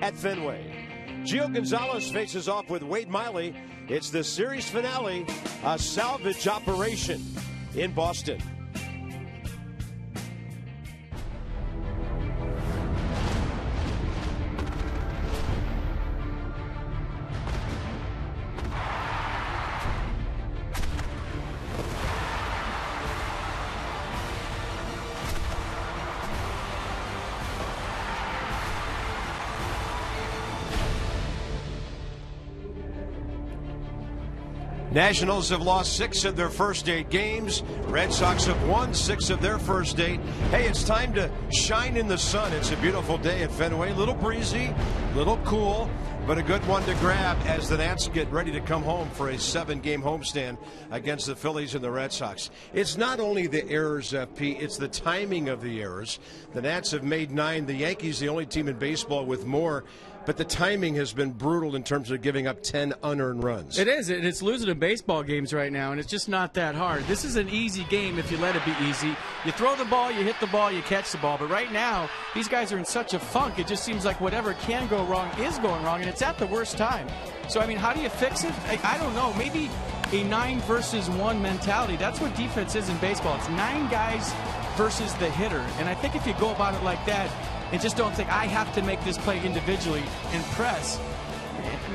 at Fenway. Gio Gonzalez faces off with Wade Miley. It's the series finale, a salvage operation in Boston. Nationals have lost 6 of their first 8 games. Red Sox have won 6 of their first 8. Hey, it's time to shine in the sun. It's a beautiful day at Fenway. A little breezy, a little cool, but a good one to grab as the Nats get ready to come home for a 7-game homestand against the Phillies and the Red Sox. It's not only the errors, FP, it's the timing of the errors. The Nats have made 9. The Yankees, the only team in baseball with more. But the timing has been brutal in terms of giving up 10 unearned runs. It is. It's losing in baseball games right now, and it's just not that hard. This is an easy game if you let it be easy. You throw the ball, you hit the ball, you catch the ball. But right now, these guys are in such a funk, it just seems like whatever can go wrong is going wrong, and it's at the worst time. So, I mean, how do you fix it? I don't know. Maybe a 9 versus 1 mentality. That's what defense is in baseball. It's 9 guys versus the hitter. And I think if you go about it like that, and just don't think I have to make this play individually and press,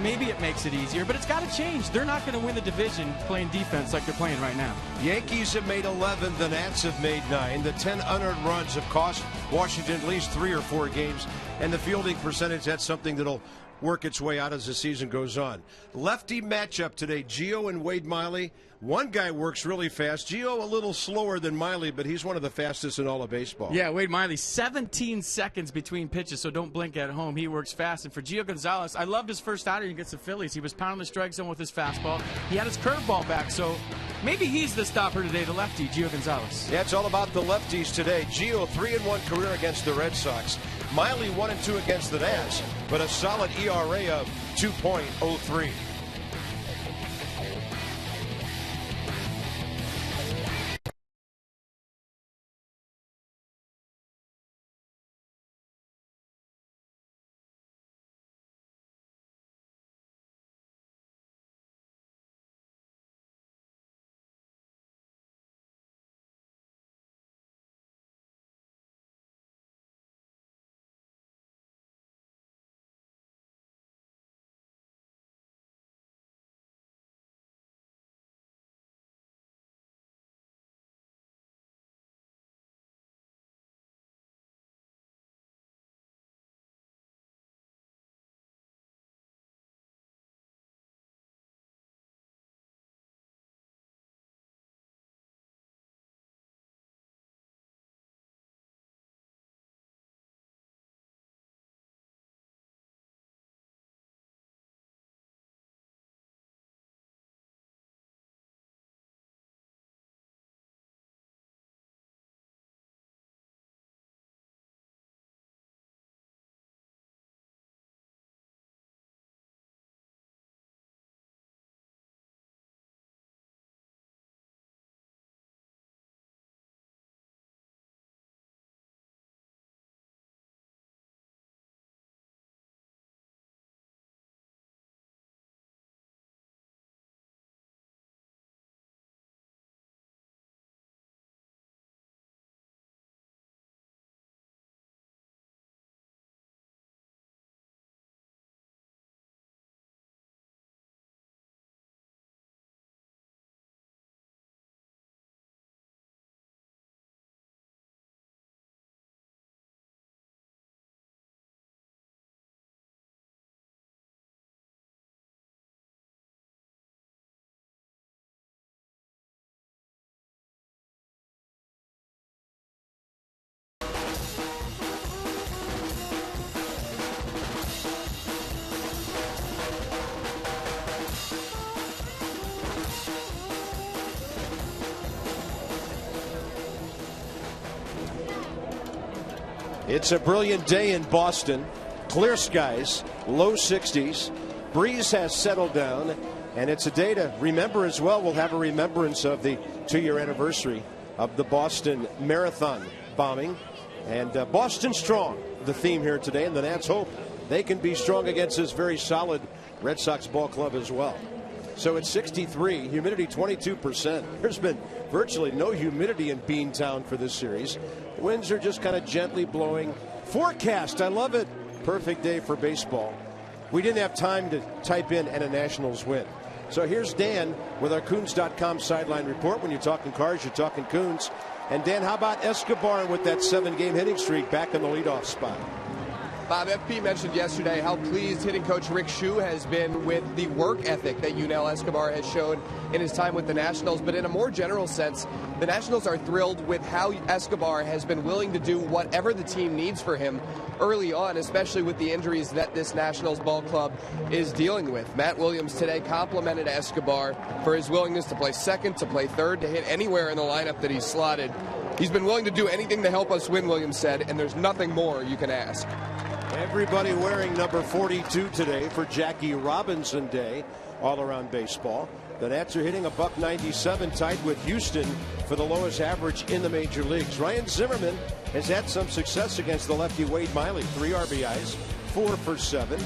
maybe it makes it easier, but it's got to change. They're not going to win the division playing defense like they're playing right now. Yankees have made 11. The Nats have made 9. The 10 unearned runs have cost Washington at least 3 or 4 games, and the fielding percentage, that's something that'll work its way out as the season goes on. Lefty matchup today, Gio and Wade Miley. One guy works really fast. Gio a little slower than Miley, but he's one of the fastest in all of baseball. Yeah, Wade Miley, 17 seconds between pitches, so don't blink at home. He works fast. And for Gio Gonzalez, I loved his first outing against the Phillies. He was pounding the strike zone with his fastball. He had his curveball back, so maybe he's the stopper today, the lefty, Gio Gonzalez. Yeah, it's all about the lefties today. Gio, 3-1 career against the Red Sox. Miley 1-2 against the Nats, but a solid ERA of 2.03. It's a brilliant day in Boston. Clear skies, low 60s. Breeze has settled down, and it's a day to remember as well. We'll have a remembrance of the 2-year anniversary of the Boston Marathon bombing. And Boston strong, the theme here today, and the Nats hope they can be strong against this very solid Red Sox ball club as well. So it's 63, humidity 22%. There's been virtually no humidity in Beantown for this series. The winds are just kind of gently blowing. Forecast, I love it. Perfect day for baseball. We didn't have time to type in "and a Nationals win." So here's Dan with our Coons.com sideline report. When you're talking Cars, you're talking Coons. And Dan, how about Escobar with that 7-game hitting streak back in the leadoff spot? Bob, FP mentioned yesterday how pleased hitting coach Rick Shue has been with the work ethic that Yunel Escobar has shown in his time with the Nationals. But in a more general sense, the Nationals are thrilled with how Escobar has been willing to do whatever the team needs for him early on, especially with the injuries that this Nationals ball club is dealing with. Matt Williams today complimented Escobar for his willingness to play second, to play third, to hit anywhere in the lineup that he's slotted. He's been willing to do anything to help us win, Williams said, and there's nothing more you can ask. Everybody wearing number 42 today for Jackie Robinson Day all around baseball. The Nats are hitting a .197, tied with Houston for the lowest average in the major leagues. Ryan Zimmerman has had some success against the lefty Wade Miley. 3 RBIs, 4 for 7.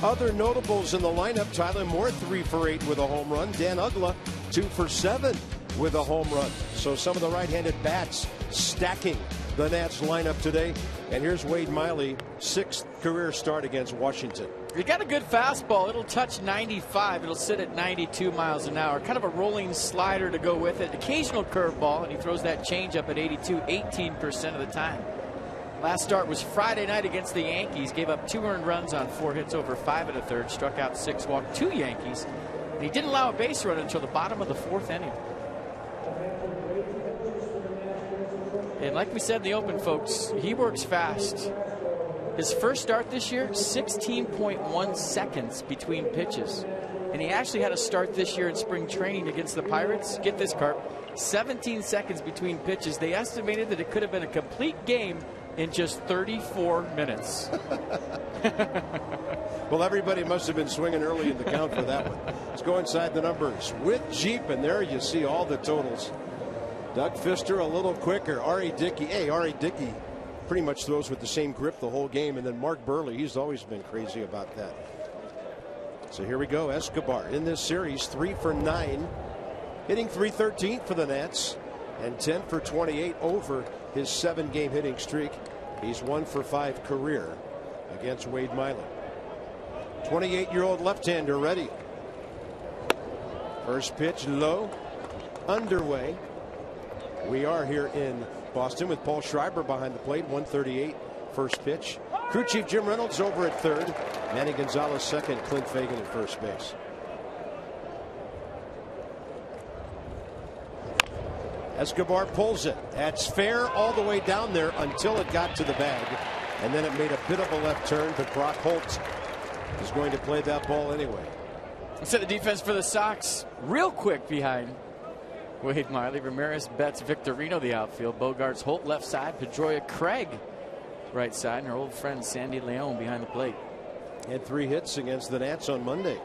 Other notables in the lineup: Tyler Moore, 3 for 8 with a home run. Dan Uggla, 2 for 7 with a home run. So some of the right-handed bats stacking the Nats lineup today. And here's Wade Miley, 6th career start against Washington. You got a good fastball. It'll touch 95. It'll sit at 92 miles an hour. Kind of a rolling slider to go with it. Occasional curveball, and he throws that changeup at 82 18% of the time. Last start was Friday night against the Yankees. Gave up 2 earned runs on 4 hits over 5 1/3. Struck out 6, walked 2 Yankees. And he didn't allow a base run until the bottom of the 4th inning. And like we said in the open, folks, he works fast. His first start this year, 16.1 seconds between pitches. And he actually had a start this year in spring training against the Pirates. Get this, Carp, 17 seconds between pitches. They estimated that it could have been a complete game in just 34 minutes. Well, everybody must have been swinging early in the count for that one. Let's go inside the numbers with Jeep, and there you see all the totals. Doug Fister a little quicker. Ari Dickey pretty much throws with the same grip the whole game. And then Mark Burley, he's always been crazy about that. So here we go. Escobar in this series, 3 for 9, hitting .313 for the Nats, and 10 for 28 over his 7-game hitting streak. He's 1 for 5 career against Wade Miley. 28-year-old left-hander ready. First pitch low, underway. We are here in Boston with Paul Schreiber behind the plate. 1:38 first pitch. Crew chief Jim Reynolds over at third. Manny Gonzalez second. Clint Fagan at first base. Escobar pulls it. That's fair all the way down there until it got to the bag. And then it made a bit of a left turn, but Brock Holt is going to play that ball anyway. So the defense for the Sox real quick behind Wade Miley. Ramirez, Betts, Victorino the outfield. Bogarts, Holt left side. Pedroia, Craig right side. And our old friend Sandy Leon behind the plate. Had 3 hits against the Nats on Monday.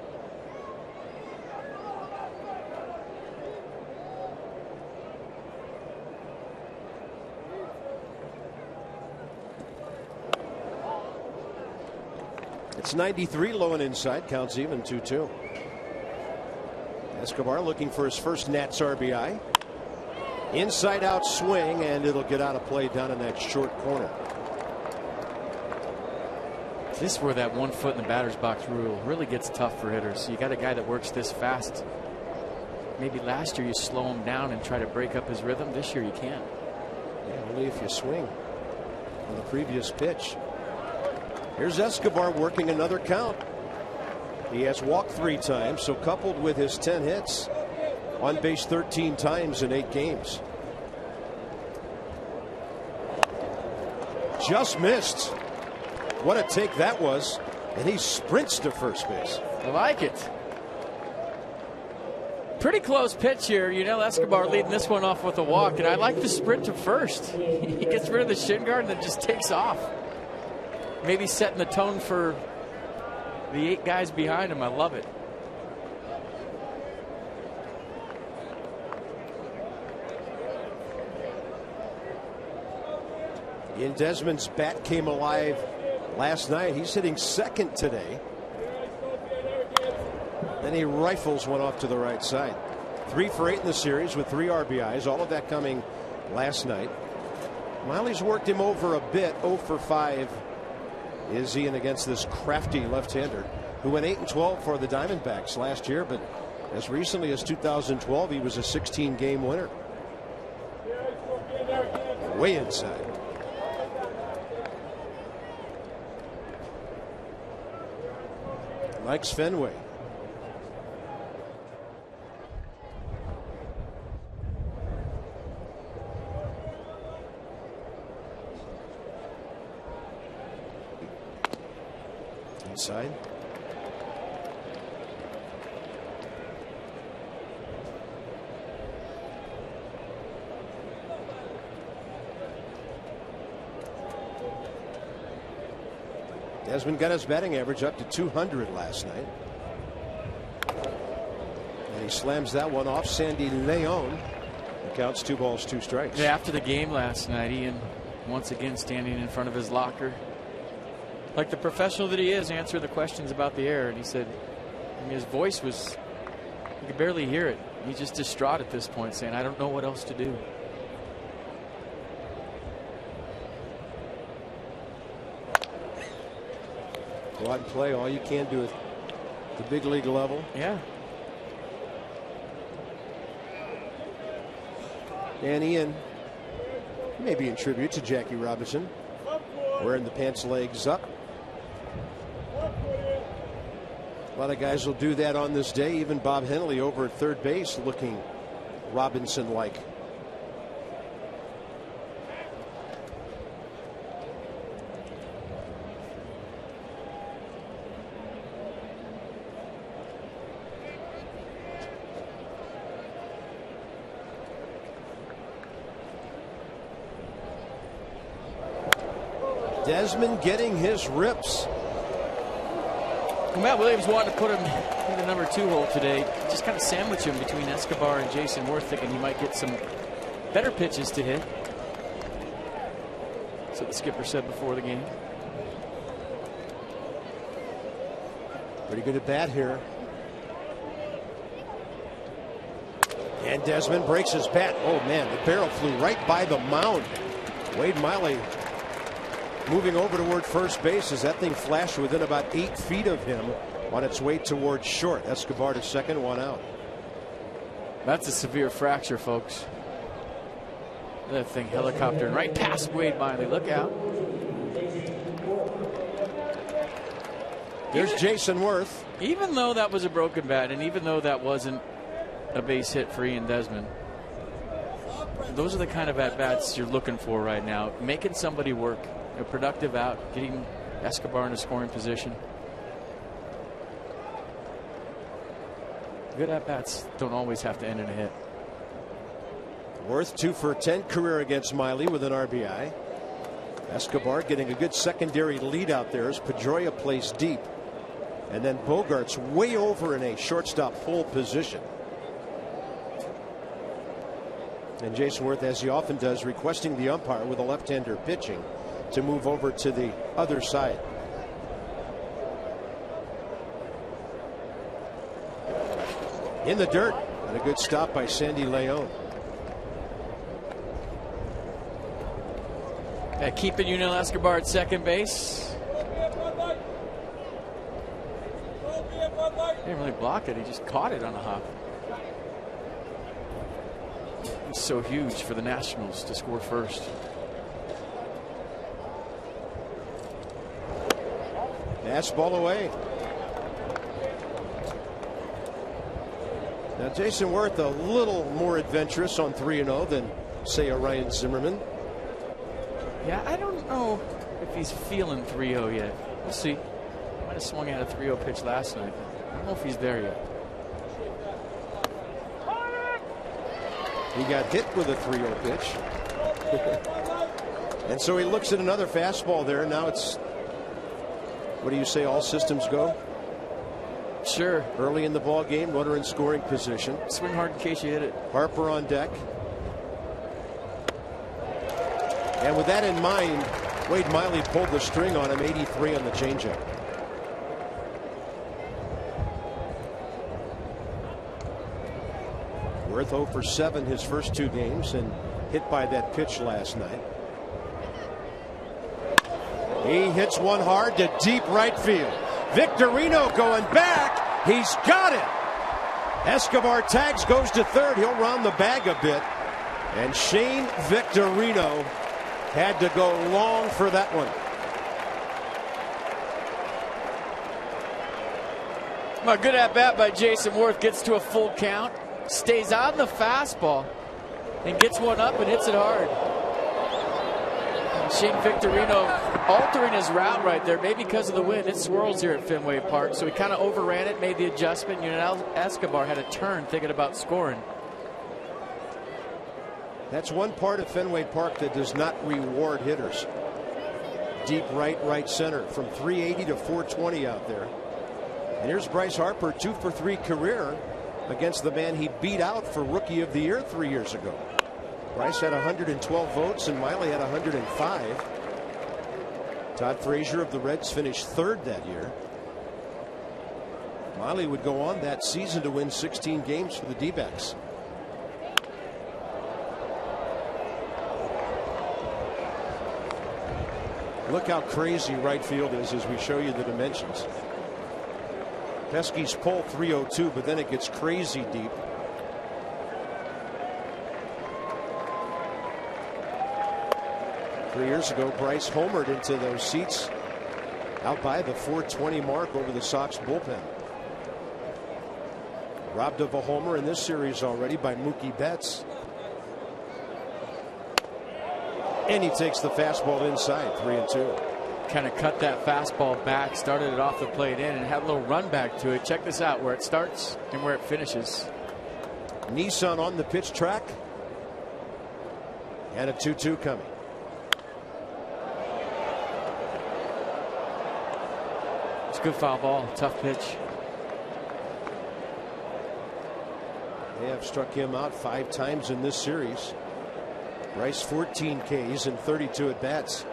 It's 93, low and inside. Counts even, 2-2. Escobar looking for his first Nats RBI. Inside out swing, and it'll get out of play down in that short corner. This is where that 1 foot in the batter's box rule really gets tough for hitters. You got a guy that works this fast. Maybe last year you slow him down and try to break up his rhythm. This year you can't. Yeah, only if you swing on the previous pitch. Here's Escobar working another count. He has walked 3 times, so coupled with his 10 hits, on base 13 times in 8 games. Just missed. What a take that was. And he sprints to first base. I like it. Pretty close pitch here. You know, Escobar leading this one off with a walk, and I like the sprint to first. He gets rid of the shin guard and then just takes off. Maybe setting the tone for the 8 guys behind him. I love it. In Desmond's bat came alive last night. He's hitting second today. Then he rifles one off to the right side. 3 for 8 in the series with 3 RBIs. All of that coming last night. Miley's worked him over a bit. 0 for 5 is Ian against this crafty left-hander who went 8-12 for the Diamondbacks last year, but as recently as 2012 he was a 16-game winner. Way inside. Likes Fenway. Inside. Desmond got his batting average up to 200 last night. And he slams that one off Sandy Leon. It counts 2 balls, 2 strikes. Yeah, after the game last night, Ian once again standing in front of his locker, like the professional that he is, answering the questions about the air. And he said, I mean, his voice was, you could barely hear it. He's just distraught at this point, saying, I don't know what else to do. Go out and play all you can do at the big league level. Yeah. And Ian, maybe in tribute to Jackie Robinson, wearing the pants legs up. A lot of guys will do that on this day. Even Bob Henley over at third base looking Robinson-like. Desmond getting his rips. Well, Matt Williams wanted to put him in the number 2 hole today. Just kind of sandwich him between Escobar and Jason Worth, thinking he might get some better pitches to hit. That's what the skipper said before the game. Pretty good at bat here. And Desmond breaks his bat. Oh man, the barrel flew right by the mound. Wade Miley moving over toward first base as that thing flashed within about 8 feet of him on its way towards short. Escobar to second, 1 out. That's a severe fracture, folks. That thing helicoptering right past Wade Miley. Look out. There's Jason Worth. Even though that was a broken bat, and even though that wasn't a base hit for Ian Desmond, those are the kind of at-bats you're looking for right now. Making somebody work. A productive out, getting Escobar in a scoring position. Good at-bats don't always have to end in a hit. Worth 2 for 10 career against Miley with an RBI. Escobar getting a good secondary lead out there as Pedroia plays deep. And then Bogart's way over in a shortstop full position. And Jason Worth, as he often does, requesting the umpire with a left-hander pitching to move over to the other side. In the dirt, and a good stop by Sandy Leon. Keeping Yunel Escobar at second base. He didn't really block it, he just caught it on a hop. It's so huge for the Nationals to score first. Fastball away. Now Jason Worth a little more adventurous on 3-0 than say a Ryan Zimmerman. Yeah, I don't know if he's feeling 3-0 yet. We'll see. Might have swung at a 3-0 pitch last night. I don't know if he's there yet. He got hit with a 3-0 pitch. And so he looks at another fastball there. Now it's, what do you say, all systems go? Sure. Early in the ball game, runner in scoring position. Swing hard in case you hit it. Harper on deck. And with that in mind, Wade Miley pulled the string on him, 83 on the changeup. Worth 0 for 7 his first 2 games and hit by that pitch last night. He hits one hard to deep right field. Victorino going back. He's got it. Escobar tags, goes to third. He'll round the bag a bit. And Shane Victorino had to go long for that one. Well, good at bat by Jason Worth. Gets to a full count. Stays on the fastball and gets one up and hits it hard. And Shane Victorino altering his route right there, maybe because of the wind. It swirls here at Fenway Park, so he kind of overran it, made the adjustment. Escobar had a turn thinking about scoring. That's one part of Fenway Park that does not reward hitters. Deep right center from 380 to 420 out there. And here's Bryce Harper, 2 for 3 career against the man he beat out for Rookie of the Year 3 years ago. Bryce had 112 votes and Miley had 105. Todd Frazier of the Reds finished 3rd that year. Miley would go on that season to win 16 games for the D-backs. Look how crazy right field is as we show you the dimensions. Pesky's pull 302, but then it gets crazy deep. Three years ago, Bryce homered into those seats out by the 420 mark over the Sox bullpen. Robbed of a homer in this series already by Mookie Betts. And he takes the fastball inside, 3-2. Kind of cut that fastball back, started it off the plate in, and had a little run back to it. Check this out, where it starts and where it finishes. Nissan on the pitch track. And a 2-2 coming. It's a good foul ball, tough pitch. They have struck him out 5 times in this series. Bryce 14 Ks and 32 at bats.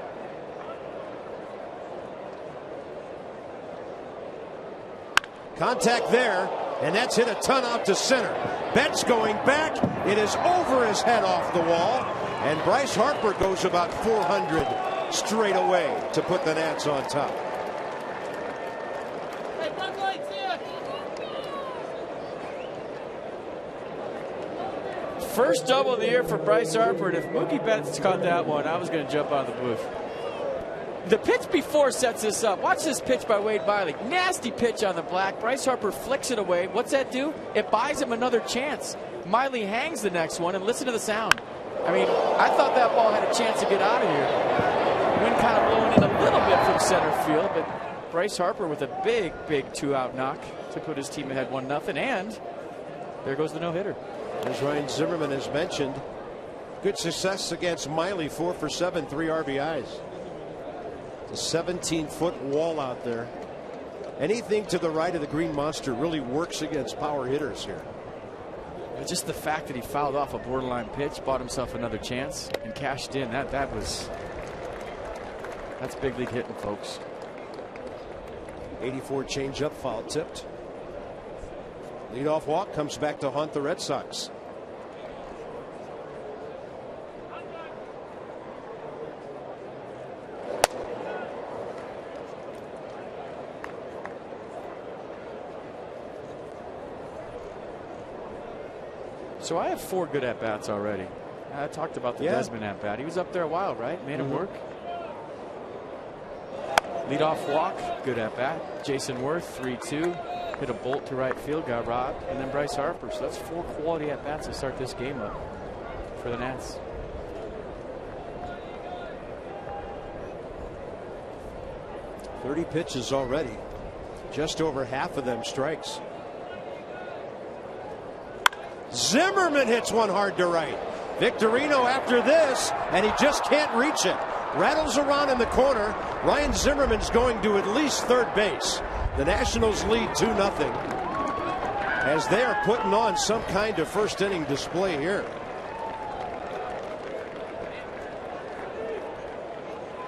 Contact there, and that's hit a ton out to center. Betts going back. It is over his head off the wall, and Bryce Harper goes about 400 straight away to put the Nats on top. First double of the year for Bryce Harper, and if Mookie Betts caught that one, I was going to jump out of the booth. The pitch before sets this up. Watch this pitch by Wade Miley. Nasty pitch on the black. Bryce Harper flicks it away. What's that do? It buys him another chance. Miley hangs the next one, and listen to the sound. I mean, I thought that ball had a chance to get out of here. Wind kind of blowing in a little bit from center field, but Bryce Harper with a big 2-out knock to put his team ahead 1-0, and there goes the no-hitter. As Ryan Zimmerman has mentioned, good success against Miley, 4 for 7, 3 RBIs. It's a 17-foot wall out there. Anything to the right of the Green Monster really works against power hitters here. But just the fact that he fouled off a borderline pitch, bought himself another chance, and cashed in. That's big league hitting, folks. 84 changeup, foul tipped. Leadoff walk comes back to haunt the Red Sox. So I have 4 good at-bats already. I talked about the Desmond at-bat. He was up there a while, right? Made him work. Leadoff walk, good at-bat. Jason Worth, 3-2. Hit a bolt to right field, got robbed. And then Bryce Harper. So that's 4 quality at-bats to start this game up for the Nats. .30 pitches already. Just over half of them strikes. Zimmerman hits one hard to right. Victorino after this, and he just can't reach it. Rattles around in the corner. Ryan Zimmerman's going to at least third base. The Nationals lead 2-0 as they are putting on some kind of first inning display here.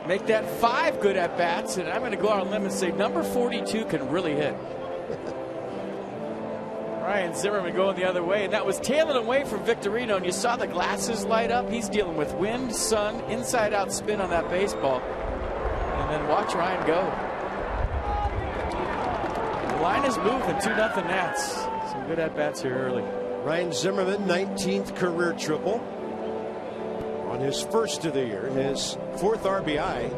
make that 5 good at-bats, and I'm going to go out on a limb and say number 42 can really hit. Ryan Zimmerman going the other way, and that was tailing away from Victorino, and you saw the glasses light up. He's dealing with wind, sun, inside-out spin on that baseball. And then watch Ryan go. The line is moving, 2-0 Nats. Some good at-bats here early. Ryan Zimmerman, 19th career triple on his first of the year, his 4th RBI.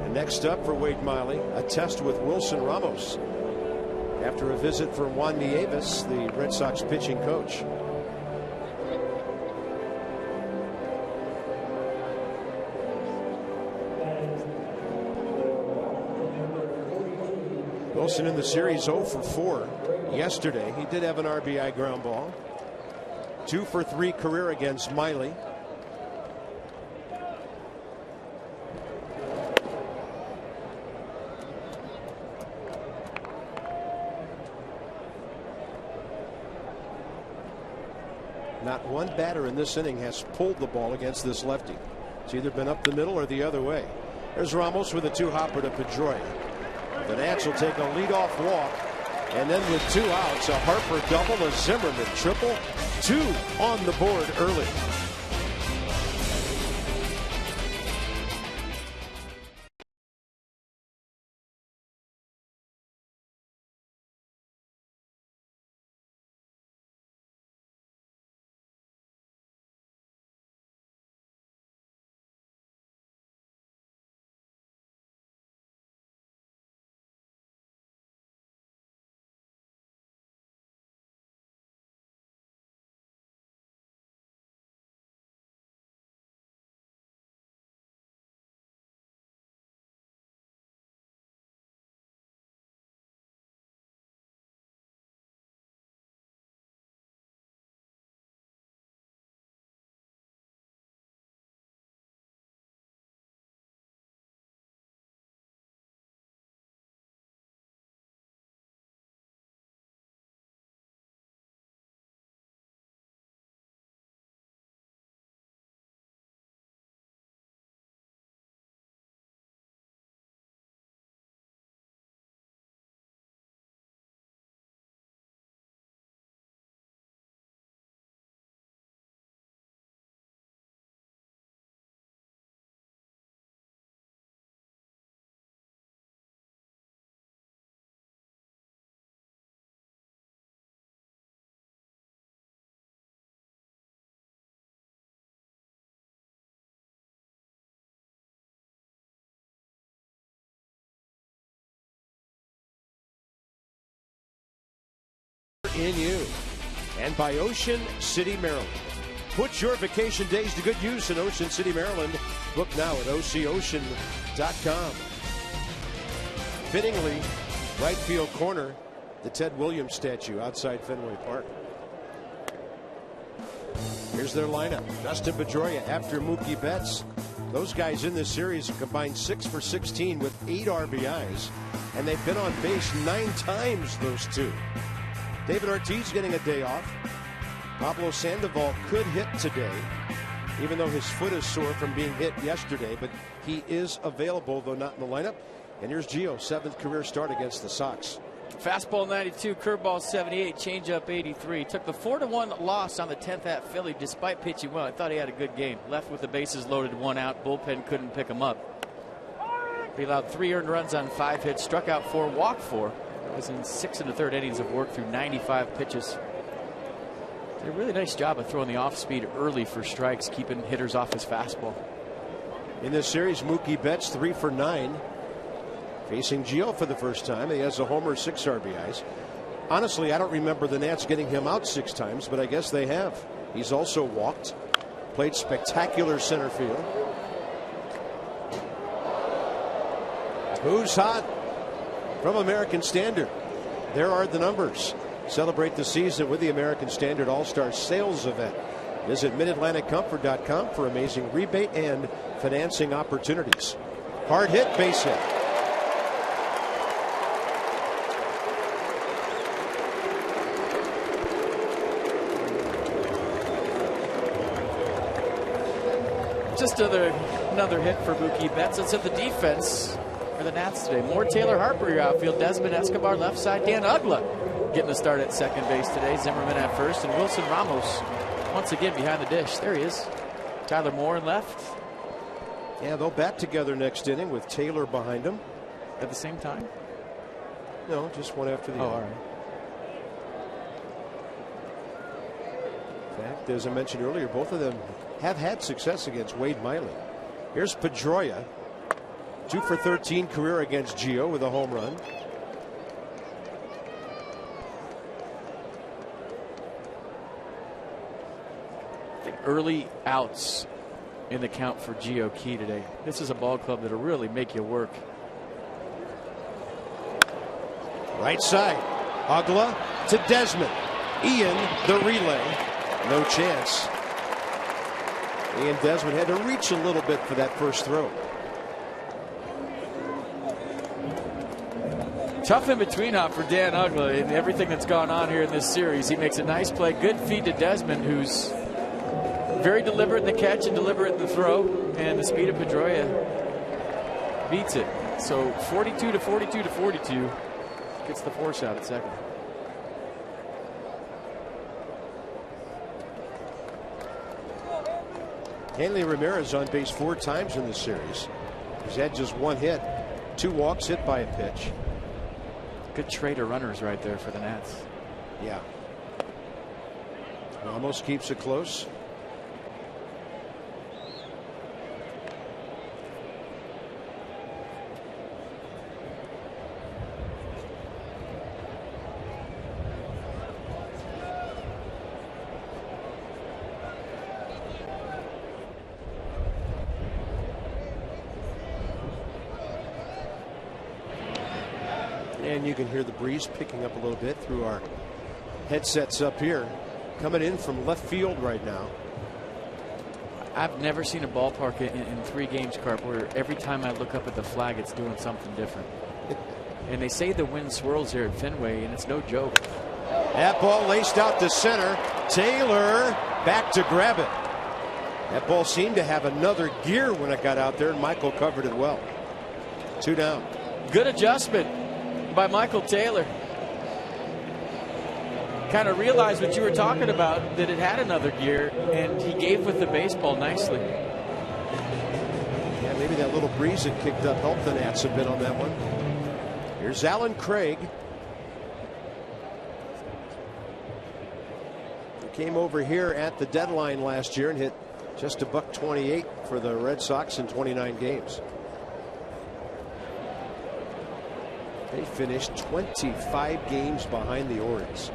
And next up for Wade Miley, a test with Wilson Ramos after a visit from Juan Nieves, the Red Sox pitching coach. Wilson in the series 0 for 4 yesterday. He did have an RBI ground ball. 2 for 3 career against Miley. Not one batter in this inning has pulled the ball against this lefty. It's either been up the middle or the other way. There's Ramos with a 2-hopper to Pedroia. The Nats will take a leadoff walk, and then with 2 outs, a Harper double, a Zimmerman triple, 2 on the board early. In you and by Ocean City, Maryland. Put your vacation days to good use in Ocean City, Maryland. Book now at OCOcean.com. Fittingly, right field corner, the Ted Williams statue outside Fenway Park. Here's their lineup. Dustin Pedroia after Mookie Betts. Those guys in this series have combined 6 for 16 with 8 RBIs, and they've been on base 9 times, those two. David Ortiz getting a day off. Pablo Sandoval could hit today, even though his foot is sore from being hit yesterday, but he is available, though not in the lineup. And here's Gio, 7th career start against the Sox. Fastball 92, curveball 78, changeup 83. Took the 4-1 loss on the 10th at Philly despite pitching well. I thought he had a good game. Left with the bases loaded, 1 out. Bullpen couldn't pick him up. He allowed 3 earned runs on 5 hits, struck out 4, walked 4. That was in 6 1/3 innings of work through 95 pitches. Did a really nice job of throwing the off speed early for strikes, keeping hitters off his fastball. In this series, Mookie Betts 3 for 9. Facing Gio for the first time. He has a homer, 6 RBIs. Honestly, I don't remember the Nats getting him out 6 times, but I guess they have. He's also walked, played spectacular center field. Who's hot? From American Standard. There are the numbers. Celebrate the season with the American Standard All-Star Sales Event. Visit MidAtlanticComfort.com for amazing rebate and financing opportunities. Hard hit, base hit. Just another another hit for Mookie Betts. Let's hit the defense for the Nats today. More Taylor Harper, your outfield. Desmond Escobar, left side. Dan Uggla getting the start at second base today. Zimmerman at first. And Wilson Ramos once again behind the dish. There he is. Tyler Moore in left. Yeah, they'll bat together next inning with Taylor behind him. At the same time? No, just one after the other. All right. In fact, as I mentioned earlier, both of them have had success against Wade Miley. Here's Pedroia. 2 for 13 career against Gio with a home run. I think early outs in the count for Gio key today. This is a ball club that'll really make you work. Right side. Uggla to Desmond. Ian the relay. No chance. Ian Desmond had to reach a little bit for that first throw. Tough in between hop for Dan Uggla and everything that's gone on here in this series. He makes a nice play. Good feed to Desmond, who's very deliberate in the catch and deliberate in the throw. And the speed of Pedroia beats it. So 42 to 42 to 42. Gets the force out at second. Hanley Ramirez on base 4 times in this series. He's had just 1 hit. 2 walks, hit by a pitch. Good trade of runners right there for the Nats. Yeah. Ramos keeps it close. And you can hear the breeze picking up a little bit through our headsets up here. Coming in from left field right now. I've never seen a ballpark in 3 games, Carp, where every time I look up at the flag, it's doing something different. And they say the wind swirls here at Fenway, and it's no joke. That ball laced out to center. Taylor back to grab it. That ball seemed to have another gear when it got out there, and Michael covered it well. 2 down. Good adjustment by Michael Taylor. Kind of realized what you were talking about, that it had another gear, and he gave with the baseball nicely. Yeah, maybe that little breeze that kicked up helped the Nats a bit on that one. Here's Alan Craig. He came over here at the deadline last year and hit just a $128 for the Red Sox in 29 games. They finished 25 games behind the Orioles.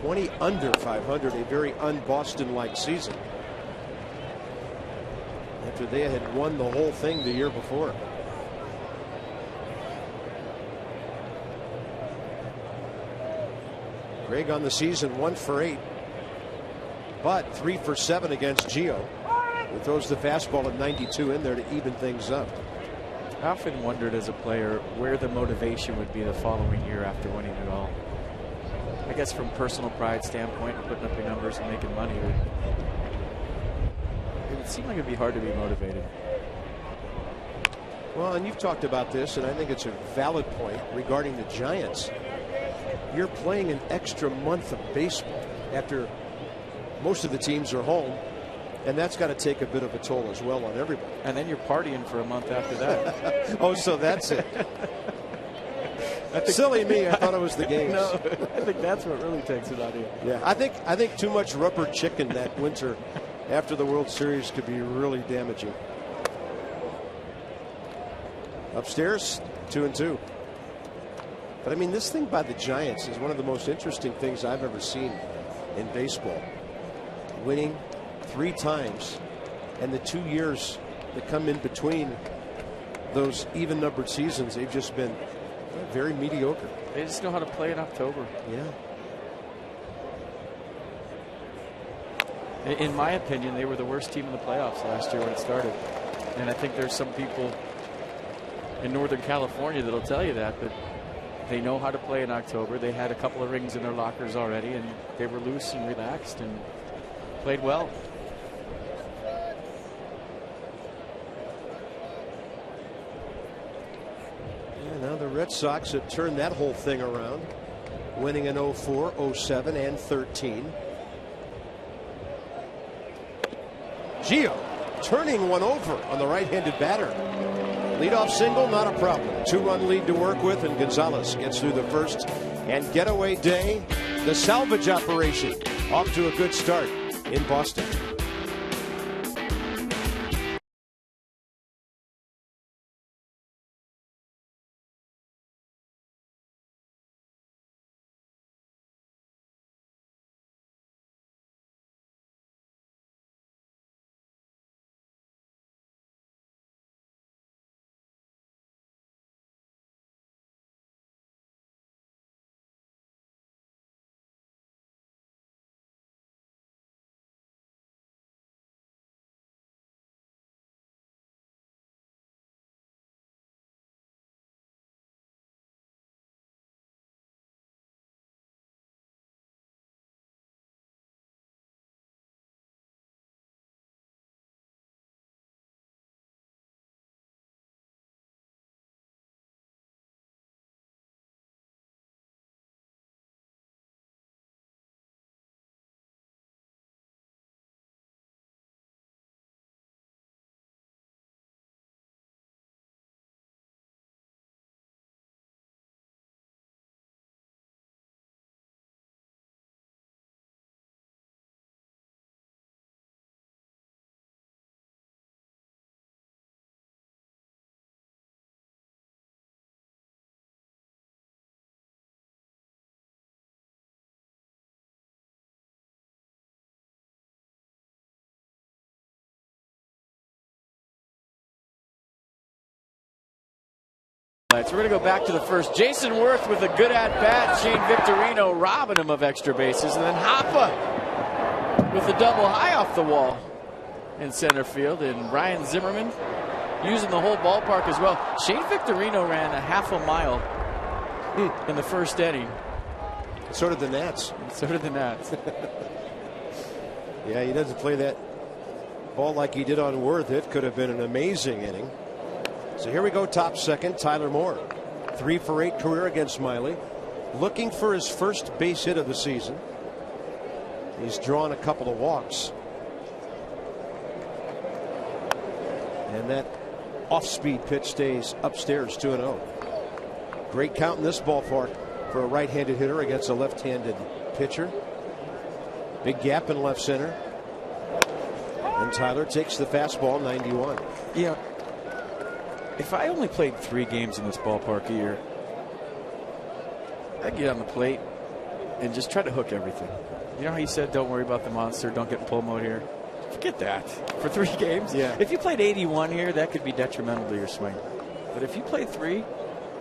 20 under 500, a very un-Boston-like season. After they had won the whole thing the year before. Greg on the season 1 for 8. But 3 for 7 against Gio. He throws the fastball at 92 in there to even things up. I often wondered as a player where the motivation would be the following year after winning it all. I guess from personal pride standpoint, putting up your numbers and making money, it would seem like it'd be hard to be motivated. Well, and you've talked about this, and I think it's a valid point regarding the Giants. You're playing an extra month of baseball after most of the teams are home. And that's got to take a bit of a toll as well on everybody. And then you're partying for a month after that. Oh, so that's it. Silly me, I thought it was the games. No, I think that's what really takes it out of you. Yeah, I think too much rubber chicken that winter after the World Series could be really damaging. Upstairs, 2-2. But I mean, this thing by the Giants is one of the most interesting things I've ever seen in baseball. Winning 3 times, and the 2 years that come in between those even numbered seasons, they've just been very mediocre. They just know how to play in October. Yeah. In my opinion, they were the worst team in the playoffs last year when it started. And I think there's some people in Northern California that'll tell you that, but they know how to play in October. They had a couple of rings in their lockers already, and they were loose and relaxed and played well. Red Sox have turned that whole thing around, winning in 04, 07, and 13. Gio turning one over on the right-handed batter. Leadoff single, not a problem. 2-run lead to work with, and Gonzalez gets through the first. And getaway day, the salvage operation, off to a good start in Boston. So we're going to go back to the first. Jason Worth with a good at-bat. Shane Victorino robbing him of extra bases. And then Hoppa with a double high off the wall in center field. And Ryan Zimmerman using the whole ballpark as well. Shane Victorino ran a half a mile in the first inning. So did the Nats. So did the Nats. Yeah, he doesn't play that ball like he did on Worth. It could have been an amazing inning. So here we go, top second, Tyler Moore. 3 for 8 career against Miley. Looking for his first base hit of the season. He's drawn a couple of walks. And that off-speed pitch stays upstairs, 2-0. Great count in this ballpark for a right-handed hitter against a left-handed pitcher. Big gap in left center. And Tyler takes the fastball, 91. Yeah. If I only played 3 games in this ballpark a year, I'd get on the plate and just try to hook everything. You know how you said don't worry about the monster, don't get in pull mode here? Forget that. For 3 games? Yeah. If you played 81 here, that could be detrimental to your swing. But if you played 3,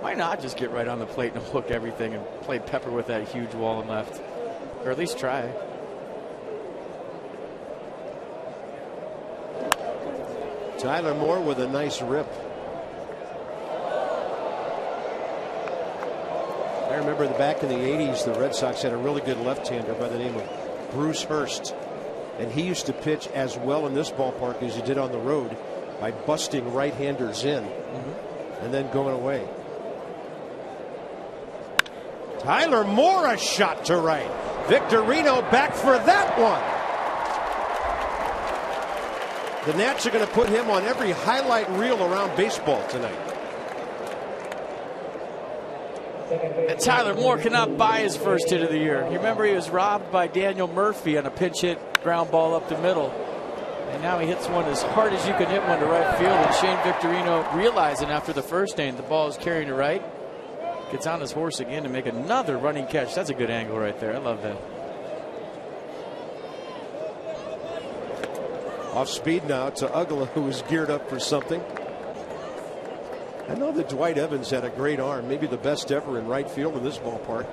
why not just get right on the plate and hook everything and play pepper with that huge wall and left? Or at least try. Tyler Moore with a nice rip. I remember back in the 80s, the Red Sox had a really good left-hander by the name of Bruce Hurst. And he used to pitch as well in this ballpark as he did on the road by busting right-handers in and then going away. Tyler Moore, a shot to right. Victorino back for that one. The Nats are going to put him on every highlight reel around baseball tonight. And Tyler Moore cannot buy his first hit of the year. You remember he was robbed by Daniel Murphy on a pinch hit ground ball up the middle. And now he hits one as hard as you can hit one to right field. And Shane Victorino, realizing after the first inning the ball is carrying to right, gets on his horse again to make another running catch. That's a good angle right there. I love that. Off speed now to Uggla, who is geared up for something. I know that Dwight Evans had a great arm, maybe the best ever in right field in this ballpark.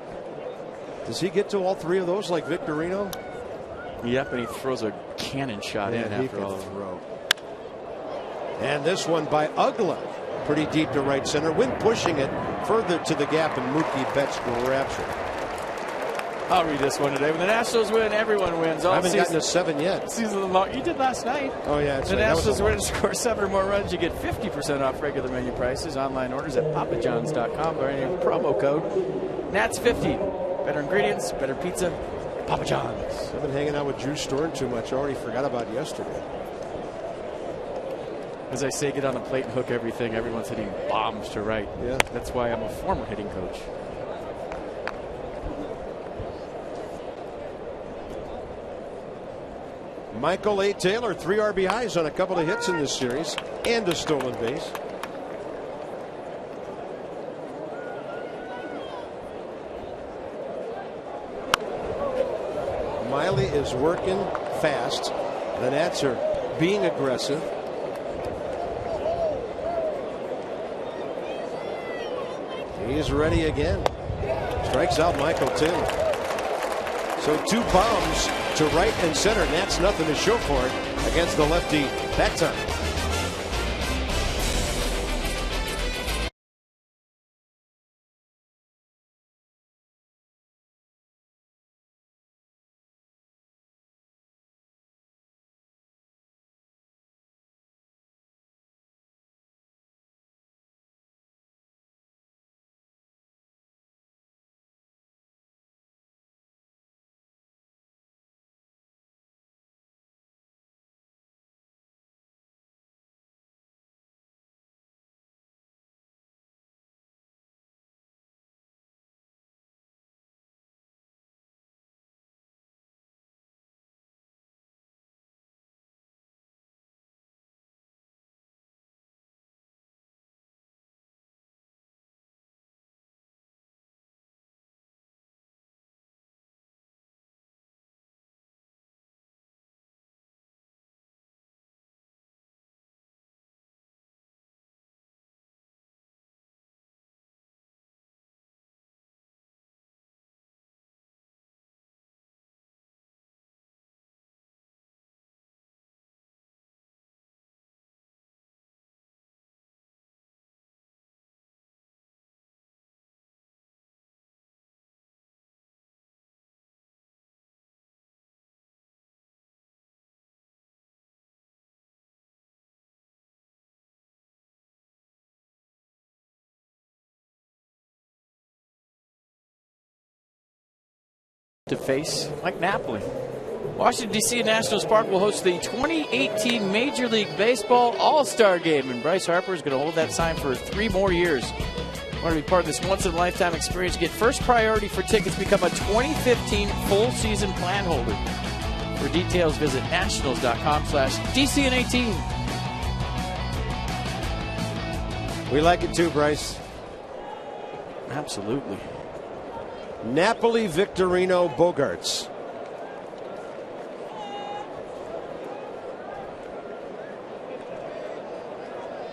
Does he get to all 3 of those like Victorino? Yep, and he throws a cannon shot in after all. Throw. And this one by Uggla, pretty deep to right center. Wynn pushing it further to the gap, and Mookie Betts will rapture. I'll read this one today. When the Nationals win, everyone wins. I haven't gotten to 7 yet. Season long. You did last night. Oh, yeah. The Nationals win and score 7 or more runs. You get 50% off regular menu prices. Online orders at papajohns.com or any promo code NATS50. Better ingredients, better pizza, Papa John's. I've been hanging out with Drew Storm too much. I already forgot about yesterday. As I say, get on the plate and hook everything. Everyone's hitting bombs to right. Yeah. That's why I'm a former hitting coach. Michael A. Taylor, 3 RBIs on a couple of hits in this series and a stolen base. Miley is working fast. The Nats are being aggressive. He's ready again. Strikes out Michael Taylor. So 2 bombs to right and center. Nats nothing to show for it against the lefty that time. To face Mike Napoli. Washington, D.C. Nationals Park will host the 2018 Major League Baseball All-Star Game, and Bryce Harper is going to hold that sign for 3 more years. Want to be part of this once-in-a-lifetime experience? Get first priority for tickets. Become a 2015 full-season plan holder. For details, visit nationals.com/DCN18. We like it too, Bryce. Absolutely. Napoli, Victorino, Bogarts.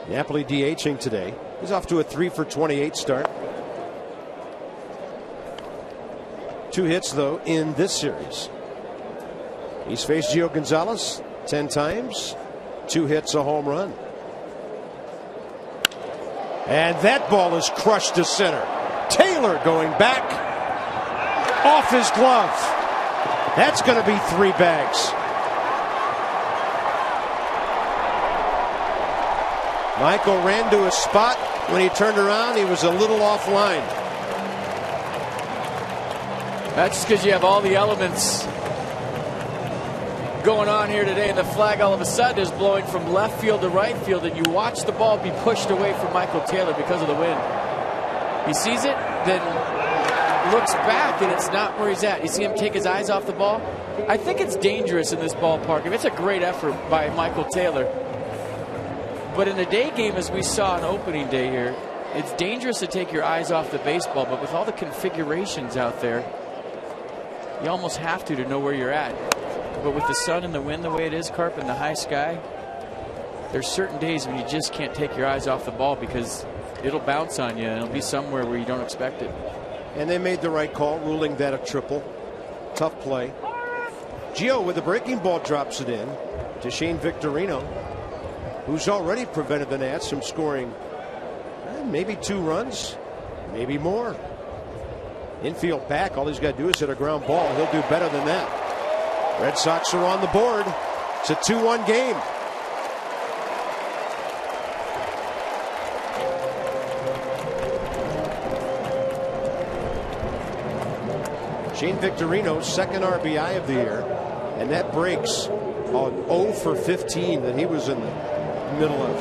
Napoli DHing today. He's off to a 3 for 28 start. 2 hits, though, in this series. He's faced Gio Gonzalez 10 times. 2 hits, a home run. And that ball is crushed to center. Taylor going back. Off his glove. That's going to be 3 bags. Michael ran to a spot. When he turned around, he was a little offline. That's just because you have all the elements going on here today, and the flag all of a sudden is blowing from left field to right field, and you watch the ball be pushed away from Michael Taylor because of the wind. He sees it, then looks back, and it's not where he's at. You see him take his eyes off the ball. I think it's dangerous in this ballpark. It's a great effort by Michael Taylor. But in a day game, as we saw on opening day here, it's dangerous to take your eyes off the baseball. But with all the configurations out there, you almost have to know where you're at. But with the sun and the wind the way it is, Carp, in the high sky, there's certain days when you just can't take your eyes off the ball because it'll bounce on you and it'll be somewhere where you don't expect it. And they made the right call, ruling that a triple. Tough play. Gio with the breaking ball drops it in to Shane Victorino, who's already prevented the Nats from scoring maybe 2 runs, maybe more. Infield back. All he's got to do is hit a ground ball. He'll do better than that. Red Sox are on the board. It's a 2-1 game. Shane Victorino's second RBI of the year, and that breaks on 0 for 15 that he was in the middle of.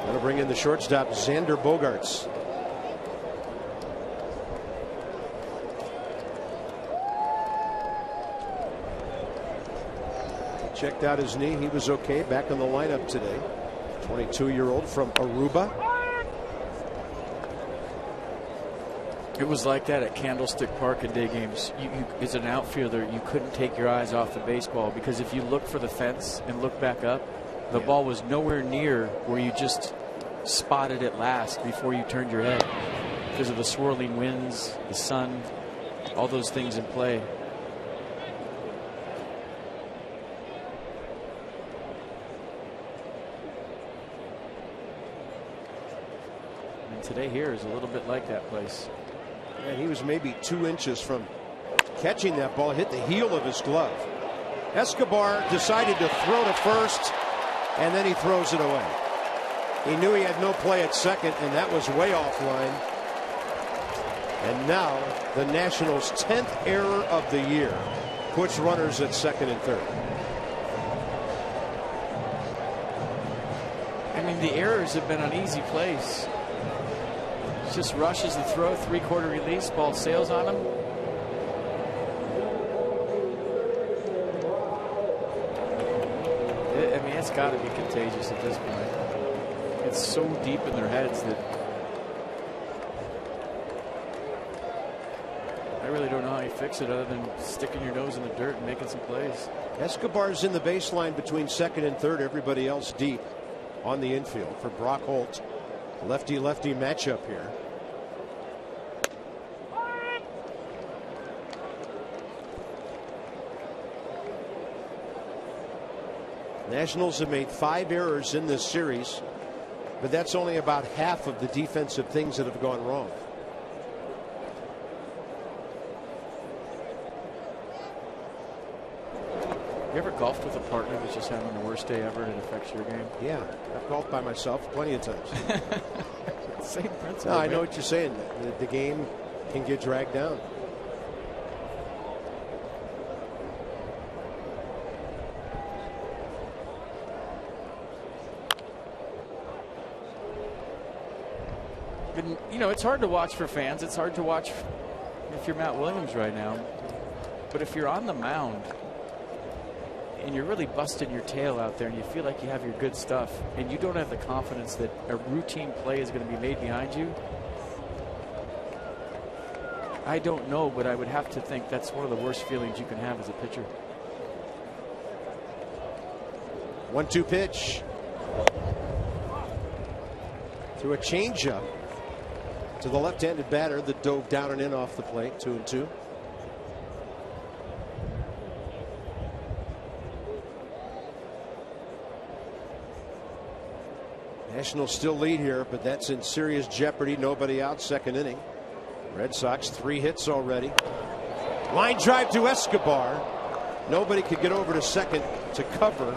That'll bring in the shortstop, Xander Bogaerts. Checked out his knee. He was okay. Back in the lineup today. 22-year-old from Aruba. It was like that at Candlestick Park in day games. You, as an outfielder, you couldn't take your eyes off the baseball, because if you look for the fence and look back up, the ball was nowhere near where you just spotted it last before you turned your head, because of the swirling winds, the sun, all those things in play. And today here is a little bit like that place. And he was maybe 2 inches from catching that ball. Hit the heel of his glove. Escobar decided to throw to first, and then he throws it away. He knew he had no play at second, and that was way offline. And now the Nationals' 10th error of the year puts runners at second and third. I mean, the errors have been on easy plays. Just rushes the throw, three-quarter release, ball sails on him. I mean, it's got to be contagious at this point. It's so deep in their heads that I really don't know how you fix it other than sticking your nose in the dirt and making some plays. Escobar's in the baseline between second and third. Everybody else deep on the infield for Brock Holt. Lefty-lefty matchup here. Nationals have made 5 errors in this series, but that's only about half of the defensive things that have gone wrong. You ever golfed with a partner that's just having the worst day ever and it affects your game? Yeah, I've golfed by myself plenty of times. Same principle. No, I know what you're saying. The game can get dragged down. And, you know, it's hard to watch for fans. It's hard to watch if you're Matt Williams right now. But if you're on the mound and you're really busting your tail out there and you feel like you have your good stuff and you don't have the confidence that a routine play is going to be made behind you, I don't know, but I would have to think that's one of the worst feelings you can have as a pitcher. 1-2 pitch. To a changeup to the left-handed batter that dove down and in off the plate. 2-2. Nationals still lead here, but that's in serious jeopardy. Nobody out, second inning. Red Sox 3 hits already. Line drive to Escobar. Nobody could get over to second to cover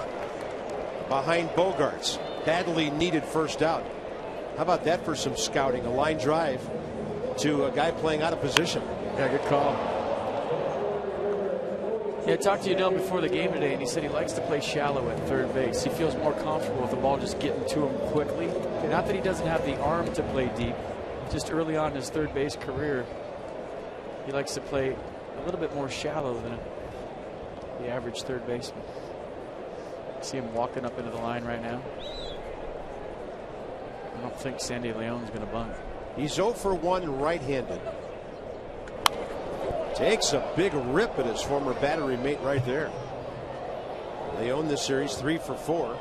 behind Bogaerts. Badly needed first out. How about that for some scouting? A line drive to a guy playing out of position. Yeah, good call. Yeah, I talked to Udell before the game today, and he said he likes to play shallow at third base. He feels more comfortable with the ball just getting to him quickly. Not that he doesn't have the arm to play deep. Just early on in his third base career, he likes to play a little bit more shallow than the average third baseman. See him walking up into the line right now. I don't think Sandy Leon's going to bunt. He's 0 for 1 right-handed. Takes a big rip at his former battery mate right there. They own this series 3 for 4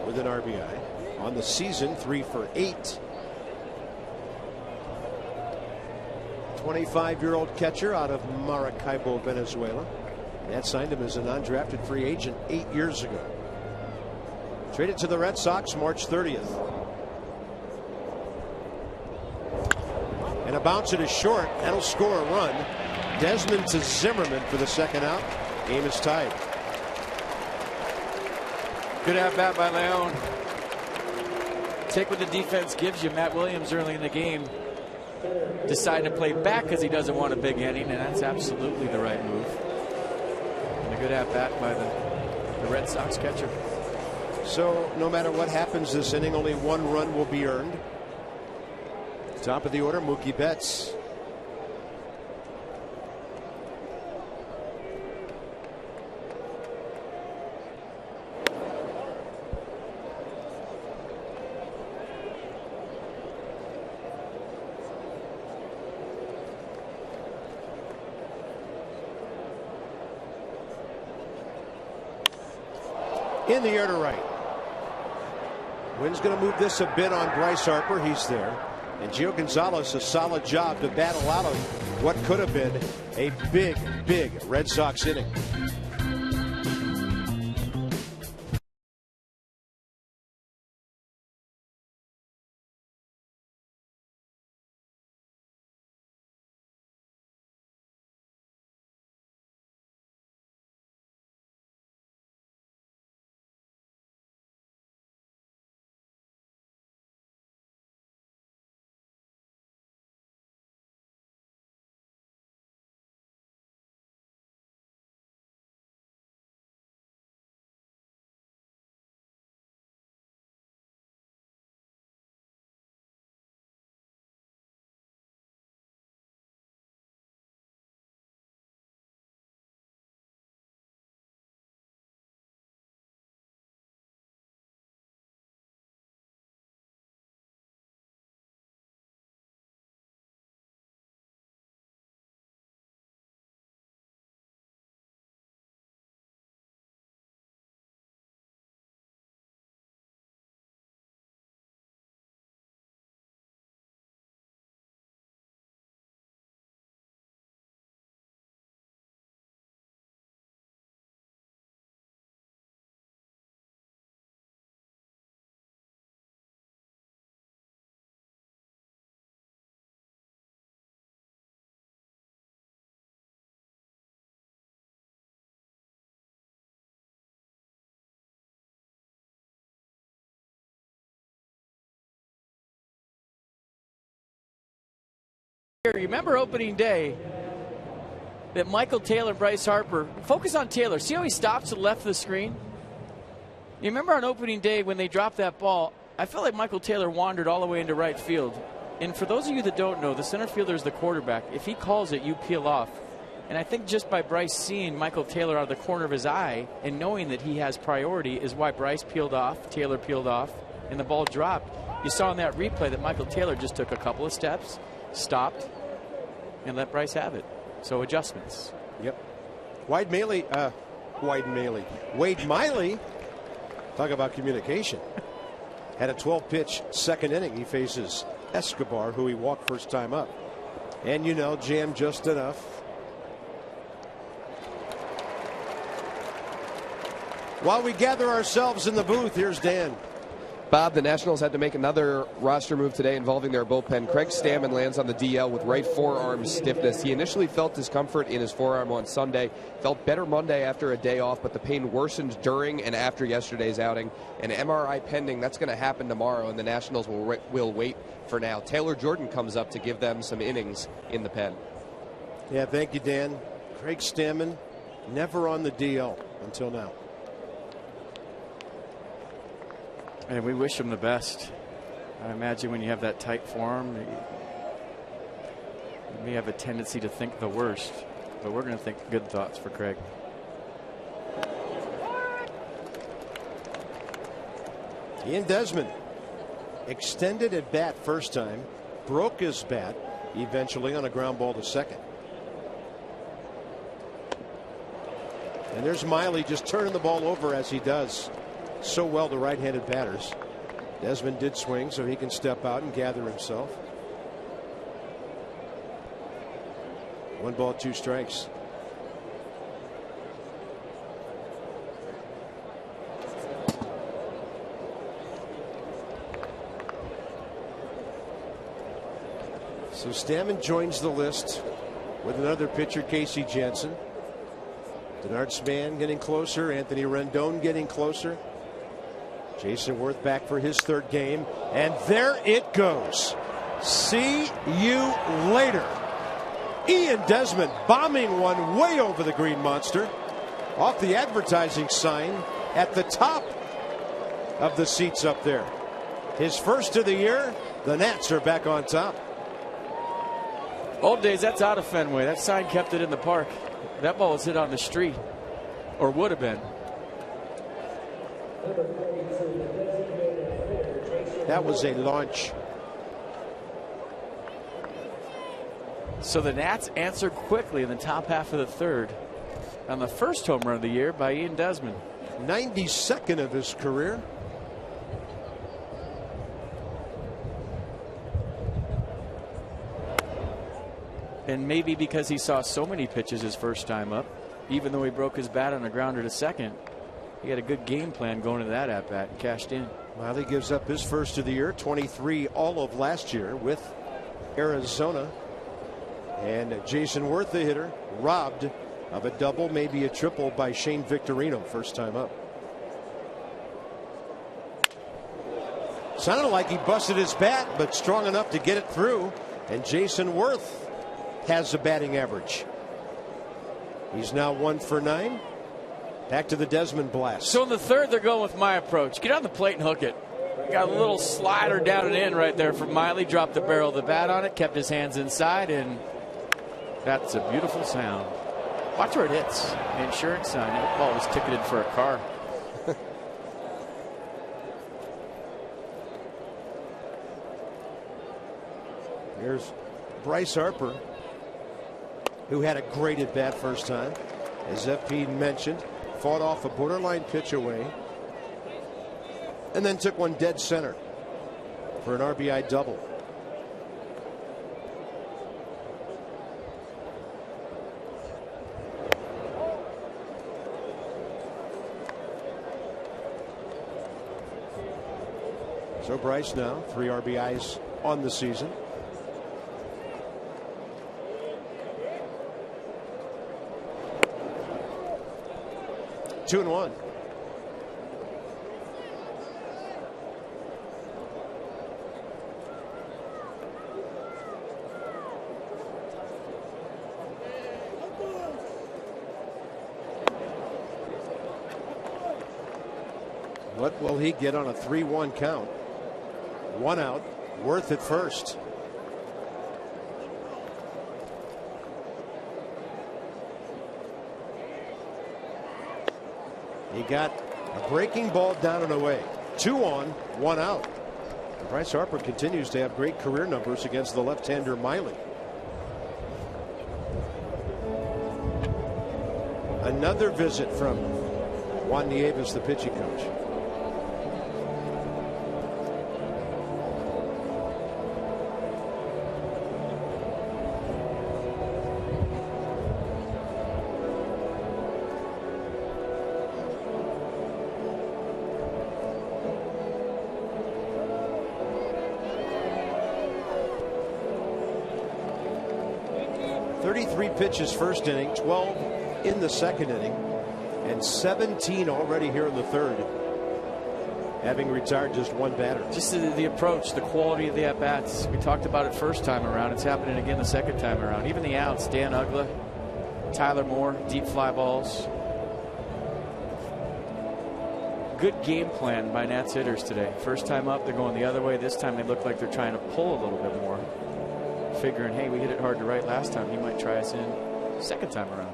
with an RBI. On the season 3 for 8. 25-year-old catcher out of Maracaibo, Venezuela. That signed him as an undrafted free agent 8 years ago. Traded to the Red Sox March 30th. bounce it is short. That'll score a run. Desmond to Zimmerman for the second out. Game is tied. Good at bat by Leon. Take what the defense gives you. Matt Williams early in the game decided to play back because he doesn't want a big inning, and that's absolutely the right move. And a good at bat by the Red Sox catcher. So no matter what happens this inning, only one run will be earned. Top of the order, Mookie Betts. In the air to right. Wynn's going to move this a bit on Bryce Harper. He's there. And Gio Gonzalez, a solid job to battle out of what could have been a big, big Red Sox inning. Remember opening day that Michael Taylor and Bryce Harper, focus on Taylor. See how he stops to the left of the screen? You remember on opening day when they dropped that ball, I felt like Michael Taylor wandered all the way into right field. And for those of you that don't know, the center fielder is the quarterback. If he calls it, you peel off. And I think just by Bryce seeing Michael Taylor out of the corner of his eye and knowing that he has priority is why Bryce peeled off, Taylor peeled off, and the ball dropped. You saw in that replay that Michael Taylor just took a couple of steps, stopped, and let Bryce have it. So adjustments. Yep. Wade Miley. Talk about communication. Had a 12-pitch second inning. He faces Escobar, who he walked first time up. And jammed just enough. While we gather ourselves in the booth, here's Dan. Bob, the Nationals had to make another roster move today involving their bullpen. Craig Stammen lands on the DL with right forearm stiffness. He initially felt discomfort in his forearm on Sunday, felt better Monday after a day off, but the pain worsened during and after yesterday's outing. An MRI pending. That's going to happen tomorrow, and the Nationals will wait for now. Taylor Jordan comes up to give them some innings in the pen. Yeah, thank you, Dan. Craig Stammen, never on the DL until now. And we wish him the best. I imagine when you have that tight forearm, you may have a tendency to think the worst, but we're going to think good thoughts for Craig. Ian Desmond extended at bat first time, broke his bat eventually on a ground ball to second. And there's Miley just turning the ball over as he does so well to right-handed batters. Desmond did swing, so he can step out and gather himself. 1 ball, 2 strikes. So Stammen joins the list with another pitcher, Casey Janssen. Denard Span getting closer. Anthony Rendon getting closer. Jason Worth back for his third game. And there it goes. See you later. Ian Desmond bombing one way over the Green Monster. Off the advertising sign at the top of the seats up there. His first of the year. The Nats are back on top. Old days, that's out of Fenway. That sign kept it in the park. That ball was hit on the street. Or would have been. That was a launch. So the Nats answered quickly in the top half of the third on the first home run of the year by Ian Desmond. 92nd of his career. And maybe because he saw so many pitches his first time up, even though he broke his bat on a grounder to second, he had a good game plan going into that at bat and cashed in. Miley gives up his first of the year, 23 all of last year with Arizona. And Jason Worth, the hitter, robbed of a double, maybe a triple by Shane Victorino, first time up. Sounded like he busted his bat, but strong enough to get it through. And Jason Worth has a batting average. He's now 1 for 9. Back to the Desmond blast. So in the third, they're going with my approach. Get on the plate and hook it. Got a little slider down and in right there from Miley. Dropped the barrel of the bat on it. Kept his hands inside. And that's a beautiful sound. Watch where it hits. The insurance sign. That ball was ticketed for a car. Here's Bryce Harper, who had a great at bat first time. As FP mentioned, fought off a borderline pitch away and then took one dead center for an RBI double. So Bryce now 3 RBIs on the season. Two and one. What will he get on a 3-1 count? 1 out. Worth at first. He got a breaking ball down and away. 2 on, 1 out. And Bryce Harper continues to have great career numbers against the left-hander Miley. Another visit from Juan Nieves, the pitching coach. Pitches first inning, 12 in the second inning, and 17 already here in the third, having retired just 1 batter. Just the approach, the quality of the at-bats. We talked about it first time around. It's happening again the second time around. Even the outs, Dan Ugla, Tyler Moore, deep fly balls. Good game plan by Nats hitters today. First time up, they're going the other way. This time they look like they're trying to pull a little bit more. Figuring, hey, we hit it hard to right last time. He might try us in second time around.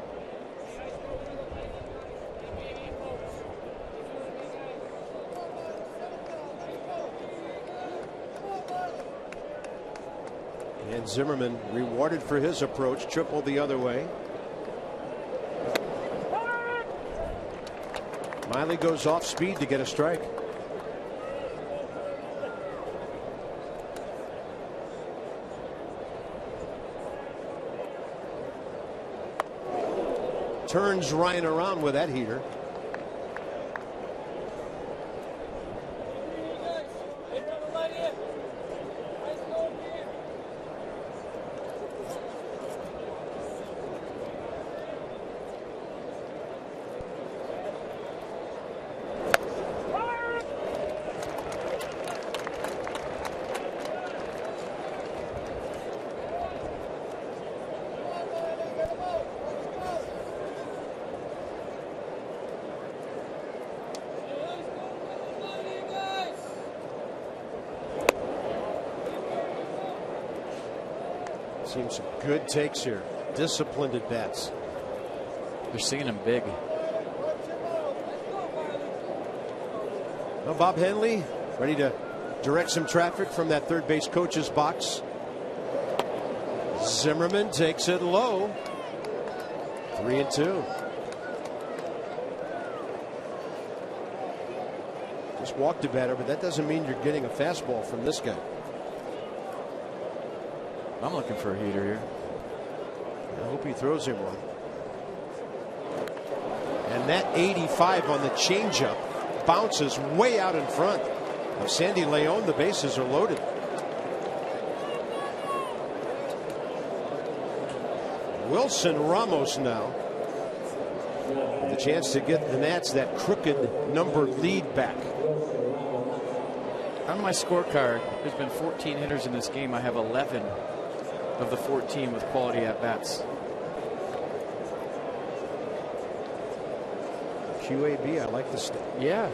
And Zimmerman rewarded for his approach, triple the other way. Miley goes off speed to get a strike. Turns Ryan around with that heater. Seems some good takes here. Disciplined at bats. They're seeing him big. Well, Bob Henley ready to direct some traffic from that third base coach's box. Zimmerman takes it low. 3-2. Just walked a batter, but that doesn't mean you're getting a fastball from this guy. I'm looking for a heater here. I hope he throws him one. And that 85 on the changeup bounces way out in front of Sandy Leon. The bases are loaded. Wilson Ramos now. The chance to get the Nats that crooked number lead back. On my scorecard, there's been 14 hitters in this game. I have 11 of the 14 with quality at bats. QAB, I like the stat. Yeah,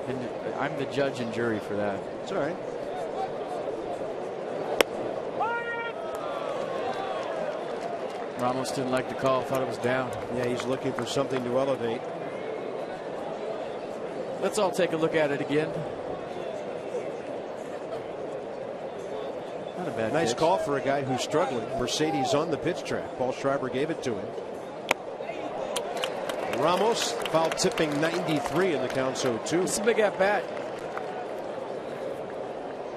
and I'm the judge and jury for that. It's all right. Ramos didn't like the call, thought it was down. Yeah, he's looking for something to elevate. Let's all take a look at it again. Not a bad Nice pitch. call for a guy who's struggling. Mercedes on the pitch track. Paul Schreiber gave it to him. Ramos foul tipping 93 in the count, so 2. It's a big at bat.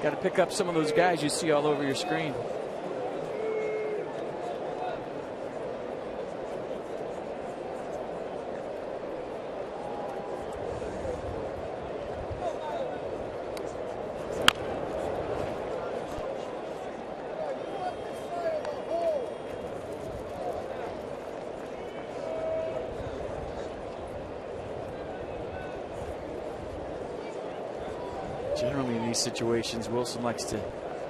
Got to pick up some of those guys you see all over your screen. Generally in these situations, Wilson likes to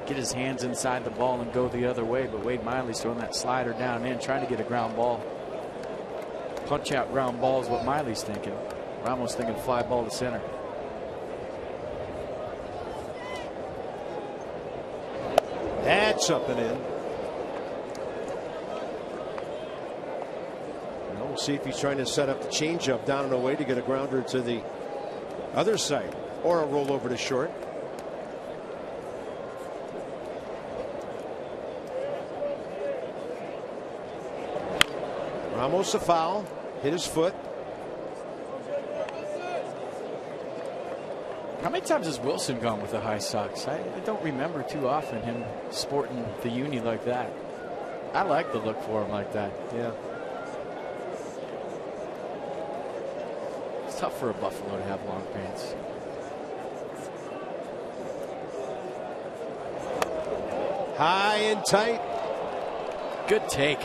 get his hands inside the ball and go the other way, but Wade Miley's throwing that slider down in, trying to get a ground ball. Punch out ground ball is what Miley's thinking. Ramos thinking fly ball to center. That's up and in. Well, we'll see if he's trying to set up the changeup down and away to get a grounder to the other side, or a roll over to short. Ramos a foul, hit his foot. How many times has Wilson gone with the high socks? I don't remember too often him sporting the uni like that. I like the look for him like that. Yeah. It's tough for a Buffalo to have long pants. High and tight. Good take.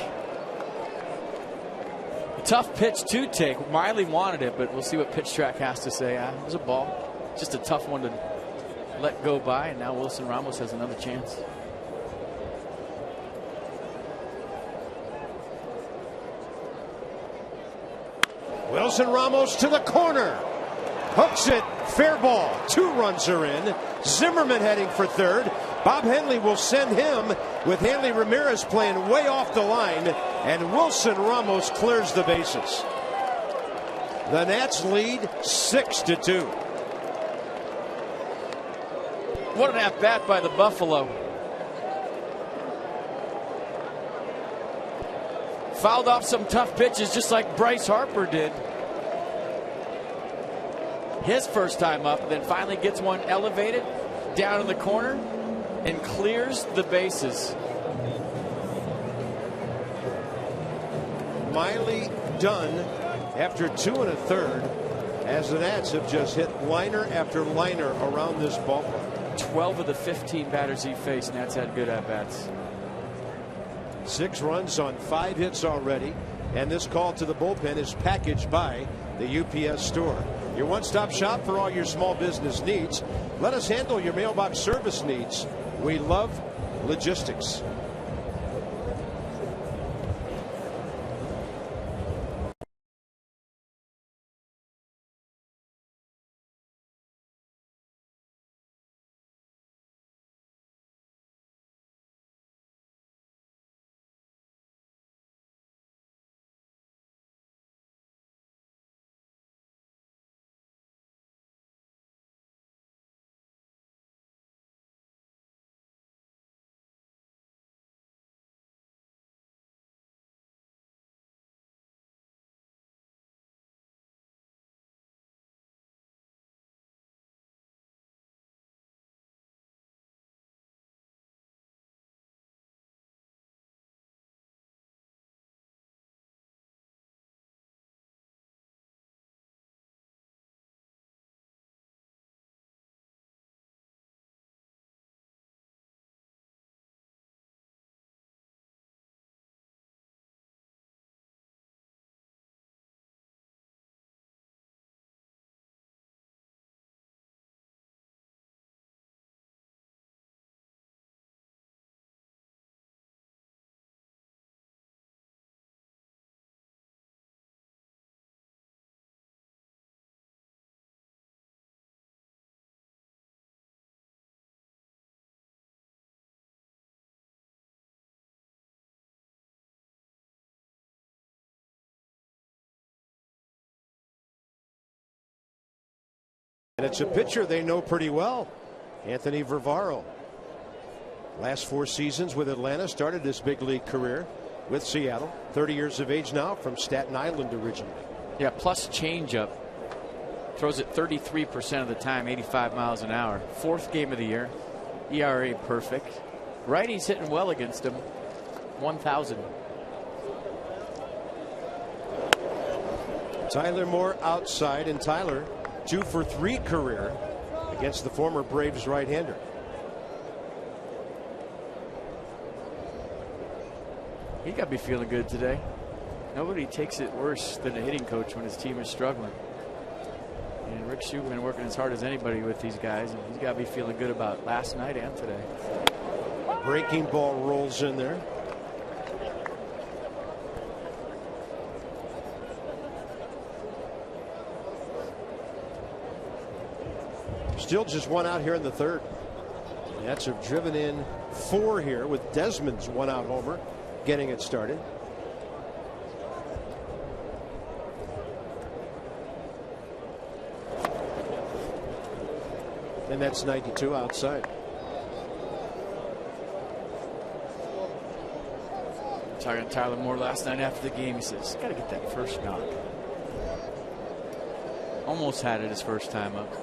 A tough pitch to take. Miley wanted it, but we'll see what pitch track has to say. It was a ball. Just a tough one to let go by, and now Wilson Ramos has another chance. Wilson Ramos to the corner. Hooks it. Fair ball. 2 runs are in. Zimmerman heading for third. Bob Henley will send him with Hanley Ramirez playing way off the line, and Wilson Ramos clears the bases. The Nats lead 6-2. What an at-bat by the Buffalo. Fouled off some tough pitches just like Bryce Harper did. His first time up, then finally gets one elevated down in the corner and clears the bases. Miley done after 2 1/3, as the Nats have just hit liner after liner around this ballpark. 12 of the 15 batters he faced, Nats had good at-bats. 6 runs on 5 hits already, and this call to the bullpen is packaged by the UPS Store, your one-stop shop for all your small business needs. Let us handle your mailbox service needs. We love logistics. And it's a pitcher they know pretty well, Anthony Varvaro. Last 4 seasons with Atlanta, started his big league career with Seattle. 30 years of age now, from Staten Island originally. Yeah, plus changeup. Throws it 33% of the time, 85 miles an hour. 4th game of the year. ERA perfect. Righties hitting well against him. 1,000. Tyler Moore outside, and Tyler 2 for 3 career against the former Braves right-hander. He got to be feeling good today. Nobody takes it worse than a hitting coach when his team is struggling. And Rick Shue been working as hard as anybody with these guys, and he's got to be feeling good about last night and today. Breaking ball rolls in there. Still just 1 out here in the 3rd. The Nats have driven in 4 here, with Desmond's 1-out homer getting it started. And that's 92 outside. Talking to Tyler Moore last night after the game, he says, got to get that first knock. Almost had it his first time up.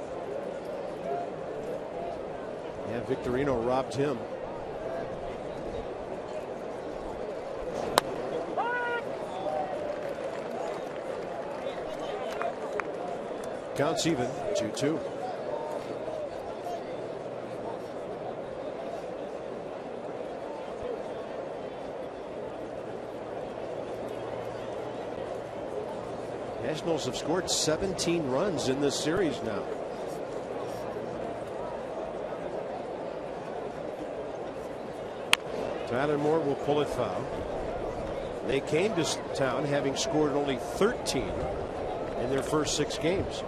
Yeah, Victorino robbed him. Counts even, 2-2. Nationals have scored 17 runs in this series now. Tyler Moore will pull it foul. They came to town having scored only 13 in their first 6 games.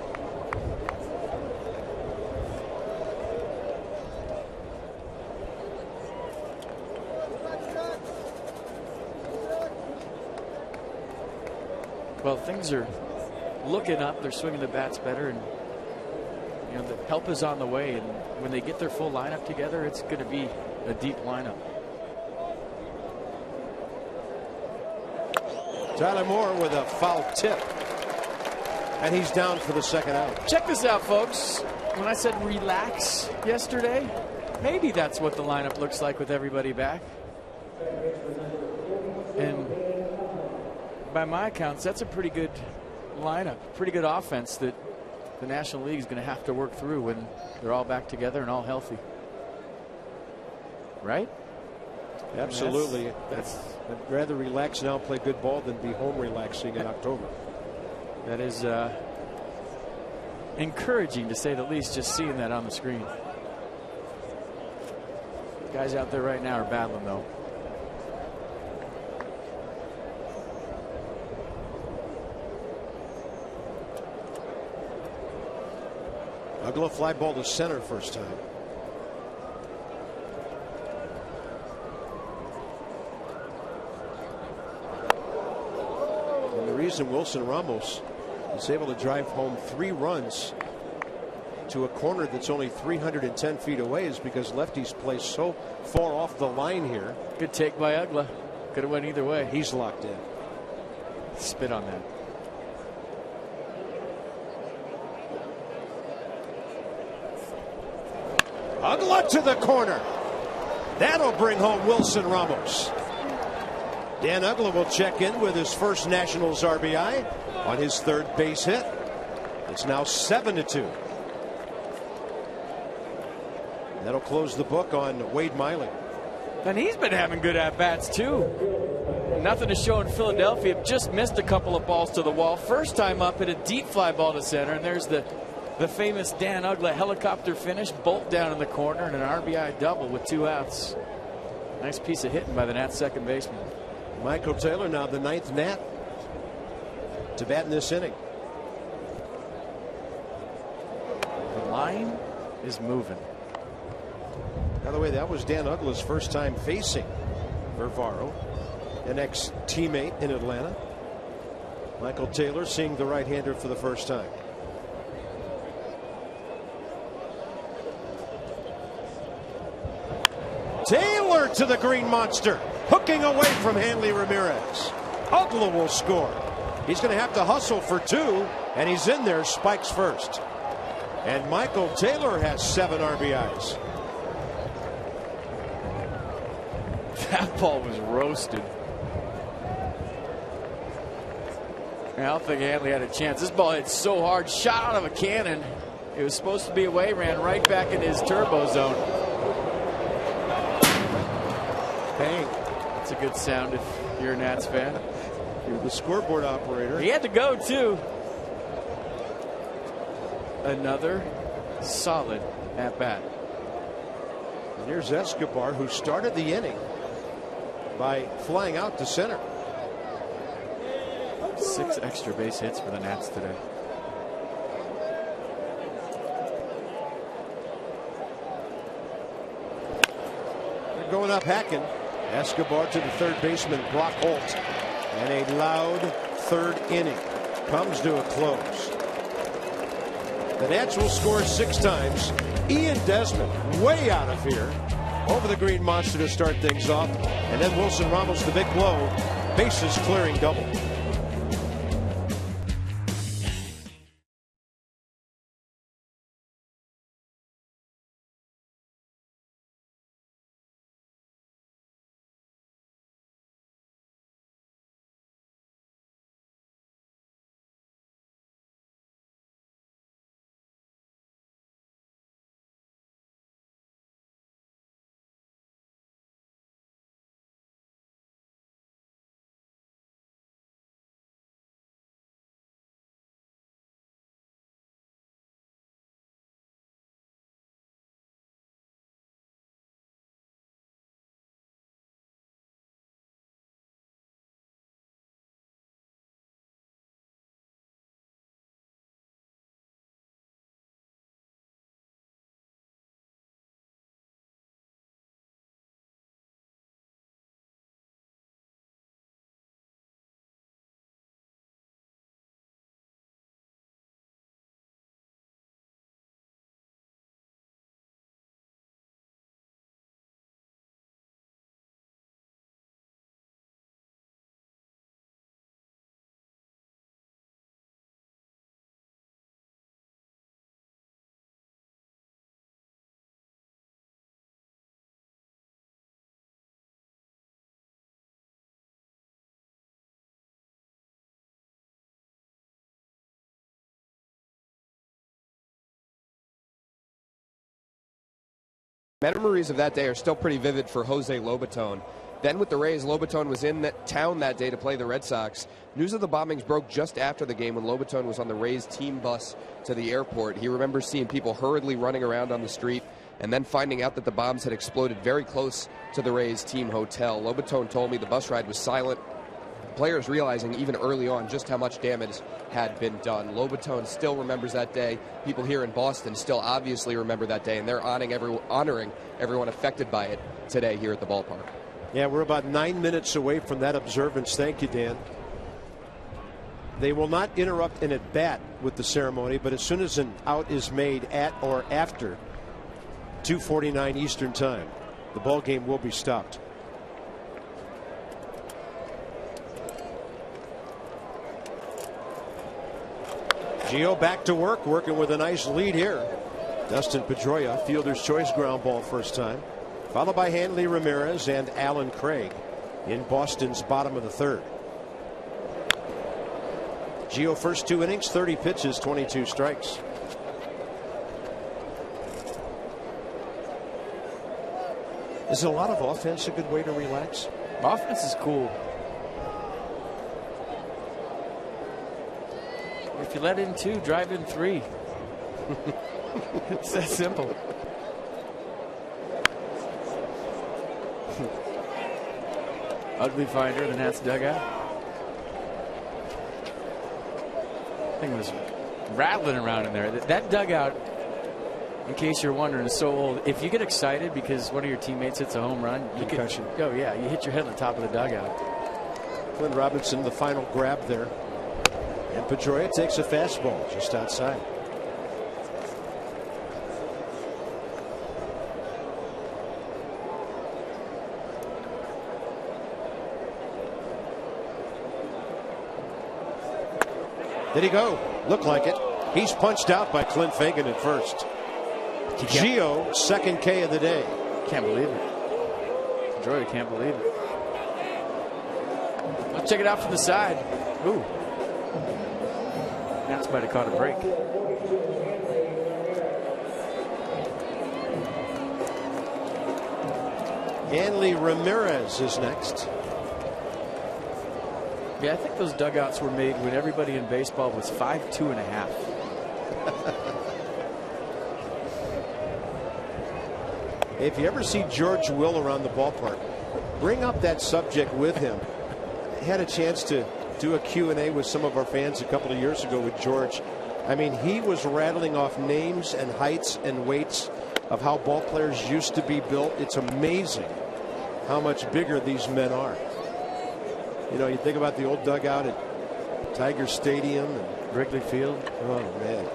Well, things are looking up. They're swinging the bats better, and you know the help is on the way. And when they get their full lineup together, it's going to be a deep lineup. Tyler Moore with a foul tip, and he's down for the 2nd out. Check this out, folks. When I said relax yesterday, maybe that's what the lineup looks like with everybody back. And by my accounts, that's a pretty good lineup, pretty good offense that the National League is going to have to work through when they're all back together and all healthy. Right? Absolutely. I'd rather relax now, play good ball, than be home relaxing in October. That is encouraging, to say the least, just seeing that on the screen. Guys out there right now are battling, though. Ugla fly ball to center first time. And the reason Wilson Ramos is able to drive home 3 runs to a corner that's only 310 feet away is because lefties play so far off the line here. Good take by Ugla. Could have went either way. He's locked in. Spit on that. Ugla to the corner. That'll bring home Wilson Ramos. Dan Ugla will check in with his first Nationals RBI on his 3rd base hit. It's now 7-2. That'll close the book on Wade Miley. And he's been having good at-bats, too. Nothing to show in Philadelphia. Just missed a couple of balls to the wall. First time up, hit a deep fly ball to center, and there's the famous Dan Ugla helicopter finish, bolt down in the corner, and an RBI double with 2 outs. Nice piece of hitting by the Nats second baseman. Michael Taylor, now the 9th Nat to bat in this inning. The line is moving. By the way, that was Dan Ugla's first time facing Varvaro, an ex-teammate in Atlanta. Michael Taylor seeing the right-hander for the first time. Taylor to the green monster, hooking away from Hanley Ramirez. Ugla will score. He's going to have to hustle for 2, and he's in there, spikes first. And Michael Taylor has 7 RBIs. That ball was roasted. I don't think Hanley had a chance. This ball hit so hard, shot out of a cannon. It was supposed to be away, ran right back in his turbo zone. Bang. That's a good sound if you're a Nats fan. You're the scoreboard operator. He had to go, too. Another solid at-bat. And here's Escobar, who started the inning by flying out to center. 6 extra base hits for the Nats today. They're going up hacking. Escobar to the third baseman, Brock Holt. And a loud third inning comes to a close. The Nats will score 6 times. Ian Desmond way out of here over the green monster to start things off. And then Wilson Ramos, the big blow, bases clearing double. Memories of that day are still pretty vivid for Jose Lobaton. Then with the Rays, Lobaton was in town that day to play the Red Sox. News of the bombings broke just after the game when Lobaton was on the Rays team bus to the airport. He remembers seeing people hurriedly running around on the street and then finding out that the bombs had exploded very close to the Rays team hotel. Lobaton told me the bus ride was silent. Players realizing even early on just how much damage had been done. Lobaton still remembers that day. People here in Boston still obviously remember that day, and they're honoring everyone affected by it today here at the ballpark. Yeah, we're about 9 minutes away from that observance. Thank you, Dan. They will not interrupt an at-bat with the ceremony, but as soon as an out is made at or after 2:49 Eastern Time, the ball game will be stopped. Gio back to work, working with a nice lead here. Dustin Pedroia, fielder's choice ground ball first time, followed by Hanley Ramirez and Alan Craig in Boston's bottom of the third. Gio first 2 innings, 30 pitches, 22 strikes. Is a lot of offense a good way to relax? Offense is cool. If you let in 2, drive in 3. It's that simple. Ugly finder in the Nats dugout. Thing was rattling around in there. That dugout, in case you're wondering, is so old. If you get excited because one of your teammates hits a home run, you can, oh yeah, you hit your head on the top of the dugout. Clint Robinson, the final grab there. And Pedroia takes a fastball just outside. Did he go? Looked like it. He's punched out by Clint Fagan at first. Gio, second K of the day. Can't believe it. Joey can't believe it. Let's check it out from the side. Ooh. Nats might have caught a break. Hanley Ramirez is next. Yeah, I think those dugouts were made when everybody in baseball was 5'2" and a half. If you ever see George Will around the ballpark, bring up that subject with him. I had a chance to do a Q&A with some of our fans a couple of years ago with George. I mean, he was rattling off names and heights and weights of how ball players used to be built. It's amazing how much bigger these men are. You know, you think about the old dugout at Tiger Stadium and Wrigley Field. Oh, man.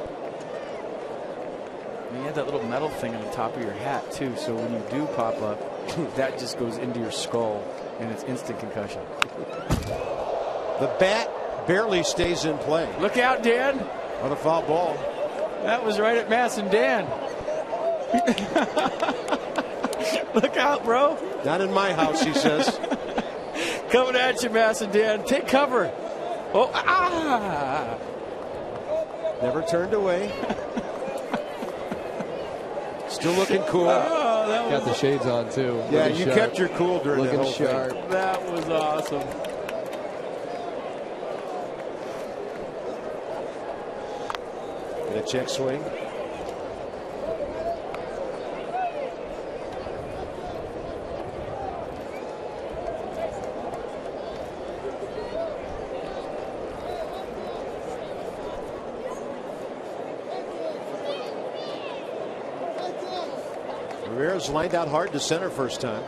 And you had that little metal thing on the top of your hat, too. So when you do pop up, that just goes into your skull, and it's instant concussion. The bat barely stays in play. Look out, Dan. On a foul ball. That was right at Mass and Dan. Look out, bro. Not in my house, he says. Coming at you, Mass and Dan. Take cover. Oh, ah. Never turned away. Still looking cool. Oh, that Got the shades on, too. Yeah, Looking you sharp. kept your cool during the Looking whole sharp. thing. That was awesome. And a check swing. Ramirez lined out hard to center first time.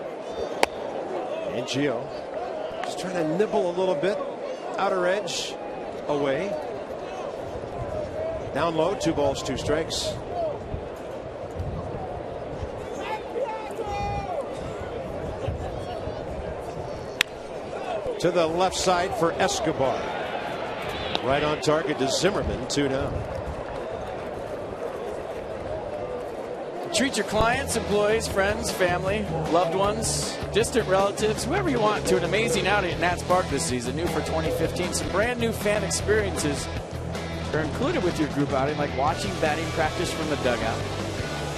And Gio just trying to nibble a little bit. Outer edge away. Down low, 2 balls, 2 strikes. To the left side for Escobar. Right on target to Zimmerman, 2 down. Treat your clients, employees, friends, family, loved ones, distant relatives, whoever you want to an amazing outing at Nats Park this season. New for 2015. Some brand new fan experiences are included with your group outing, like watching batting practice from the dugout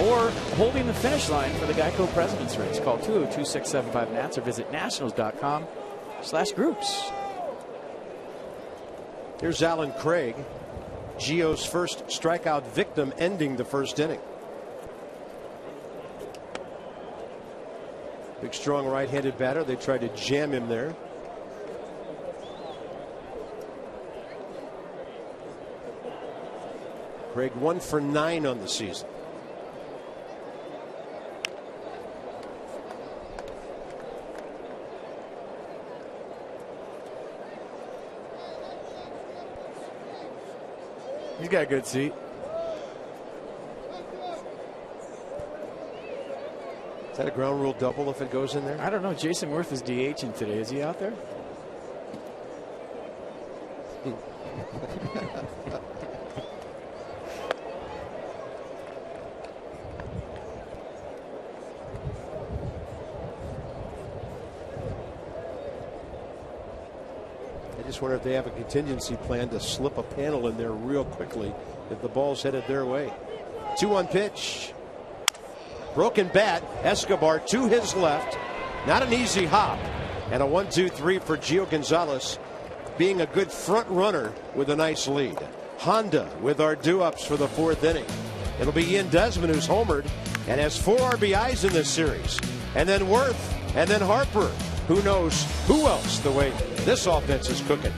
or holding the finish line for the Geico President's Race. Call 202-675-NATS or visit nationals.com/groups. Here's Alan Craig, Gio's first strikeout victim, ending the first inning. Big, strong right-handed batter. They tried to jam him there. Craig 1 for 9 on the season. He's got a good seat. Is that a ground rule double if it goes in there? I don't know. Jason Worth is DHing today. Is he out there? I just wonder if they have a contingency plan to slip a panel in there real quickly if the ball's headed their way. 2-1 pitch. Broken bat. Escobar to his left. Not an easy hop. And a 1-2-3 for Gio Gonzalez, being a good front runner with a nice lead. Honda with our do-ups for the 4th inning. It'll be Ian Desmond who's homered and has 4 RBIs in this series. And then Worth and then Harper. Who knows who else the way this offense is cooking.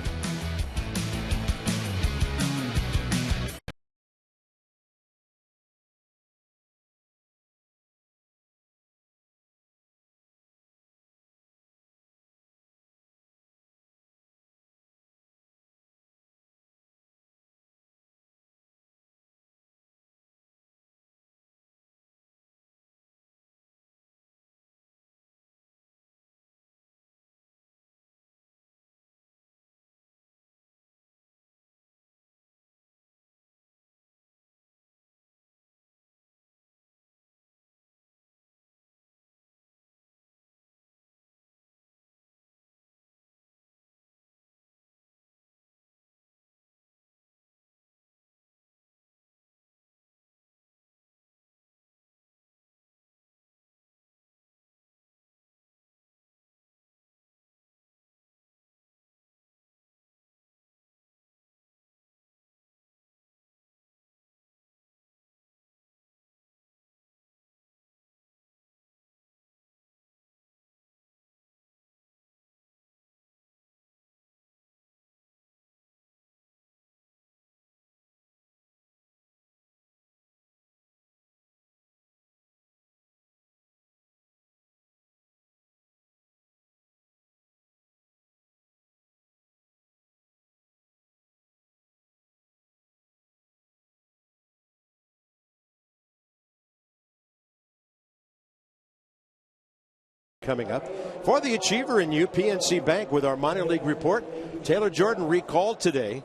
coming up. For the achiever in you, PNC Bank with our minor league report. Taylor Jordan recalled today.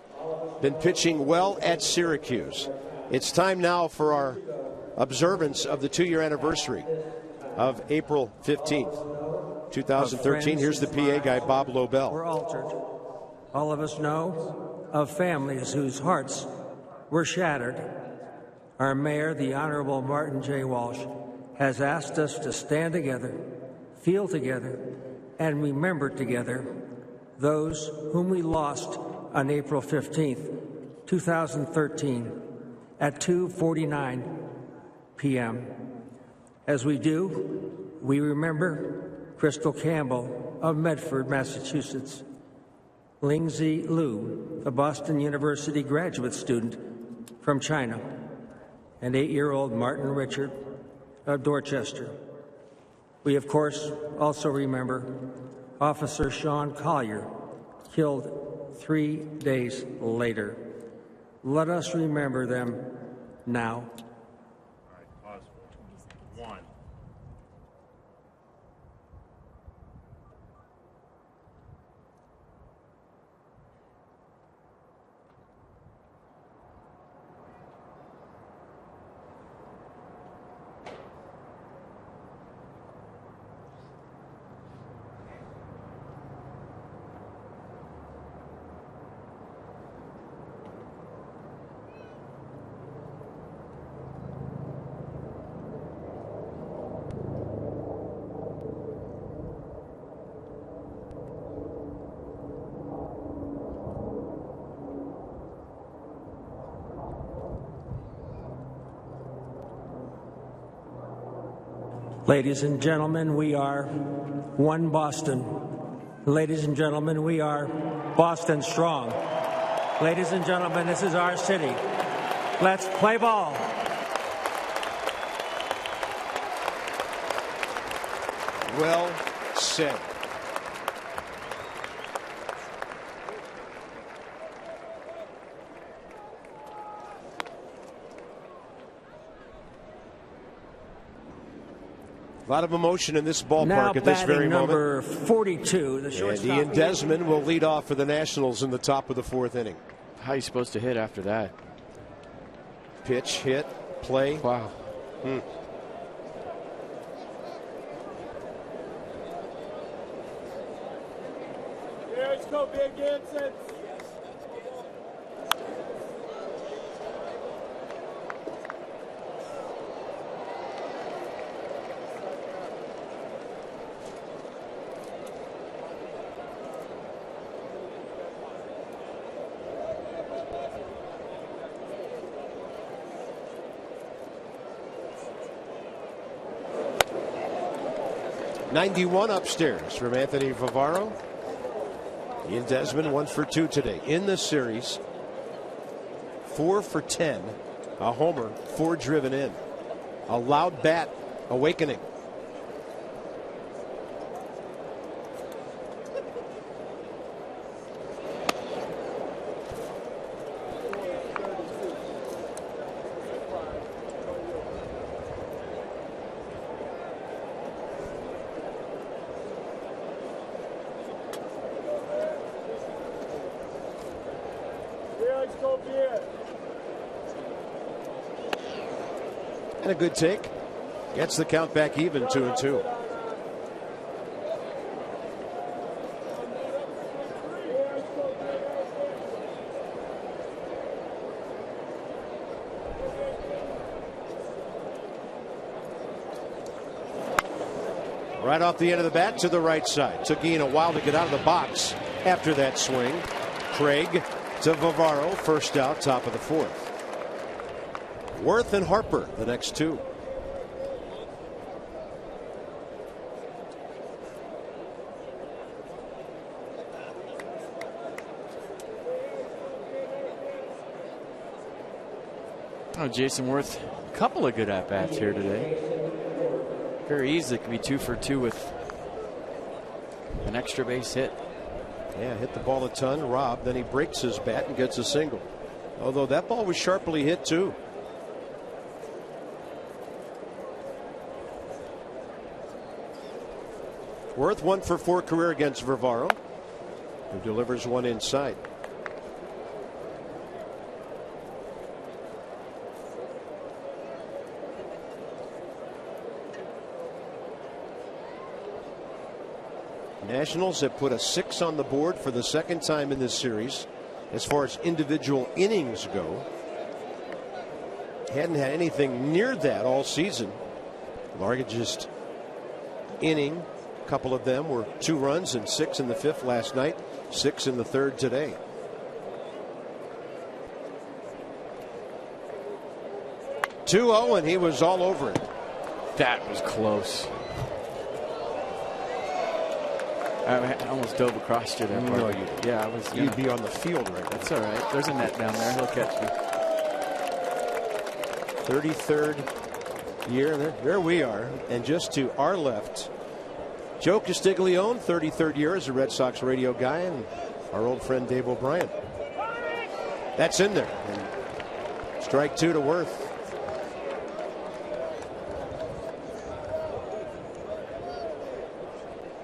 Been pitching well at Syracuse. It's time now for our observance of the 2-year anniversary of April 15th, 2013. Here's the PA guy, Bob Lobel. Were altered. All of us know of families whose hearts were shattered. Our mayor, the Honorable Martin J. Walsh, has asked us to stand together, feel together, and remember together those whom we lost on April 15th, 2013 at 2:49 p.m. As we do, we remember Crystal Campbell of Medford, Massachusetts, Lingzi Liu, a Boston University graduate student from China, and 8-year-old Martin Richard of Dorchester. We, of course, also remember Officer Sean Collier, killed 3 days later. Let us remember them now. All right, pause for 1. Ladies and gentlemen, we are one Boston. Ladies and gentlemen, we are Boston strong. Ladies and gentlemen, this is our city. Let's play ball. Well said. A lot of emotion in this ballpark at this very moment. Number 42, the shortstop. And Ian Desmond will lead off for the Nationals in the top of the 4th inning. How are you supposed to hit after that? Pitch, hit, play. Wow. Let's go, Big Gibson. .91 upstairs from Anthony Favaro. Ian Desmond 1 for 2 today in the series. 4 for 10, a homer, 4 driven in. A loud bat awakening. And a good take. Gets the count back even, 2-2. Right off the end of the bat to the right side. Took Ian a while to get out of the box after that swing. Craig to Favaro, first out, top of the 4th. Worth and Harper, the next 2. Oh, Jason Worth, a couple of good at-bats here today. Very easily could be 2 for 2 with an extra base hit. Yeah, hit the ball a ton, Rob. Then he breaks his bat and gets a single. Although that ball was sharply hit, too. Worth 1 for 4 career against Varvaro, who delivers one inside. Nationals have put a 6 on the board for the second time in this series as far as individual innings go. Hadn't had anything near that all season. Largest inning, a couple of them were 2 runs and 6 in the 5th last night, 6 in the 3rd today. .2-0 and he was all over it. That was close. I almost dove across you there. No, you didn't. Yeah, I was. You'd be on the field right now. That's all right. There's a net down there. He'll catch me. 33rd year. There we are. And just to our left, Joe Castiglione, 33rd year as a Red Sox radio guy, and our old friend Dave O'Brien. That's in there. And strike 2 to Worth.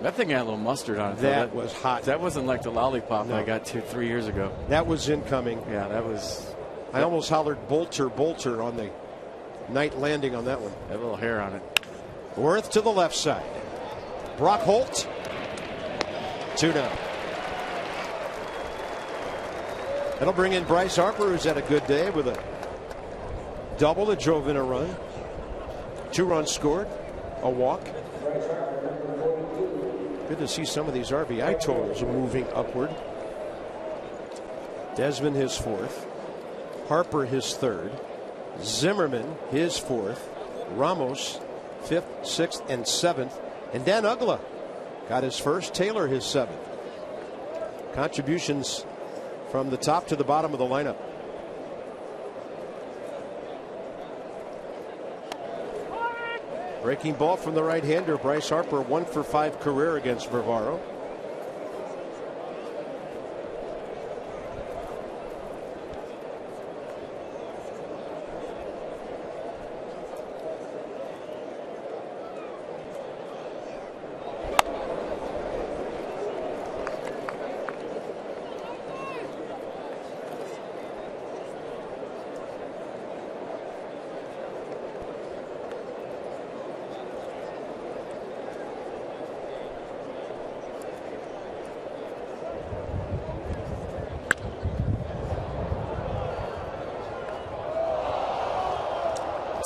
That thing had a little mustard on it. That was hot. That wasn't like the lollipop I got 2-3 years ago. That was incoming. Yeah, that was. I almost hollered Bolter, Bolter on the night landing on that one. Had a little hair on it. Worth to the left side. Brock Holt. 2 down. That'll bring in Bryce Harper, who's had a good day with a double that drove in a run. 2 runs scored, a walk. Good to see some of these RBI totals moving upward. Desmond his 4th. Harper his 3rd. Zimmerman his 4th. Ramos 5th, 6th, and 7th. And Dan Uggla got his 1st. Taylor his 7th. Contributions from the top to the bottom of the lineup. Breaking ball from the right-hander, Bryce Harper, 1 for 5 career against Varvaro.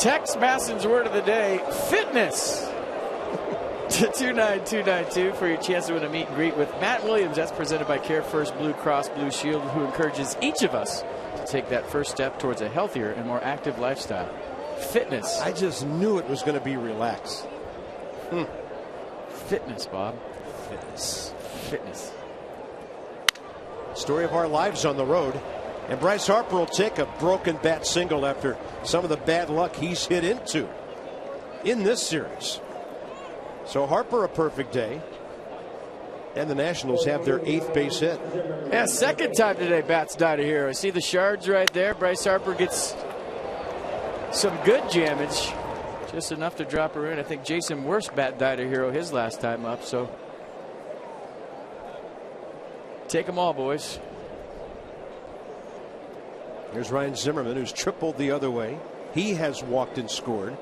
Tex Masson's word of the day: fitness. To 29292 for your chance to win a meet and greet with Matt Williams. That's presented by Care First Blue Cross Blue Shield, who encourages each of us to take that first step towards a healthier and more active lifestyle. Fitness. I just knew it was going to be relaxed. Fitness, Bob. Fitness. Fitness. Story of our lives on the road. And Bryce Harper will take a broken bat single after some of the bad luck he's hit into in this series. So Harper, a perfect day. And the Nationals have their 8th base hit. Yeah, second time today bats died a hero. See the shards right there. Bryce Harper gets some good damage. Just enough to drop her in. I think Jason Worst bat died a hero his last time up. So take them all, boys. Here's Ryan Zimmerman, who's tripled the other way. He has walked and scored.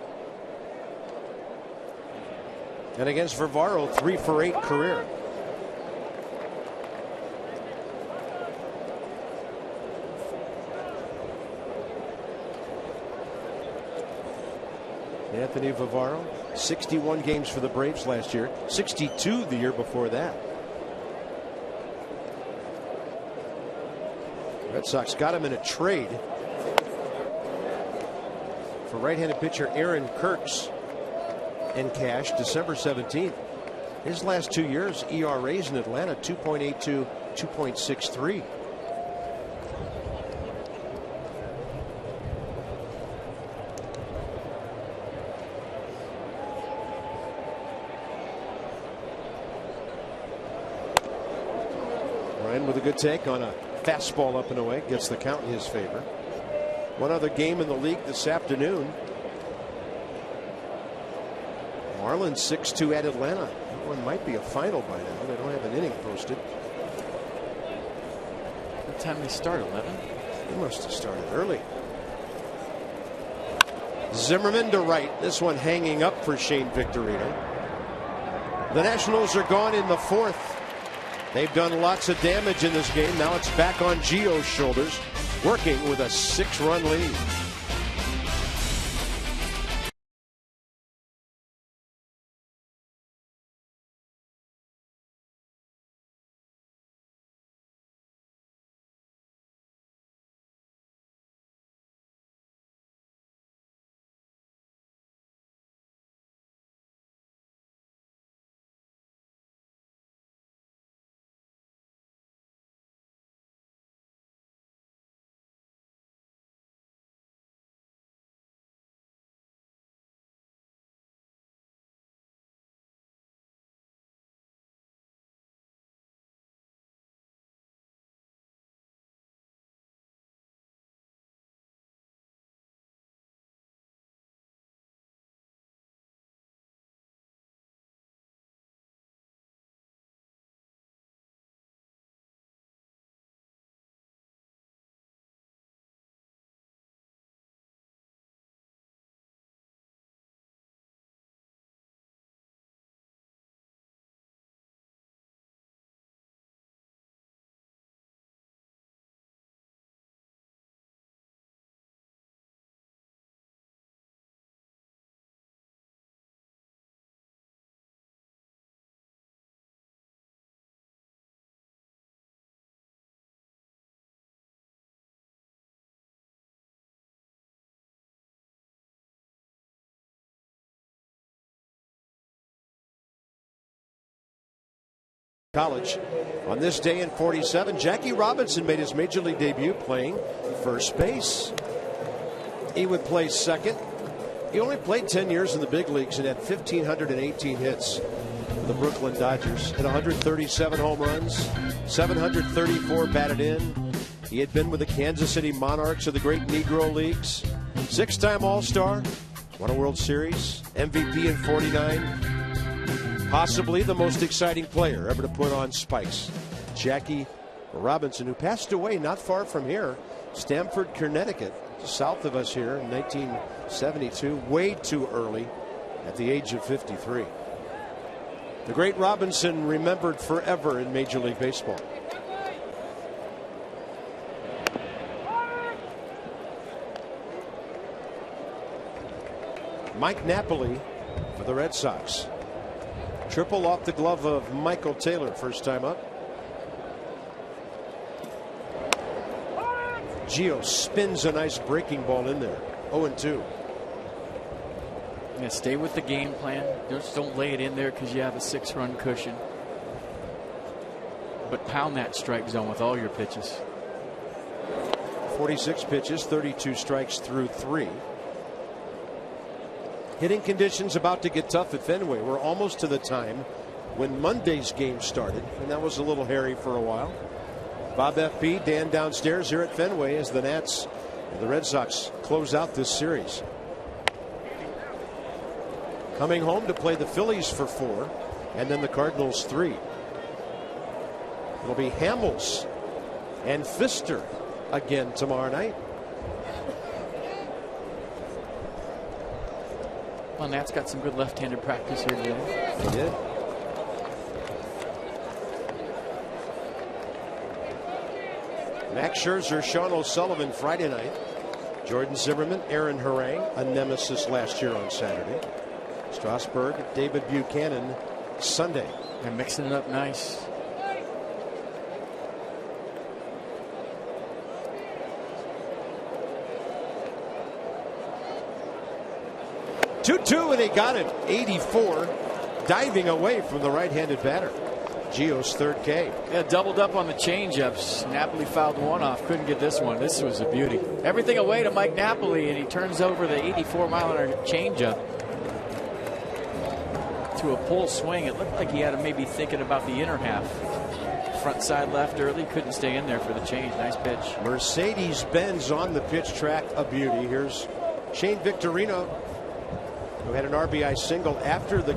And against Varvaro, 3 for 8 career. Anthony Varvaro, 61 games for the Braves last year, 62 the year before that. Red Sox got him in a trade for right-handed pitcher Aaron Kurtz in cash December 17th. His last 2 years, ERAs in Atlanta, 2.82, 2.63. Ryan with a good take on a fastball up and away, gets the count in his favor. One other game in the league this afternoon. Marlins 6-2 at Atlanta. One might be a final by now. They don't have an inning posted. What time they start? 11? They must have started early. Zimmerman to right. This one hanging up for Shane Victorino. The Nationals are gone in the 4th. They've done lots of damage in this game. Now it's back on Gio's shoulders, working with a 6-run lead. College. On this day in 47, Jackie Robinson made his major league debut playing first base. He would play second. He only played 10 years in the big leagues and had 1,518 hits for the Brooklyn Dodgers. Hit 137 home runs, 734 batted in. He had been with the Kansas City Monarchs of the great Negro Leagues. 6-time All-Star, won a World Series, MVP in 49. Possibly the most exciting player ever to put on spikes. Jackie Robinson, who passed away not far from here, Stamford, Connecticut, south of us here in 1972, way too early at the age of 53. The great Robinson remembered forever in Major League Baseball. Mike Napoli for the Red Sox. Triple off the glove of Michael Taylor, first time up. Gio spins a nice breaking ball in there. 0-2. Yeah, stay with the game plan. Just don't lay it in there because you have a 6-run cushion. But pound that strike zone with all your pitches. 46 pitches, 32 strikes through 3. Hitting conditions about to get tough at Fenway. We're almost to the time when Monday's game started, and that was a little hairy for a while. Bob FP, Dan downstairs here at Fenway as the Nats and the Red Sox close out this series. Coming home to play the Phillies for 4 and then the Cardinals 3. It'll be Hamels and Pfister again tomorrow night. Well, Nat's got some good left-handed practice here today. He did. Max Scherzer, Sean O'Sullivan Friday night. Jordan Zimmerman, Aaron Harang, a nemesis last year on Saturday. Strasburg, David Buchanan Sunday. They're mixing it up nice. Two, and he got it. 84, diving away from the right-handed batter. Gio's 3rd K. Yeah, doubled up on the changeups. Napoli fouled one off. Couldn't get this one. This was a beauty. Everything away to Mike Napoli, and he turns over the 84-mile-an-hour changeup to a pull swing. It looked like he had him maybe thinking about the inner half. Front side left early. Couldn't stay in there for the change. Nice pitch. Mercedes-Benz on the pitch track. A beauty. Here's Shane Victorino. who had an RBI single after the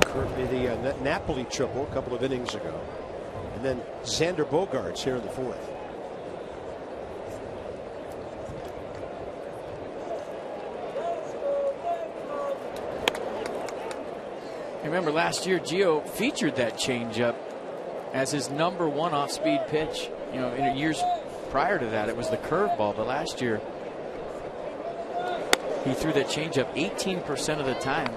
Napoli triple a couple of innings ago. And then Xander Bogaerts here in the fourth. Remember last year, Gio featured that changeup as his #1 off-speed pitch. You know, in years prior to that, it was the curveball. But last year, he threw that changeup 18% of the time,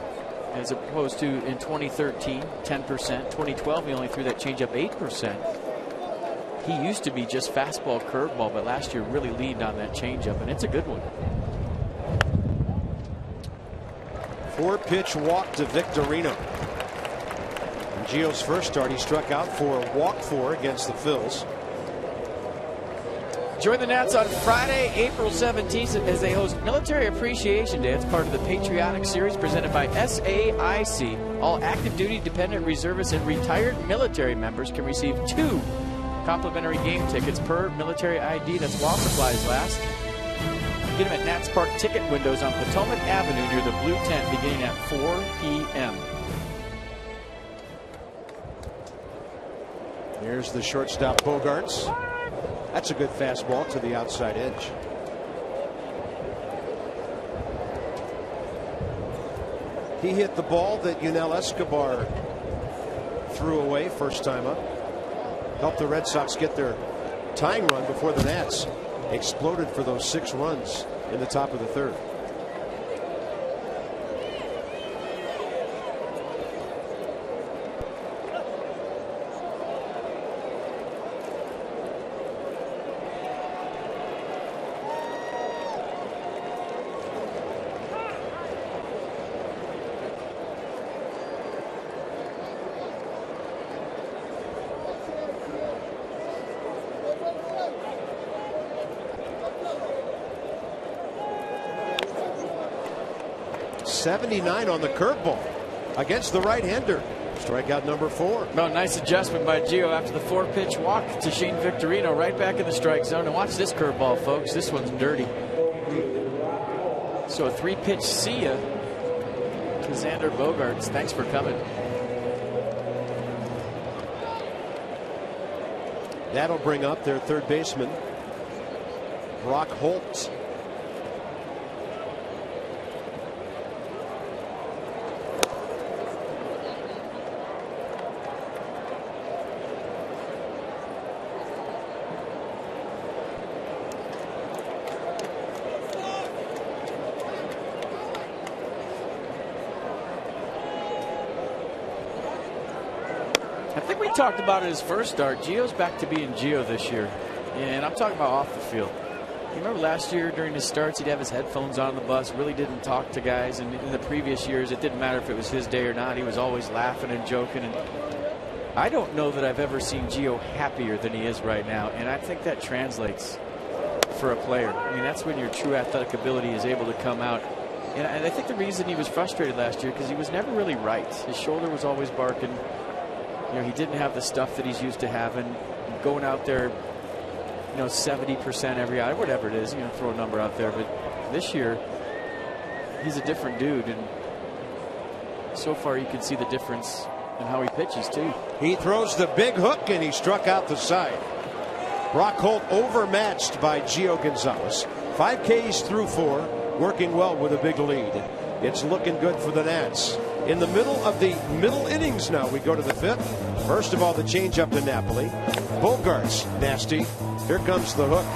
as opposed to in 2013, 10%. 2012, he only threw that changeup 8%. He used to be just fastball, curveball, but last year really leaned on that changeup, and it's a good one. 4-pitch walk to Victorino. In Gio's first start, he struck out for walk 4 against the Phillies. Join the Nats on Friday, April 17th, as they host Military Appreciation Day. It's part of the Patriotic Series presented by SAIC. All active duty, dependent reservists, and retired military members can receive 2 complimentary game tickets per military ID. That's while supplies last. Get them at Nats Park ticket windows on Potomac Avenue near the Blue Tent beginning at 4 p.m. Here's the shortstop Bogaerts. That's a good fastball to the outside edge. He hit the ball that Yunel Escobar threw away first time up. Helped the Red Sox get their tying run before the Nats exploded for those 6 runs in the top of the third. .79 on the curveball against the right-hander. Strikeout number 4. No, nice adjustment by Gio after the 4-pitch walk to Shane Victorino, right back in the strike zone. And watch this curveball, folks. This one's dirty. So a 3-pitch see ya to Xander Bogaerts. Thanks for coming. That'll bring up their third baseman, Brock Holt. Talked about it his first start. Gio's back to being Gio this year, and I'm talking about off the field. You remember last year during his starts, he'd have his headphones on the bus, really didn't talk to guys, and in the previous years it didn't matter if it was his day or not, he was always laughing and joking. And I don't know that I've ever seen Gio happier than he is right now, and I think that translates for a player. I mean, that's when your true athletic ability is able to come out. And I think the reason he was frustrated last year, because he was never really right. His shoulder was always barking. You know, he didn't have the stuff that he's used to having. Going out there, you know, 70% every out, whatever it is, you know, throw a number out there. But this year, he's a different dude, and so far you can see the difference in how he pitches too. He throws the big hook, and he struck out the side. Brock Holt overmatched by Gio Gonzalez. 5 Ks through 4, working well with a big lead. It's looking good for the Nats. In the middle of the middle innings now, we go to the 5th. First of all, the changeup to Napoli. Bogaerts, nasty. Here comes the hook.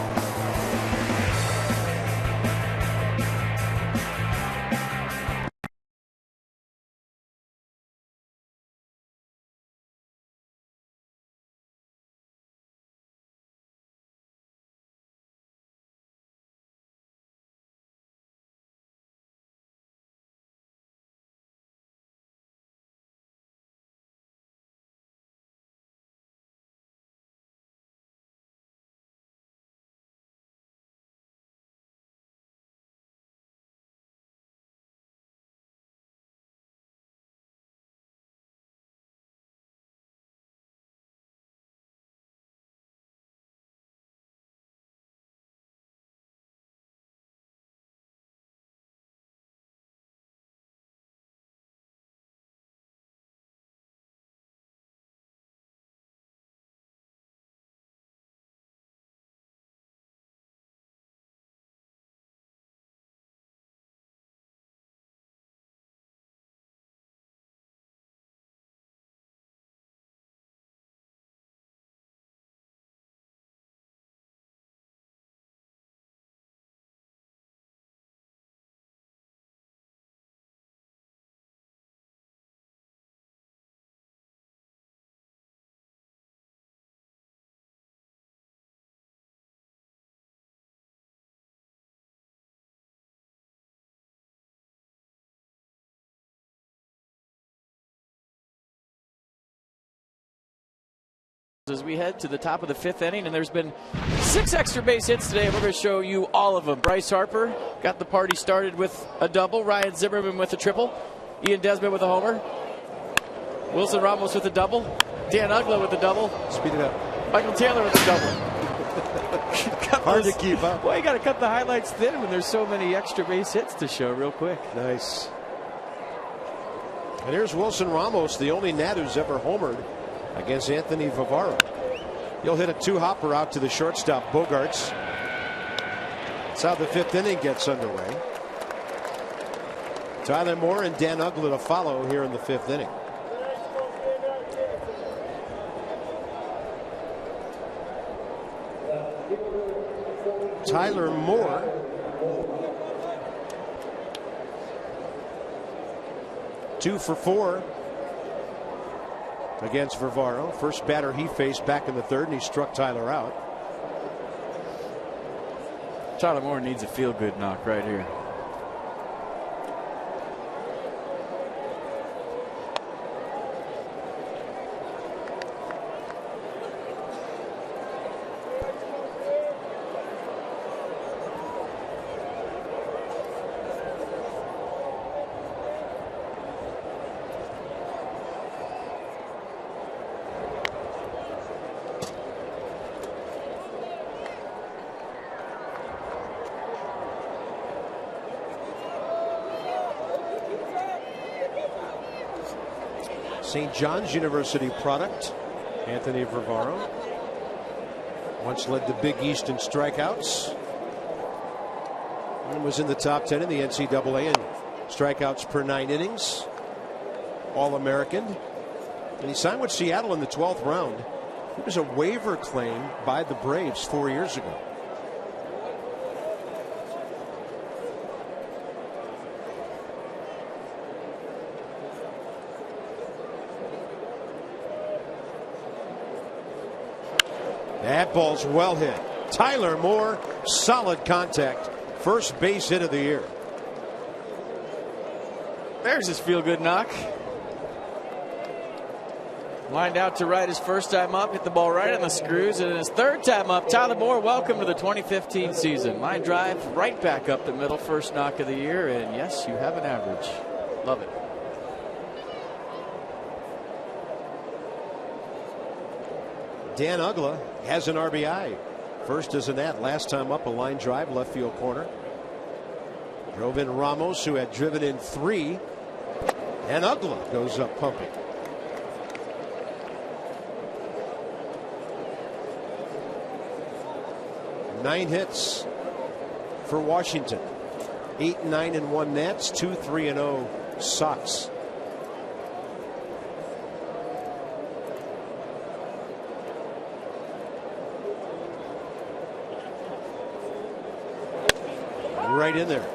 as we head to the top of the 5th inning, and there's been 6 extra base hits today. We're going to show you all of them. Bryce Harper got the party started with a double. Ryan Zimmerman with a triple. Ian Desmond with a homer. Wilson Ramos with a double. Dan Uggla with a double. Speed it up. Michael Taylor with a double. Hard to keep up. Well, you got to cut the highlights thin when there's so many extra base hits to show real quick. Nice. And here's Wilson Ramos, the only Nat who's ever homered against Anthony Vivaro. He'll hit a 2-hopper out to the shortstop, Bogarts. That's how the 5th inning gets underway. Tyler Moore and Dan Uggla to follow here in the 5th inning. Tyler Moore two for 4 against Vivaro. First batter he faced back in the 3rd, and he struck Tyler out. Tyler Moore needs a feel-good knock right here. St. John's University product, Anthony Vivaro. Once led the Big East in strikeouts. And was in the top 10 in the NCAA in strikeouts per 9 innings. All-American. And he signed with Seattle in the 12th round. He was a waiver claim by the Braves 4 years ago. That ball's well hit. Tyler Moore, solid contact. First base hit of the year. There's his feel-good knock. Lined out to right his first time up, hit the ball right on the screws, and his 3rd time up. Tyler Moore, welcome to the 2015 season. Line drive right back up the middle, first knock of the year, and yes, you have an average. Love it. Dan Uggla has an RBI. First as a Nat, last time up, a line drive, left field corner. Drove in Ramos, who had driven in 3. And Uggla goes up pumping. Nine hits for Washington. 8-9-1 Nats, 2-3-0 Sox. Right in there.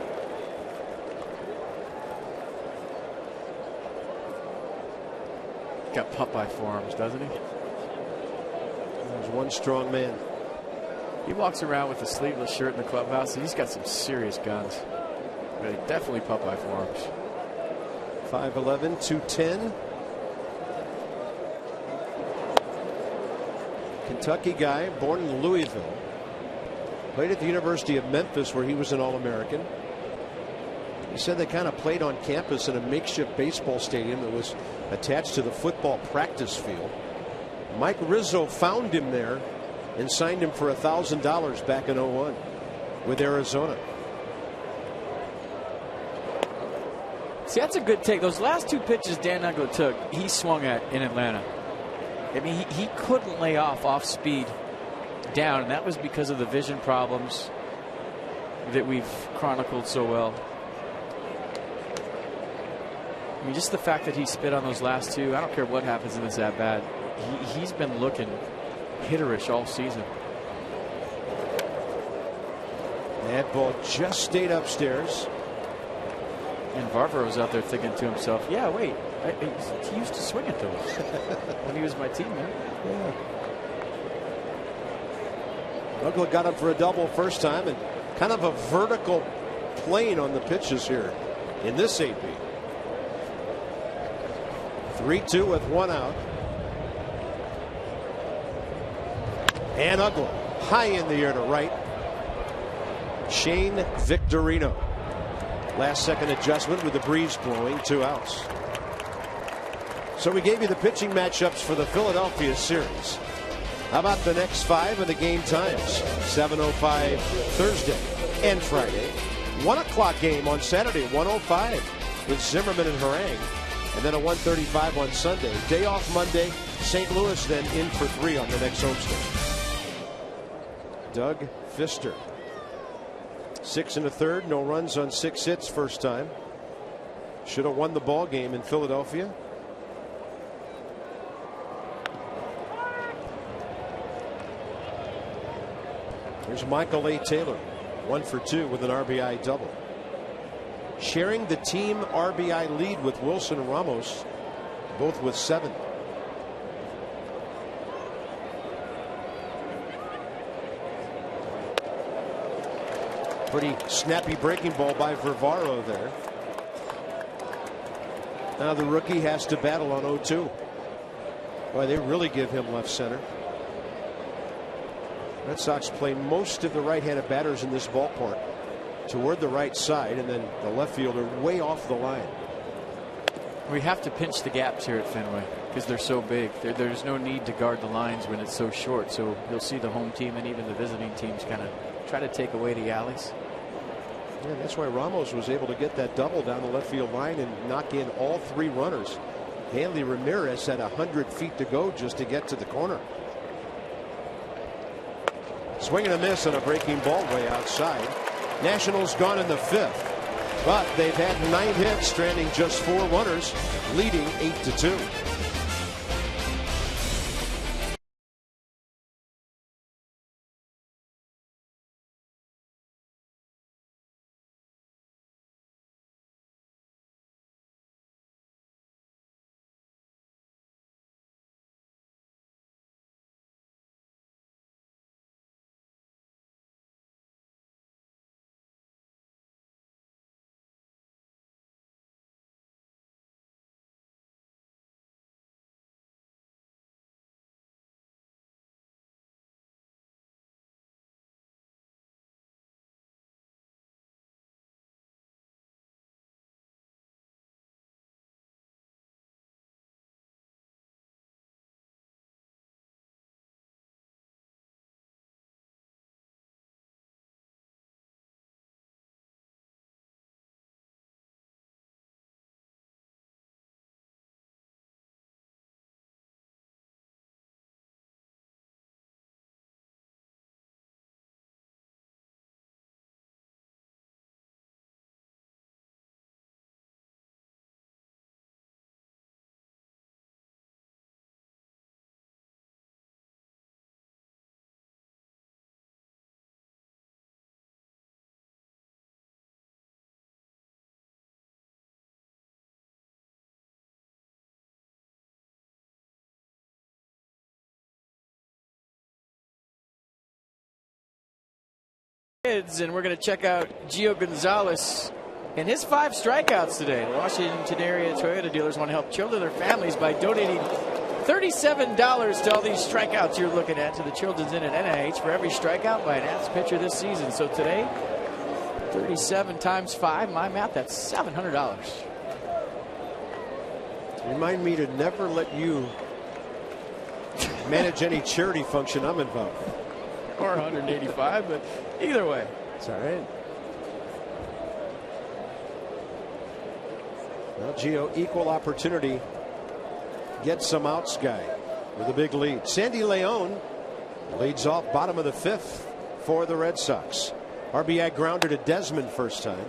Got Popeye forearms, doesn't he? There's one strong man. He walks around with a sleeveless shirt in the clubhouse, and he's got some serious guns. But definitely Popeye forearms. 5'11", 210. Kentucky guy, born in Louisville. Played at the University of Memphis, where he was an All-American. He said they kind of played on campus in a makeshift baseball stadium that was attached to the football practice field. Mike Rizzo found him there and signed him for $1,000 back in '01 with Arizona. See, that's a good take. Those last 2 pitches Dan Uggla took, he swung at in Atlanta. I mean, he couldn't lay off speed down, and that was because of the vision problems that we've chronicled so well. I mean, just the fact that he spit on those last 2, I don't care what happens in this at bat. He's been looking hitterish all season. That ball just stayed upstairs. And Varver was out there thinking to himself, yeah, wait, he used to swing at those when he was my teammate. Yeah. Uggla got him for a double first time, and kind of a vertical plane on the pitches here in this AP. 3-2 with 1 out. And Uggla high in the air to right. Shane Victorino. Last second adjustment with the breeze blowing, 2 outs. So we gave you the pitching matchups for the Philadelphia series. How about the next 5 of the game times? 7:05 Thursday and Friday. 1 o'clock game on Saturday, 1:05 with Zimmerman and Harang. And then a 1:35 on Sunday. Day off Monday. St. Louis then in for 3 on the next homestand. Doug Fister. 6 1/3, no runs on 6 hits first time. Should have won the ball game in Philadelphia. Here's Michael A. Taylor, 1 for 2 with an RBI double. Sharing the team RBI lead with Wilson and Ramos, both with 7. Pretty snappy breaking ball by Varvaro there. Now the rookie has to battle on 0-2. Boy, they really give him left center. Red Sox play most of the right-handed batters in this ballpark toward the right side, and then the left fielder way off the line. We have to pinch the gaps here at Fenway because they're so big. There's no need to guard the lines when it's so short. So you'll see the home team and even the visiting teams kind of try to take away the alleys. Yeah, that's why Ramos was able to get that double down the left field line and knock in all 3 runners. Hanley Ramirez had 100 feet to go just to get to the corner. Swing and a miss on a breaking ball way outside. Nationals gone in the 5th, but they've had 9 hits, stranding just 4 runners, leading 8-2. And we're going to check out Gio Gonzalez and his 5 strikeouts today. The Washington area Toyota dealers want to help children and their families by donating $37 to all these strikeouts you're looking at to the Children's Inn at NIH for every strikeout by an Nats pitcher this season. So today, 37 times 5, my math, that's $700. Remind me to never let you manage any charity function I'm involved with. Or 185, but either way. It's all right. Well, Gio, equal opportunity. Get some outs guy with a big lead. Sandy Leon leads off bottom of the 5th for the Red Sox. RBI grounder to Desmond first time.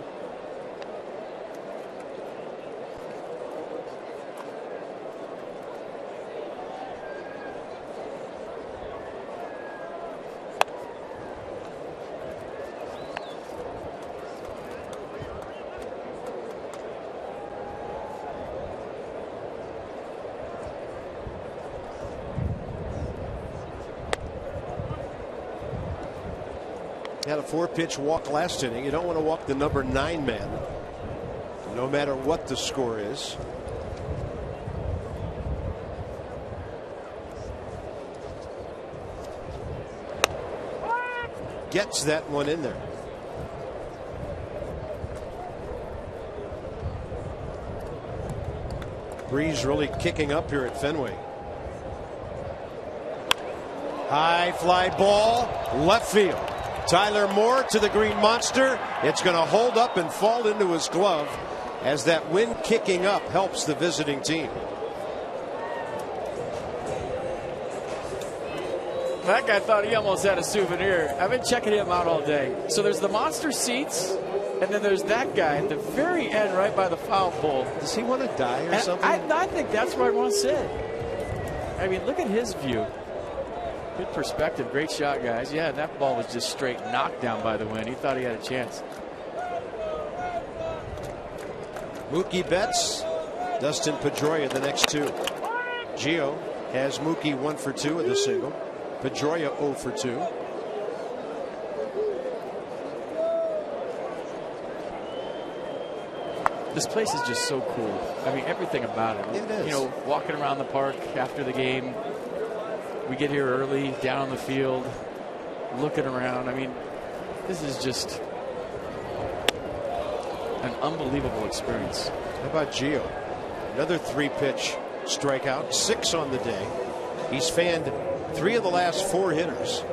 Had a 4-pitch walk last inning. You don't want to walk the number 9 man, no matter what the score is. gets that one in there. Breeze really kicking up here at Fenway. High fly ball, left field. Tyler Moore to the Green Monster. It's going to hold up and fall into his glove as that wind kicking up helps the visiting team. That guy thought he almost had a souvenir. I've been checking him out all day. So there's the Monster seats, and then there's that guy at the very end right by the foul pole. Does he want to die or something? I think that's where I want to sit. I mean, look at his view. Good perspective. Great shot, guys. Yeah, that ball was just straight knocked down by the wind. He thought he had a chance. Mookie Betts, Dustin Pedroia the next two. Gio has Mookie 1 for 2 with a single. Pedroia 0 for 2. This place is just so cool. I mean, everything about it. It is. You know, walking around the park after the game. We get here early, down on the field, looking around. I mean, this is just an unbelievable experience. How about Gio? Another 3-pitch strikeout, 6 on the day. He's fanned 3 of the last 4 hitters.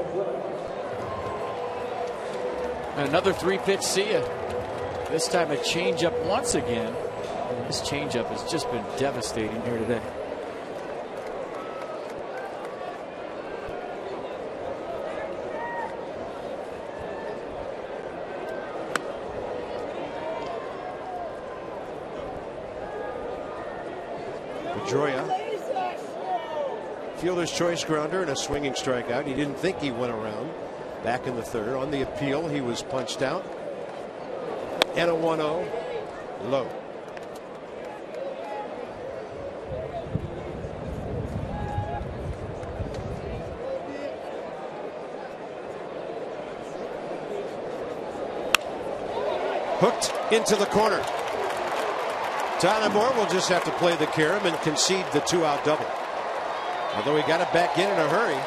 And another 3-pitch see ya. This time a changeup once again. This changeup has just been devastating here today. Pedroia, fielder's choice grounder and a swinging strikeout. He didn't think he went around. Back in the third. On the appeal, he was punched out. And a 1-0 low. Hooked into the corner. Tyler Moore will just have to play the carom and concede the 2-out double. Although he got it back in a hurry.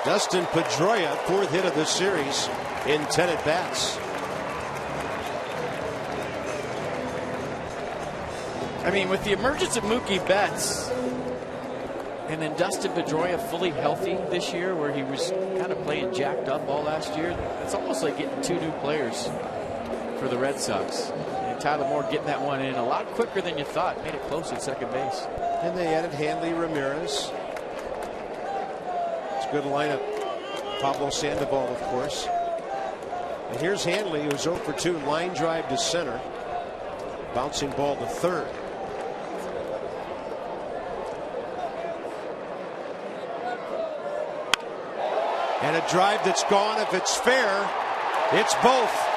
Dustin Pedroia, 4th hit of the series in 10 at-bats. I mean, with the emergence of Mookie Betts and then Dustin Pedroia fully healthy this year, where he was kind of playing jacked up all last year, it's almost like getting 2 new players for the Red Sox. And Tyler Moore getting that one in a lot quicker than you thought. Made it close at second base. And they added Hanley Ramirez. It's a good lineup. Pablo Sandoval, of course. And here's Hanley, who's 0 for 2. Line drive to center. Bouncing ball to third. And a drive that's gone. If it's fair, it's both.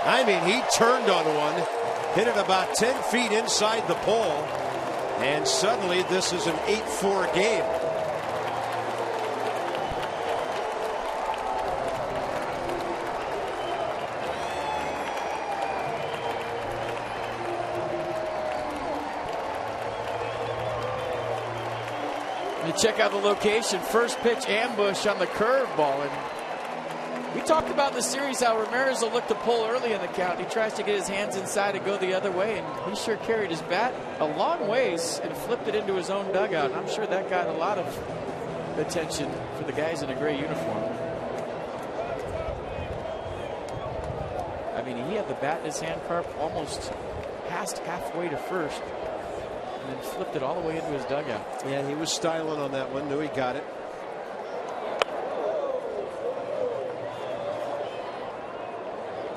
I mean, he turned on one, hit it about 10 feet inside the pole, and suddenly this is an 8-4 game. You check out the location. First pitch ambush on the curveball. And we talked about in the series how Ramirez will look to pull early in the count. He tries to get his hands inside and go the other way, and he sure carried his bat a long ways and flipped it into his own dugout. And I'm sure that got a lot of attention for the guys in a gray uniform. I mean, he had the bat in his hand, Carp, almost past halfway to first, and then flipped it all the way into his dugout. Yeah, he was styling on that one. Knew he got it.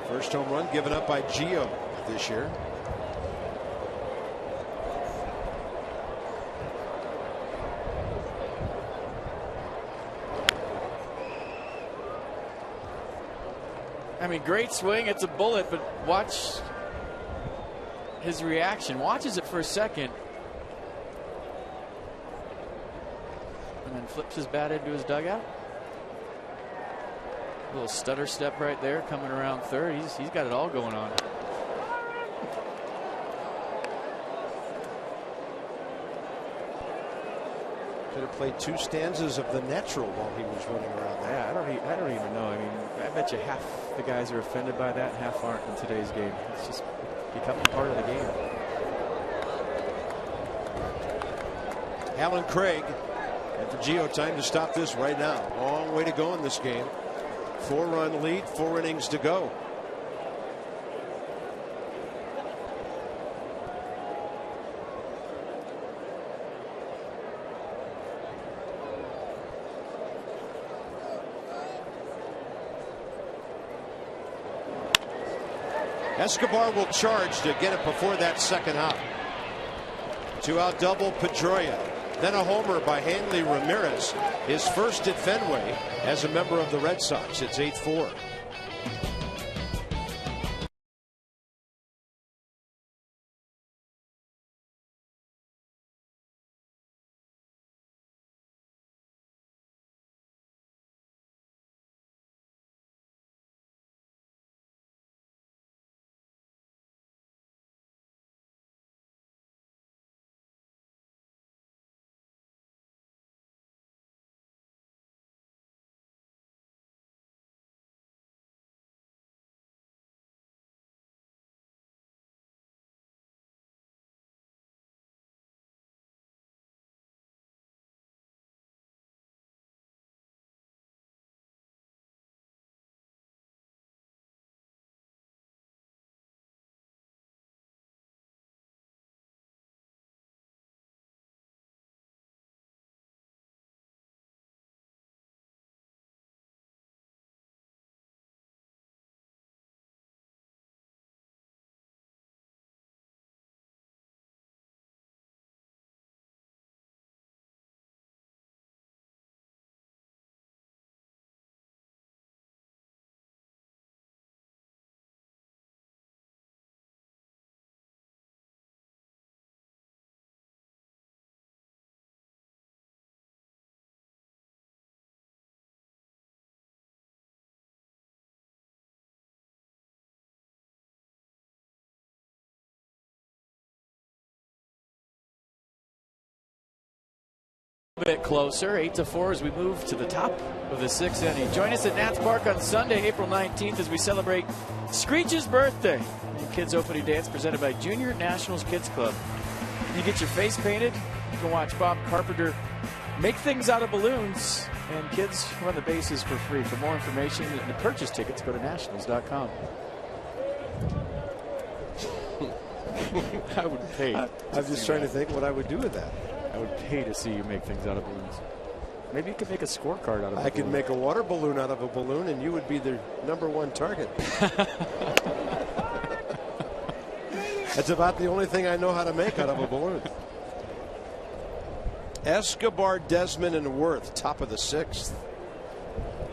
First home run given up by Gio this year. I mean, great swing. It's a bullet, but watch his reaction. Watches it for a second. And then flips his bat into his dugout. A little stutter step right there coming around third. He's got it all going on. Could have played 2 stanzas of the natural while he was running around there. Yeah, I don't even know. I mean, I bet you half the guys are offended by that, half aren't in today's game. It's just becoming part of the game. Alan Craig, and for Gio, time to stop this right now. Long way to go in this game. 4-run lead, 4 innings to go. Escobar will charge to get it before that second out. 2-out double Pedroia. Then a homer by Hanley Ramirez. His first at Fenway as a member of the Red Sox. It's 8-4. Bit closer, 8-4 as we move to the top of the 6th inning. Join us at Nats Park on Sunday, April 19th, as we celebrate Screech's birthday. The kids opening dance presented by Junior Nationals Kids Club. You get your face painted. You can watch Bob Carpenter make things out of balloons, and kids run the bases for free. For more information and to purchase tickets, go to nationals.com. I would pay. I'm just trying to think what I would do with that. I would pay to see you make things out of balloons. Maybe you could make a scorecard out of it. I could make a water balloon out of a balloon, and you would be the #1 target. That's about the only thing I know how to make out of a balloon. Escobar, Desmond, and Worth, top of the 6th.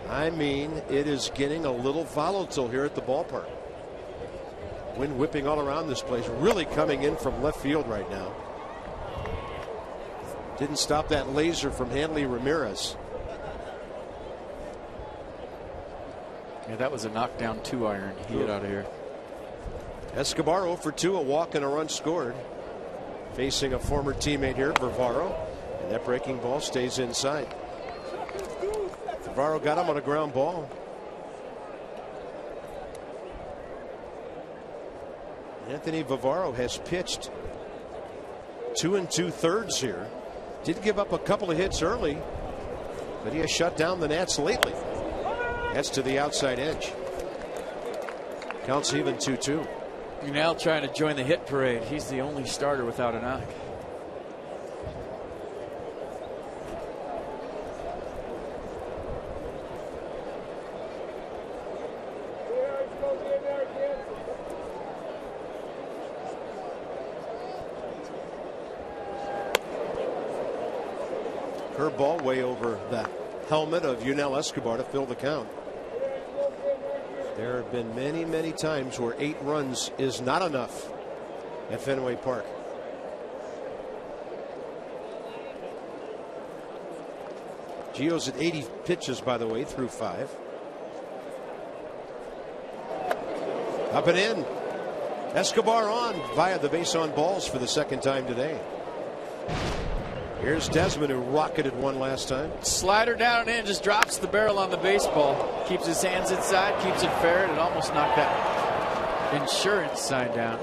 I mean, it is getting a little volatile here at the ballpark. Wind whipping all around this place, really coming in from left field right now. Didn't stop that laser from Hanley Ramirez. Yeah, that was a knockdown 2-iron he hit out of here. Escobar 0 for 2, a walk and a run scored. Facing a former teammate here, Varvaro. And that breaking ball stays inside. Varvaro got him on a ground ball. Anthony Varvaro has pitched 2 2/3 here. Did give up a couple of hits early, but he has shut down the Nats lately. That's to the outside edge. Counts even 2-2. You're now trying to join the hit parade. He's the only starter without a knock. Ball way over the helmet of Yunel Escobar to fill the count. There have been many times where 8 runs is not enough at Fenway Park. Gio's at 80 pitches, by the way, through 5. Up and in. Escobar on via the base on balls for the second time today. Here's Desmond, who rocketed one last time. Slider down and in, just drops the barrel on the baseball. Keeps his hands inside, keeps it fair, and it almost knocked that insurance sign down.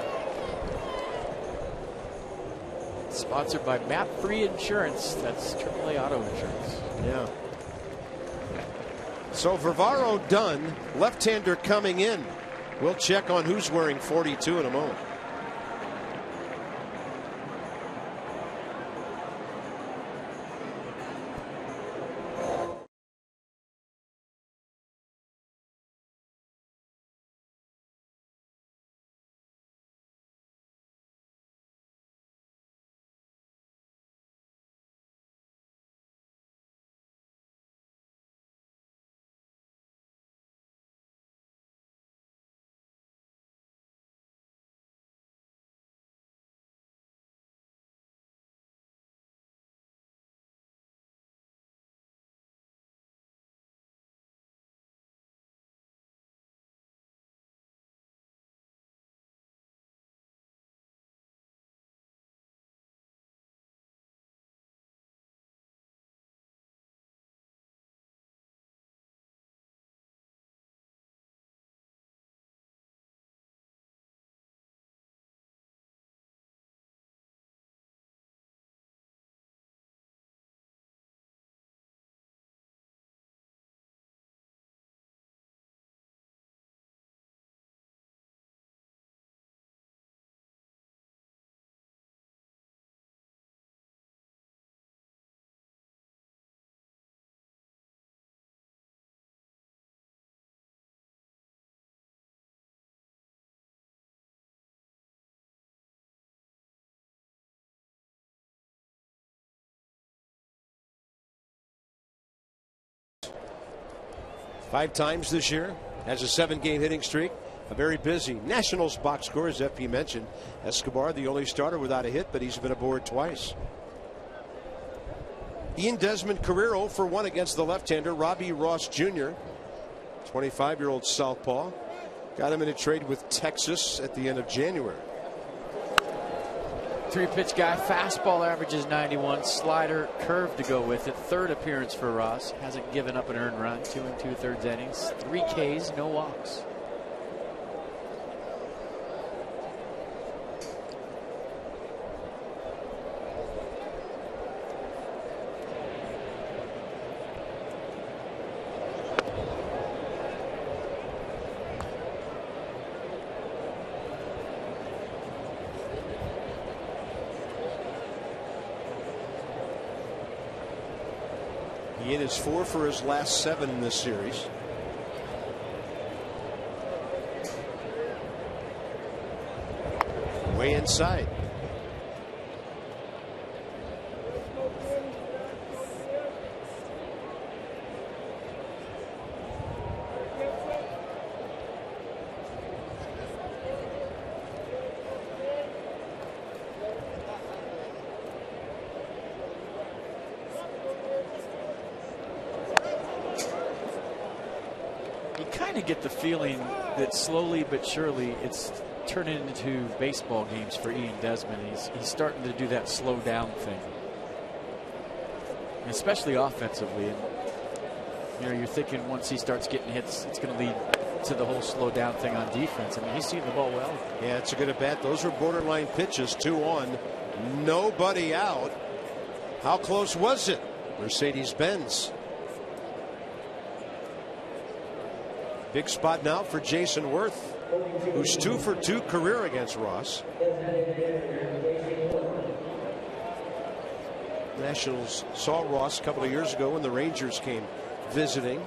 Sponsored by Map Free Insurance. That's AAA Auto Insurance. Yeah. So Varvaro done. Left-hander coming in. We'll check on who's wearing 42 in a moment. Five times this year, has a 7-game hitting streak. A very busy Nationals box score, as FP mentioned. Escobar, the only starter without a hit, but he's been aboard twice. Ian Desmond, career 0 for 1 against the left-hander Robbie Ross Jr., 25-year-old southpaw. Got him in a trade with Texas at the end of January. 3-pitch guy, fastball averages 91, slider, curve to go with it. Third appearance for Ross. Hasn't given up an earned run. 2 2/3 innings, 3 Ks, no walks. Ian is 4 for his last 7 in this series. Way inside. Get the feeling that slowly but surely it's turning into baseball games for Ian Desmond. He's starting to do that slow down thing, and especially offensively. And you know, you're thinking once he starts getting hits, it's going to lead to the whole slow down thing on defense. I mean, he's seeing the ball well. Yeah, it's a good at bat. Those were borderline pitches. 2-on, nobody out. How close was it? Mercedes-Benz. Big spot now for Jason Worth, who's 2 for 2 career against Ross. Nationals saw Ross a couple of years ago when the Rangers came visiting.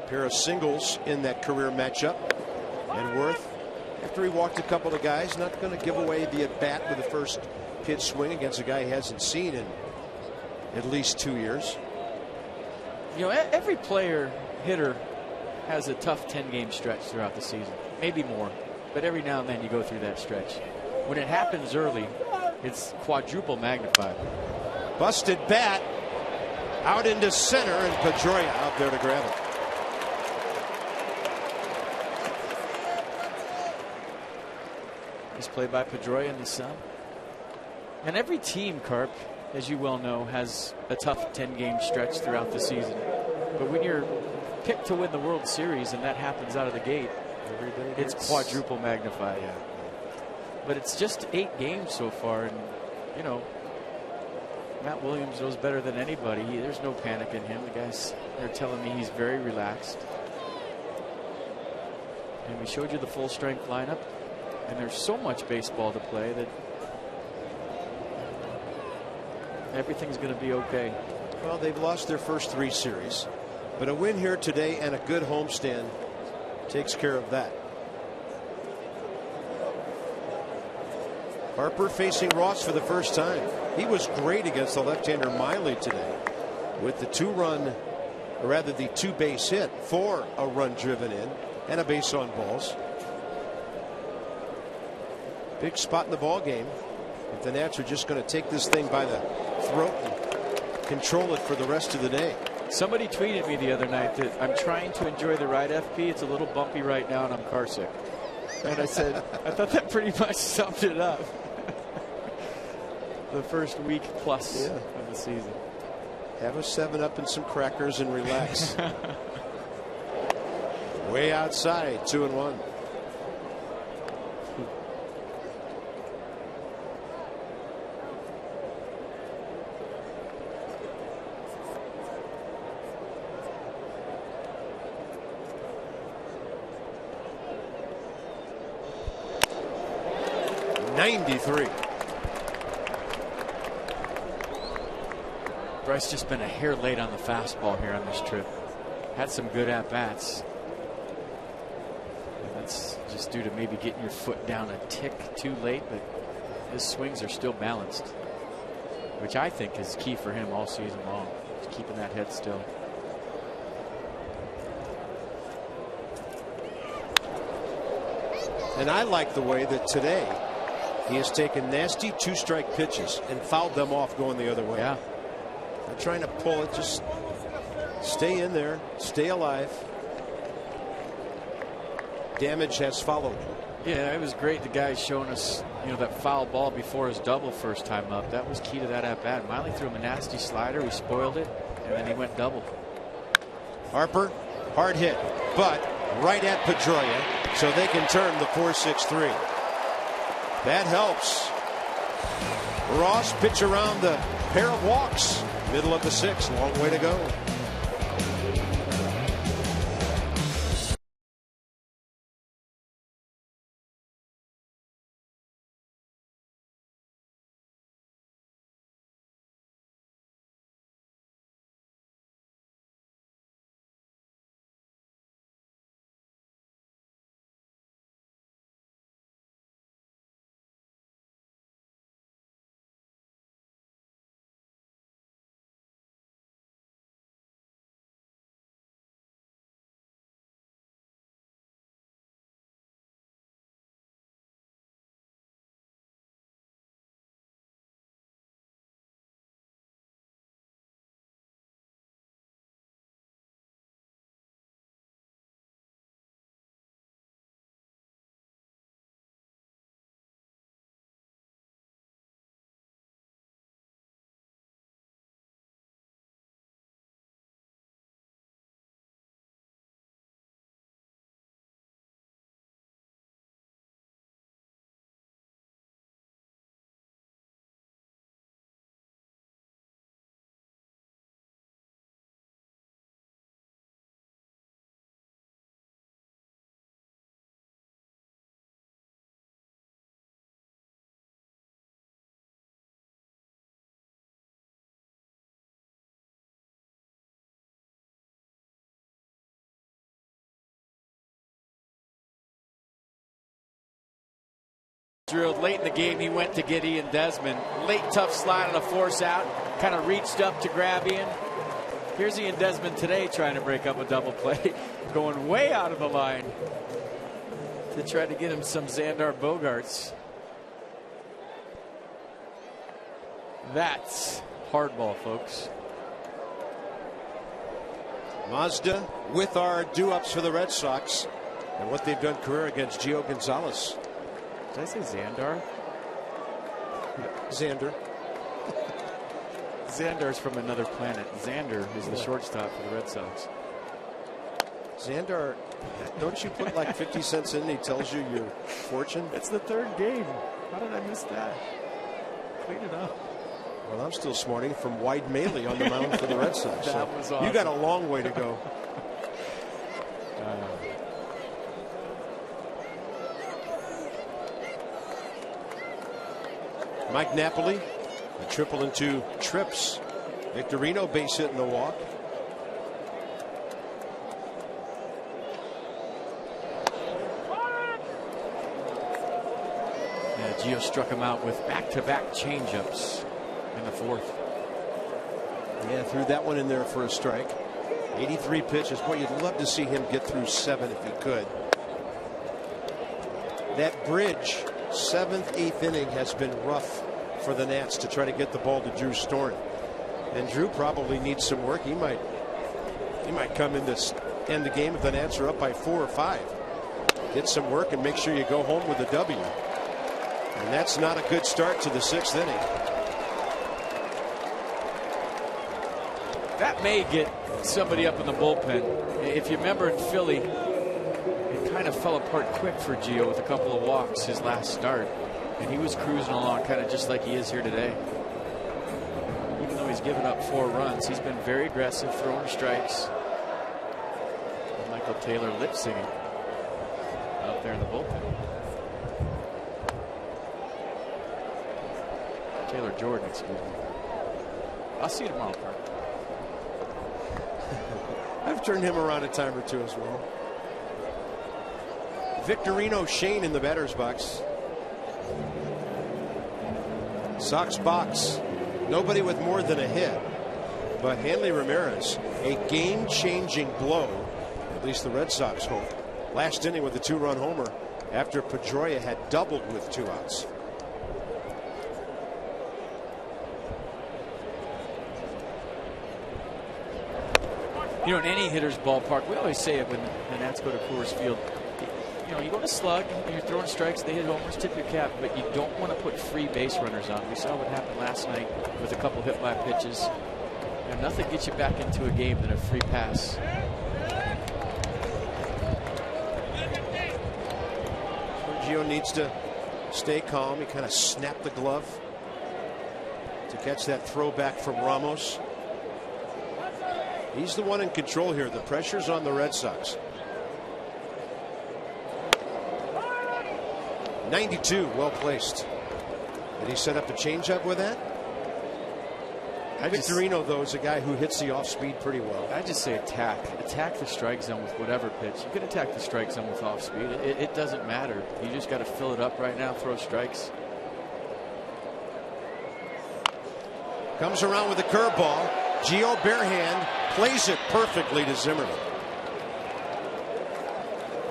Pair of singles in that career matchup. And Worth, after he walked a couple of guys, not going to give away the at bat with the first pitch swing against a guy he hasn't seen in at least 2 years. You know, every hitter has a tough 10-game stretch throughout the season, maybe more, but every now and then you go through that stretch. When it happens early, it's quadruple magnified. Busted bat out into center, and Pedroia out there to grab it. He's played by Pedroia and his son. And every team, Carp, as you well know, has a tough 10-game stretch throughout the season. But when you're picked to win the World Series and that happens out of the gate, it's quadruple magnified. Yeah. But it's just 8 games so far, and you know, Matt Williams knows better than anybody. There's no panic in him. The guys are telling me he's very relaxed. And we showed you the full strength lineup, and there's so much baseball to play that everything's going to be okay. Well, they've lost their first 3 series, but a win here today and a good homestand takes care of that. Harper facing Ross for the first time. He was great against the left-hander Miley today with the 2-run, or rather the 2-base hit for a run driven in and a base on balls. Big spot in the ball game. If the Nats are just going to take this thing by the throat and control it for the rest of the day. Somebody tweeted me the other night that I'm trying to enjoy the ride, FP. It's a little bumpy right now and I'm car sick. And I said, I thought that pretty much summed it up. The first week plus of the season. Have a 7-Up and some crackers and relax. Way outside, 2-1. Bryce just been a hair late on the fastball here on this trip. Had some good at-bats. That's just due to maybe getting your foot down a tick too late, but his swings are still balanced, which I think is key for him all season long. Just keeping that head still. And I like the way that today he has taken nasty 2-strike pitches and fouled them off going the other way. Yeah. Not trying to pull it, just stay in there, stay alive. Damage has followed. Yeah, it was great. The guy showing us, that foul ball before his double first time up. That was key to that at bat. Miley threw him a nasty slider. We spoiled it, and then he went double. Harper, hard hit, but right at Pedroia, so they can turn the 4-6-3. That helps. Ross pitch around the pair of walks. Middle of the 6th, long way to go. Drilled late in the game. He went to get Ian Desmond. Late tough slide on a force out. Kind of reached up to grab Ian. Here's Ian Desmond today trying to break up a double play. Going way out of the line to try to get him some Xandar Bogarts. That's hardball, folks. Mazda with our do-ups for the Red Sox and what they've done career against Gio Gonzalez. Did I say Xandar? Xander. Xandar's from another planet. Xander is the shortstop for the Red Sox. Xandar, don't you put like 50 cents in and he tells you your fortune? It's the third game. How did I miss that? Clean it up. Well, I'm still smarting from Wide Maley on the mound for the Red Sox. That was awesome. You got a long way to go. Mike Napoli, a triple and 2 trips. Victorino base hit in the walk. Yeah, Gio struck him out with back-to-back changeups in the fourth. Yeah, threw that one in there for a strike. 83 pitches. Boy, you'd love to see him get through 7 if he could. That bridge, 7th, 8th inning has been rough for the Nats to try to get the ball to Drew Storen. And Drew probably needs some work. He might come in to end the game if the Nats are up by 4 or 5. Get some work and make sure you go home with a W. And that's not a good start to the 6th inning. That may get somebody up in the bullpen. If you remember in Philly, it kind of fell apart quick for Gio with a couple of walks his last start. And he was cruising along kind of just like he is here today. Even though he's given up 4 runs, he's been very aggressive, throwing strikes. And Michael Taylor lip singing out there in the bullpen. Taylor Jordan, excuse me. I'll see you tomorrow, Park. I've turned him around a time or 2 as well. Victorino Shane in the batter's box. Sox box. Nobody with more than a hit. But Hanley Ramirez, a game-changing blow. At least the Red Sox hope. Last inning with a 2-run homer after Pedroia had doubled with 2 outs. You know, in any hitter's ballpark, we always say it when the Nats go to Coors Field. You know, you go to slug and you're throwing strikes, they hit homers, tip your cap, but you don't want to put free base runners on. We saw what happened last night with a couple hit by pitches. And nothing gets you back into a game than a free pass. Gio needs to stay calm. He kind of snapped the glove to catch that throwback from Ramos. He's the one in control here. The pressure's on the Red Sox. 92, well placed. Did he set up a changeup with that? Victorino, though, is a guy who hits the off speed pretty well. I just say attack. Attack the strike zone with whatever pitch. You can attack the strike zone with off speed. It doesn't matter. You just got to fill it up right now, throw strikes. Comes around with a curveball. Gio barehand plays it perfectly to Zimmerman.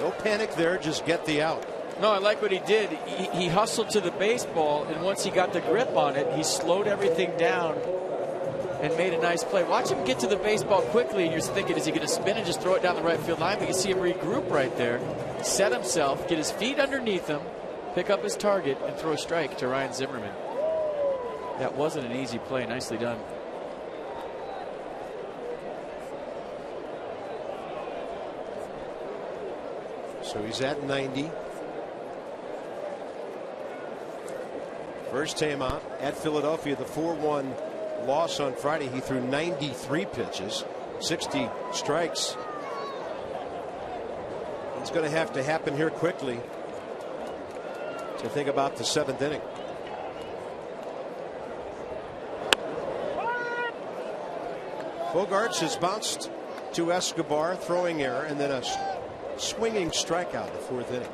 No panic there, just get the out. No, I like what he did. He hustled to the baseball, and once he got the grip on it, he slowed everything down and made a nice play. Watch him get to the baseball quickly, and you're thinking, is he going to spin and just throw it down the right field line? But you see him regroup right there, set himself, get his feet underneath him, pick up his target, and throw a strike to Ryan Zimmerman. That wasn't an easy play. Nicely done. So he's at 90. First time out at Philadelphia, the 4-1 loss on Friday. He threw 93 pitches, 60 strikes. It's going to have to happen here quickly to think about the 7th inning. Bogarts has bounced to Escobar, throwing error, and then a swinging strikeout in the 4th inning.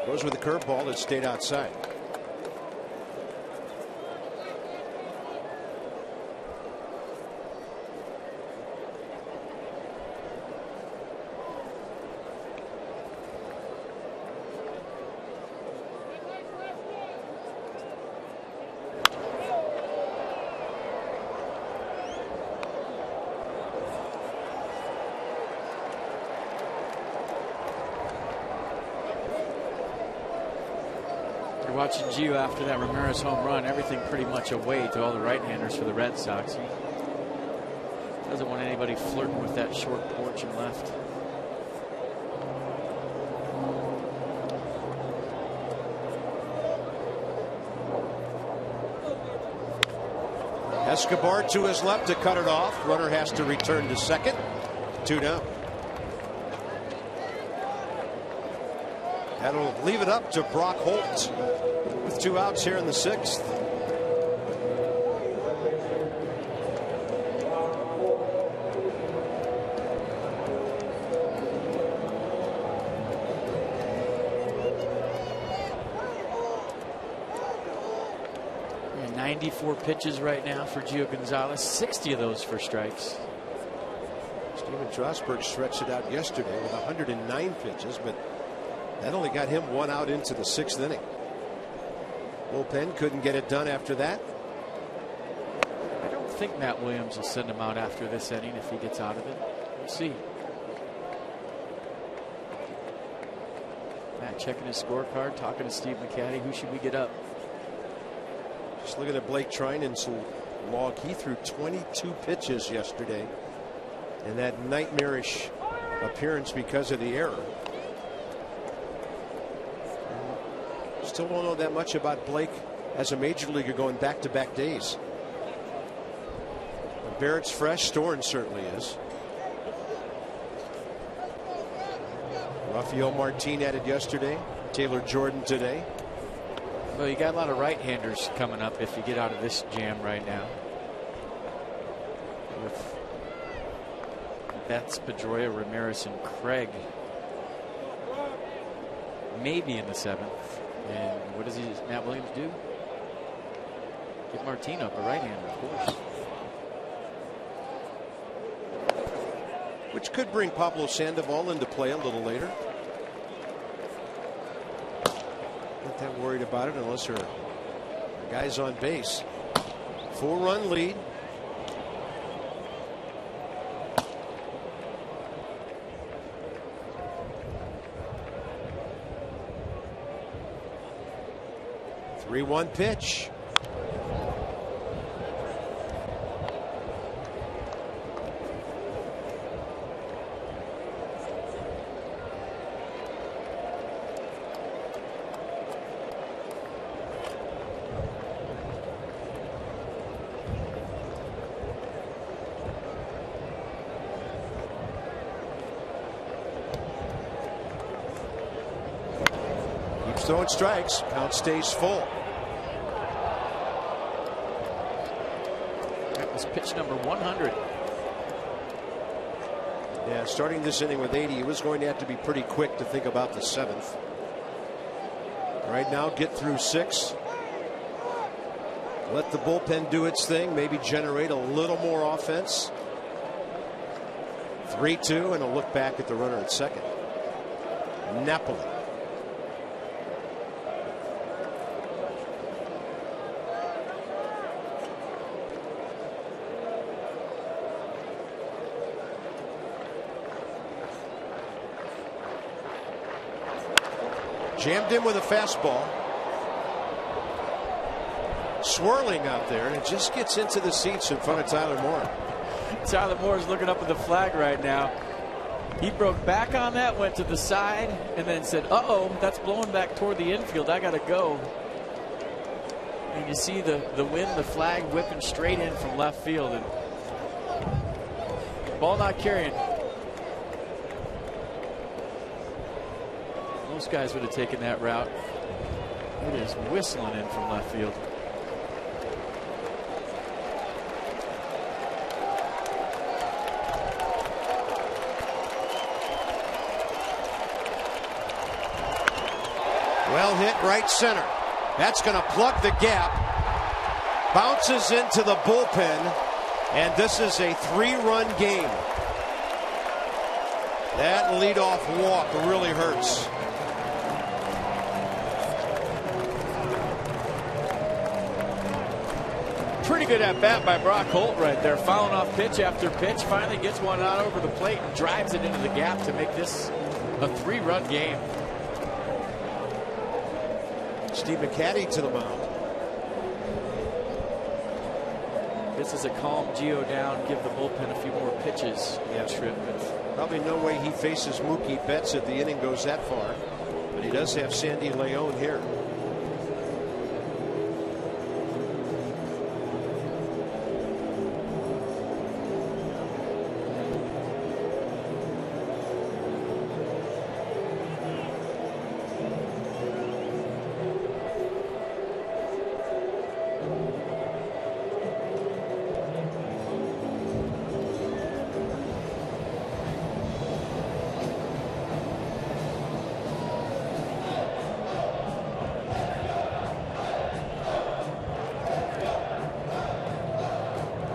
Goes with the curveball that stayed outside. You're watching Gio after that Ramirez home run. Everything pretty much away to all the right-handers for the Red Sox. He doesn't want anybody flirting with that short porch and left. Escobar to his left to cut it off. Runner has to return to second. 2 down. That'll leave it up to Brock Holt with 2 outs here in the 6th. Yeah, 94 pitches right now for Gio Gonzalez, 60 of those for strikes. Steven Strasburg stretched it out yesterday with 109 pitches, but that only got him 1 out into the 6th inning. Bullpen couldn't get it done after that. I don't think Matt Williams will send him out after this inning if he gets out of it. We'll see. Matt checking his scorecard, talking to Steve McCatty. Who should we get up? Just looking at Blake Trinan's log. He threw 22 pitches yesterday in that nightmarish appearance because of the error. Still don't know that much about Blake as a major leaguer going back-to-back days. Barrett's fresh. Storen certainly is. Rafael Martin added yesterday. Taylor Jordan today. Well, you got a lot of right-handers coming up if you get out of this jam right now. With Betts, Pedroia, Ramirez, and Craig maybe in the 7th. And what does Matt Williams do? Get Martin up, a right-hander, of course. Which could bring Pablo Sandoval into play a little later. Not that worried about it unless her guy's on base. 4-run lead. Three-one pitch. Keeps throwing strikes. Count stays full. Pitch number 100. Yeah, starting this inning with 80, he was going to have to be pretty quick to think about the 7th. Right now, get through 6. Let the bullpen do its thing, maybe generate a little more offense. 3-2, and a look back at the runner at second. Napoli. Jammed in with a fastball. Swirling out there, and it just gets into the seats in front of Tyler Moore. Tyler Moore is looking up at the flag right now. He broke back on that, went to the side, and then said, uh-oh, that's blowing back toward the infield. I got to go. And you see the wind, the flag whipping straight in from left field. And ball not carrying. Most guys would have taken that route. It is whistling in from left field. Well hit right center. That's going to plug the gap. Bounces into the bullpen. And this is a 3-run game. That leadoff walk really hurts. Pretty good at bat by Brock Holt right there, fouling off pitch after pitch. Finally gets one out over the plate and drives it into the gap to make this a 3-run game. Steve McCaddy to the mound. This is a calm Gio down, give the bullpen a few more pitches. Yeah. Trip. Probably no way he faces Mookie Betts if the inning goes that far. But he does have Sandy León here.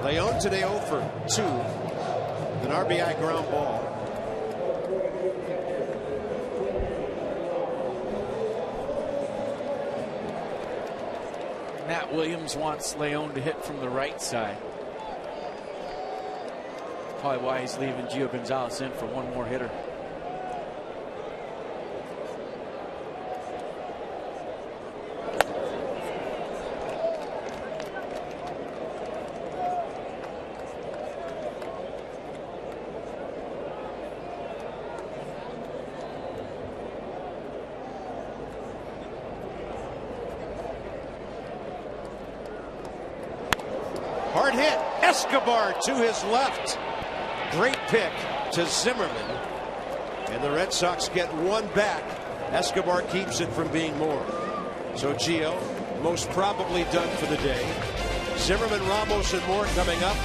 León today 0 for 2. An RBI ground ball. Matt Williams wants León to hit from the right side. Probably why he's leaving Gio Gonzalez in for one more hitter. Hard hit. Escobar to his left. Great pick to Zimmerman. And the Red Sox get one back. Escobar keeps it from being more. So Gio most probably done for the day. Zimmerman, Ramos, and more coming up.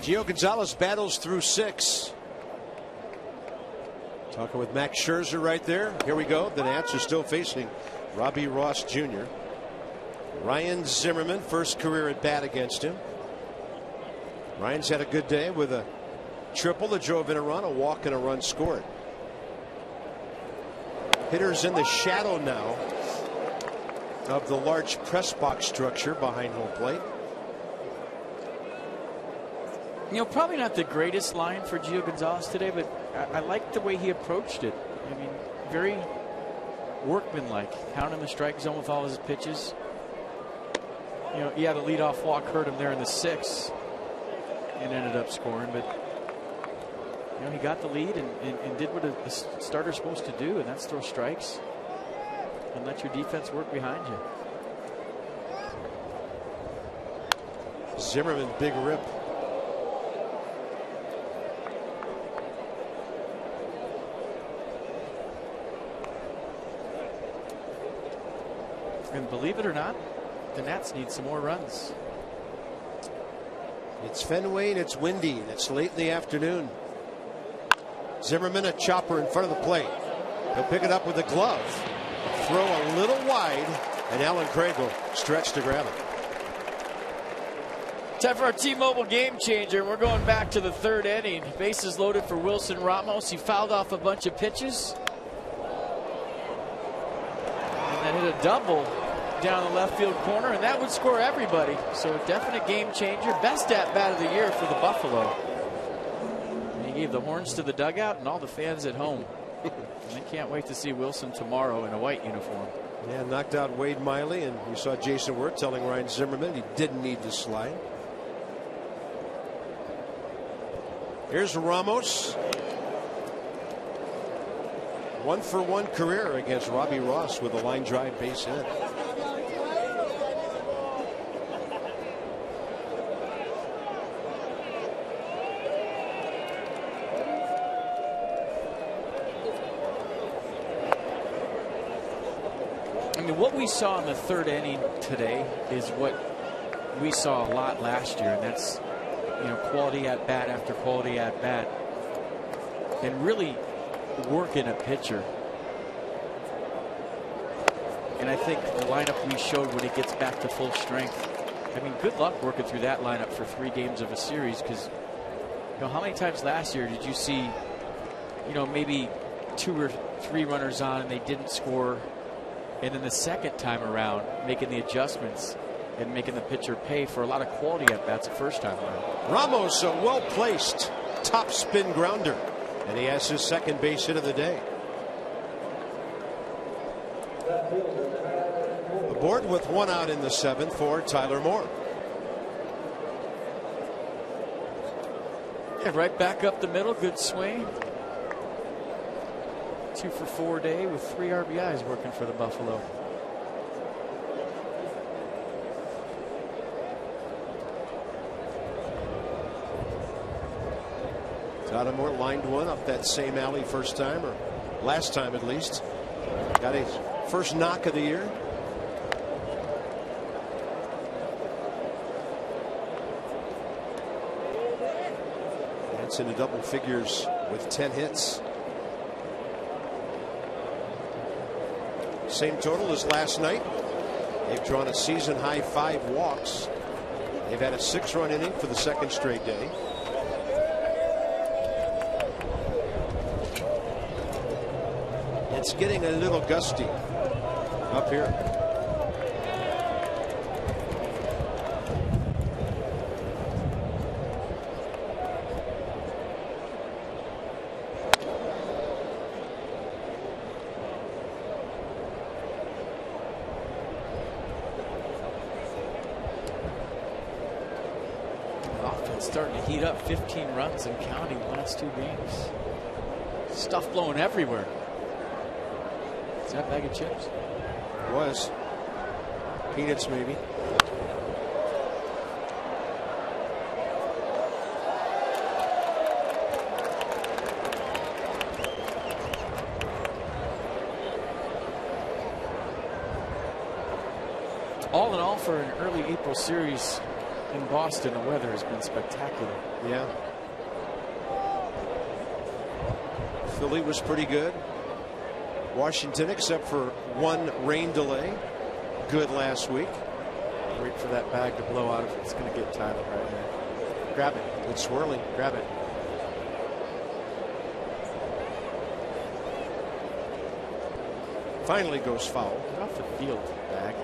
Gio Gonzalez battles through 6. Talking with Max Scherzer right there. Here we go. The Nats are still facing Robbie Ross Jr. Ryan Zimmerman, first career at bat against him. Ryan's had a good day with a triple that drove in a run, a walk, and a run scored. Hitters in the shadow now of the large press box structure behind home plate. You know, probably not the greatest line for Gio Gonzalez today, but I like the way he approached it. I mean, very workmanlike. Counting the strike zone with all his pitches. You know, yeah, the leadoff walk hurt him there in the 6th and ended up scoring, but you know, he got the lead and did what a starter's supposed to do, and that's throw strikes and let your defense work behind you. Zimmerman, big rip. And believe it or not, the Nats need some more runs. It's Fenway and it's windy and it's late in the afternoon. Zimmerman, a chopper in front of the plate. He'll pick it up with a glove. Throw a little wide, and Alan Craig will stretch to grab it. Time for our T-Mobile game changer, and we're going back to the third inning. Bases loaded for Wilson Ramos. He fouled off a bunch of pitches. And then hit a double down the left field corner, and that would score everybody. So a definite game changer. Best at-bat of the year for the Buffalo. And he gave the horns to the dugout and all the fans at home. And they can't wait to see Wilson tomorrow in a white uniform. Yeah, knocked out Wade Miley, and you saw Jason Wirth telling Ryan Zimmerman he didn't need to slide. Here's Ramos. 1-for-1 career against Robbie Ross with a line drive base hit. I mean, what we saw in the third inning today is what we saw a lot last year, and that's, you know, quality at bat after quality at bat, and really working a pitcher. And I think the lineup we showed when he gets back to full strength, I mean, good luck working through that lineup for 3 games of a series, because, you know, how many times last year did you see, you know, maybe 2 or 3 runners on and they didn't score, and then the second time around making the adjustments and making the pitcher pay for a lot of quality at bats the first time around. Ramos, a well placed top spin grounder, and he has his second base hit of the day. Aboard with 1 out in the 7th for Tyler Moore. Yeah, right back up the middle. Good swing. 2 for 4 day with 3 RBIs working for the Buffalo. Tyler Moore lined one up that same alley first time, or last time at least. Got his first knock of the year. That's into double figures with 10 hits. Same total as last night. They've drawn a season high 5 walks. They've had a 6-run inning for the 2nd straight day. It's getting a little gusty up here. Offense starting to heat up. 15 runs and counting the last 2 games. Stuff blowing everywhere. Is that a bag of chips? Was. Peanuts, maybe. All in all, for an early April series in Boston, the weather has been spectacular. Yeah. Philly was pretty good. Washington, except for 1 rain delay, good last week. Wait for that bag to blow out if it's going to get Tyler right now. Grab it. It's swirling. Grab it. Finally goes foul. Get off the field, bag.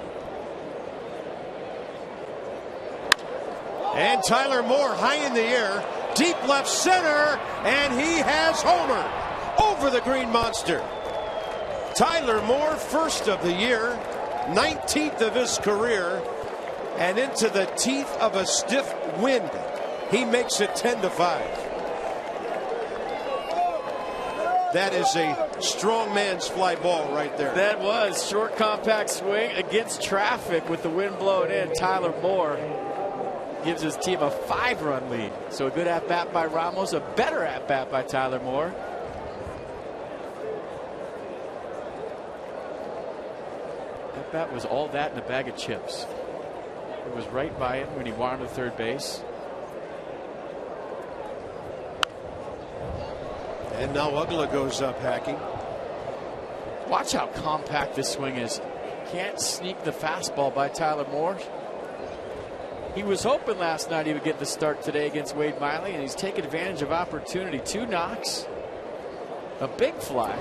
And Tyler Moore high in the air, deep left center, and he has homered over the Green Monster. Tyler Moore, first of the year, 19th of his career, and into the teeth of a stiff wind, he makes it 10-5. That is a strong man's fly ball right there. That was short, compact swing against traffic with the wind blowing in. Tyler Moore gives his team a 5-run lead. So a good at-bat by Ramos, a better at-bat by Tyler Moore. That bat was all that in a bag of chips. It was right by it when he wound to third base. And now Uggla goes up hacking. Watch how compact this swing is. Can't sneak the fastball by Tyler Moore. He was hoping last night he would get the start today against Wade Miley, and he's taken advantage of opportunity. 2 knocks, a big fly,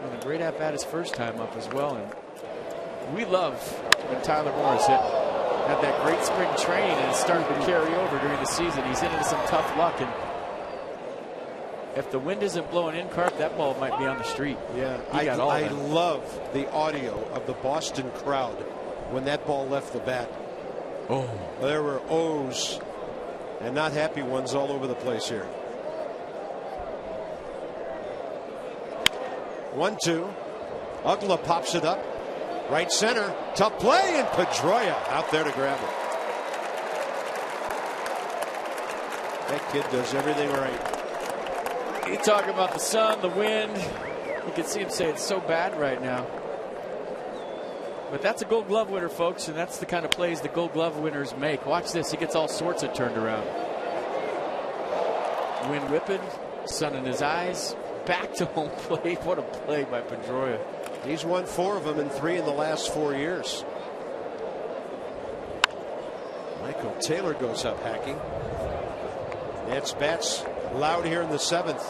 and a great at bat his first time up as well. And we love when Tyler Moore is hit. Had that great spring training, and it's starting to carry over during the season. He's into some tough luck, and if the wind isn't blowing in, Carp, that ball might be on the street. Yeah, I love the audio of the Boston crowd when that ball left the bat. Oh, there were O's and not happy ones all over the place here. 1-2. Uggla pops it up. Right center. Tough play, and Pedroia out there to grab it. That kid does everything right. You talk about the sun, the wind. You can see him say it's so bad right now. But that's a Gold Glove winner, folks, and that's the kind of plays the Gold Glove winners make. Watch this. He gets all sorts of turned around. Wind whipping, sun in his eyes, back to home plate. What a play by Pedroia. He's won 4 of them and 3 in the last 4 years. Michael Taylor goes up hacking. It's bats loud here in the 7th.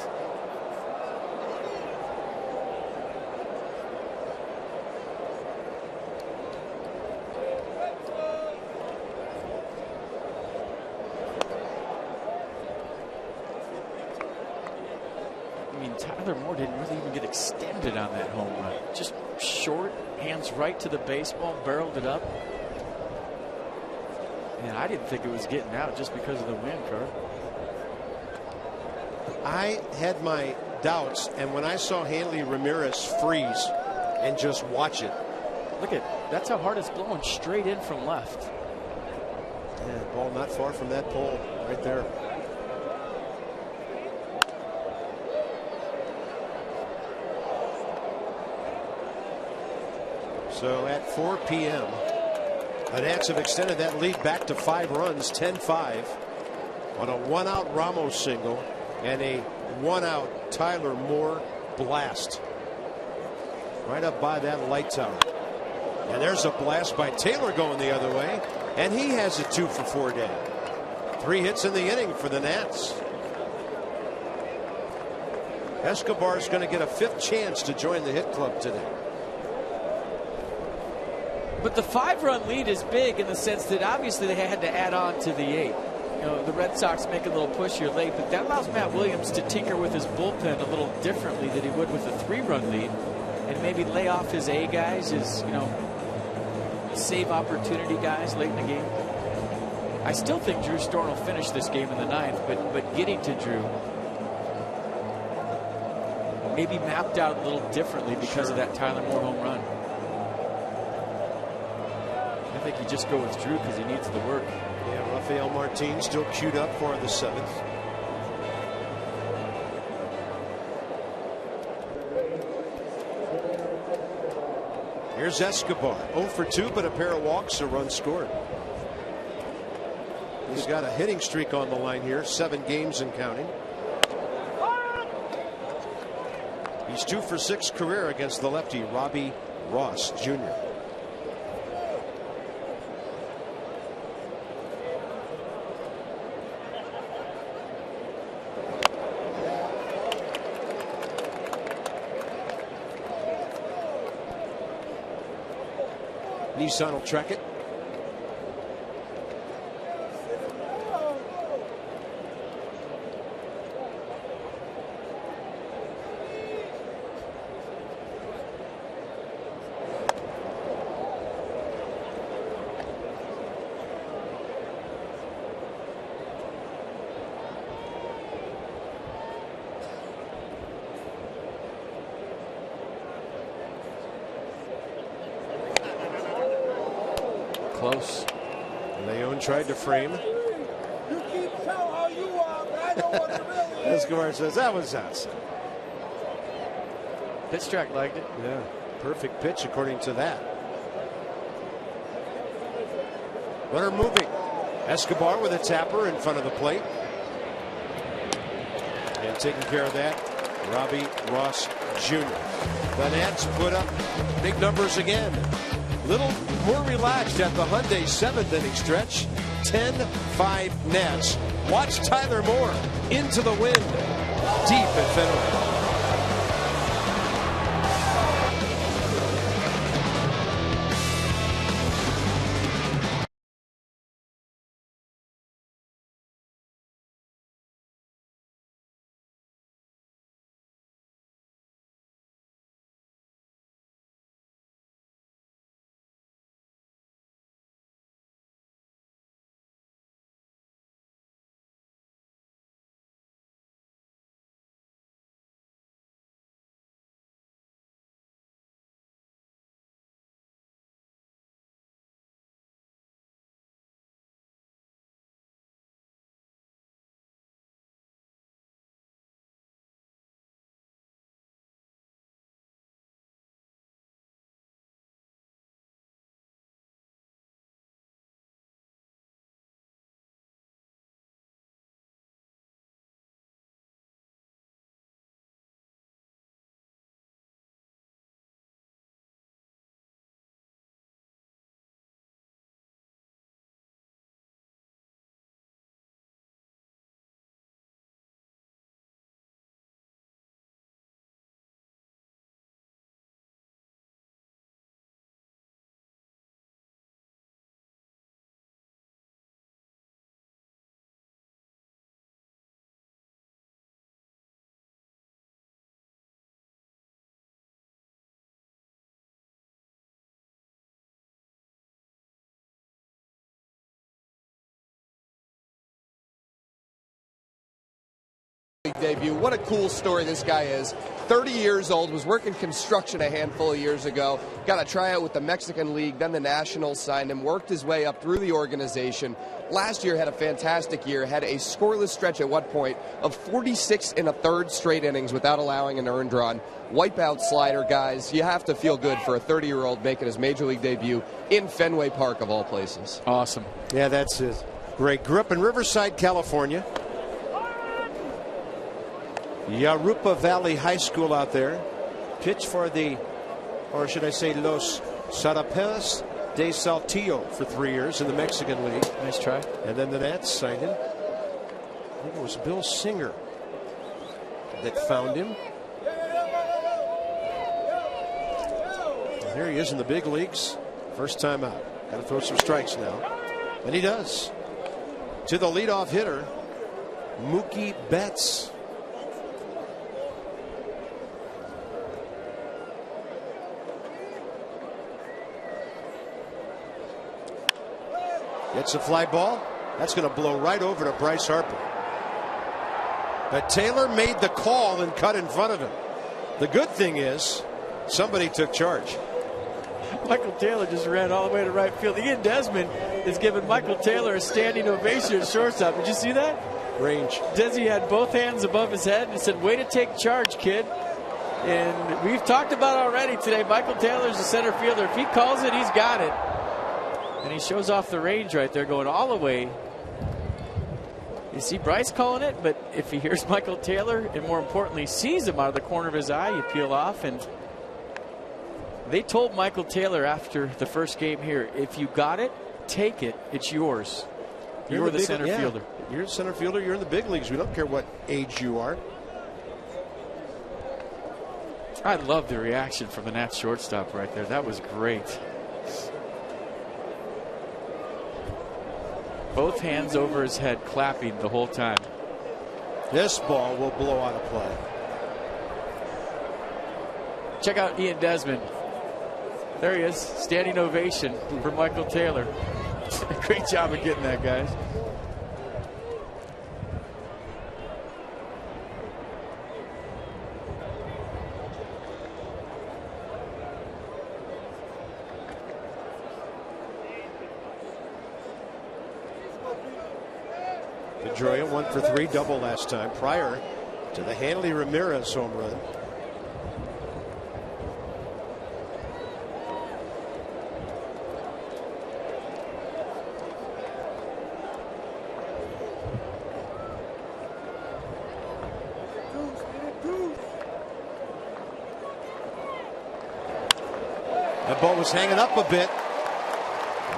I mean, Tyler Moore didn't really even get extended on that home run. Just short, hands right to the baseball, barreled it up. And I didn't think it was getting out just because of the wind, Carl. I had my doubts, and when I saw Hanley Ramirez freeze and just watch it. Look at that's how hard it's blowing, straight in from left. Yeah, ball not far from that pole right there. So at 4 p.m. the Nats have extended that lead back to 5 runs, 10-5 on a 1-out Ramos single and a 1-out Tyler Moore blast right up by that light tower. And there's a blast by Taylor going the other way, and he has a 2-for-4 day. 3 hits in the inning for the Nats. Escobar's going to get a 5th chance to join the hit club today. But the 5-run lead is big in the sense that obviously they had to add on to the 8. You know, the Red Sox make a little push here late, but that allows Matt Williams to tinker with his bullpen a little differently than he would with a 3-run lead, and maybe lay off his A guys, his save opportunity guys late in the game. I still think Drew Storm will finish this game in the 9th, but getting to Drew maybe mapped out a little differently because of that Tyler Moore home run. I think you just go with Drew because he needs the work. Yeah, Rafael Martin still queued up for the 7th. Here's Escobar. 0 for 2, but a pair of walks, a run scored. He's got a hitting streak on the line here, 7 games and counting. He's 2 for 6 career against the lefty Robbie Ross Jr. Nissan will track it. Close. Leon tried to frame. You keep telling how you are, but I know what it really is. Escobar says that was outside. Pitch track liked it. Yeah. Perfect pitch according to that. Runner moving. Escobar with a tapper in front of the plate. And taking care of that, Robbie Ross Jr. The Nats put up big numbers again. Little more relaxed at the Hyundai 7th inning stretch. 10-5 Nats. Watch Tyler Moore into the wind deep at Fenway. Debut. What a cool story this guy is. 30 years old, was working construction a handful of years ago, got a tryout with the Mexican League, then the Nationals signed him, worked his way up through the organization. Last year had a fantastic year, had a scoreless stretch at one point of 46 1/3 straight innings without allowing an earned run. Wipeout slider, guys. You have to feel good for a 30-year-old making his major league debut in Fenway Park of all places. Awesome. Yeah, that's it. Great. Grew up in Riverside, California. Yarupa Valley High School out there. Pitched for the, or should I say, Los Sarapes de Saltillo for 3 years in the Mexican League. Nice try. And then the Nats signed him. I think it was Bill Singer that found him. And here he is in the big leagues. First time out. Got to throw some strikes now. And he does. To the leadoff hitter, Mookie Betts. Gets a fly ball. That's going to blow right over to Bryce Harper. But Taylor made the call and cut in front of him. The good thing is somebody took charge. Michael Taylor just ran all the way to right field. Ian Desmond is giving Michael Taylor a standing ovation at shortstop. Did you see that? Range. Desi had both hands above his head and said, "Way to take charge, kid." And we've talked about already today, Michael Taylor's the center fielder. If he calls it, he's got it. And he shows off the range right there, going all the way. You see Bryce calling it, but if he hears Michael Taylor, and more importantly, sees him out of the corner of his eye, you peel off. And they told Michael Taylor after the first game here, if you got it, take it. It's yours. You're the center fielder. You're a center fielder. You're in the big leagues. We don't care what age you are. I love the reaction from the Nats shortstop right there. That was great. Both hands over his head, clapping the whole time. This ball will blow out of play. Check out Ian Desmond. There he is, standing ovation for Michael Taylor. Great job of getting that, guys. Pedroia 1 for 3, double last time prior to the Hanley Ramirez home run. That ball was hanging up a bit.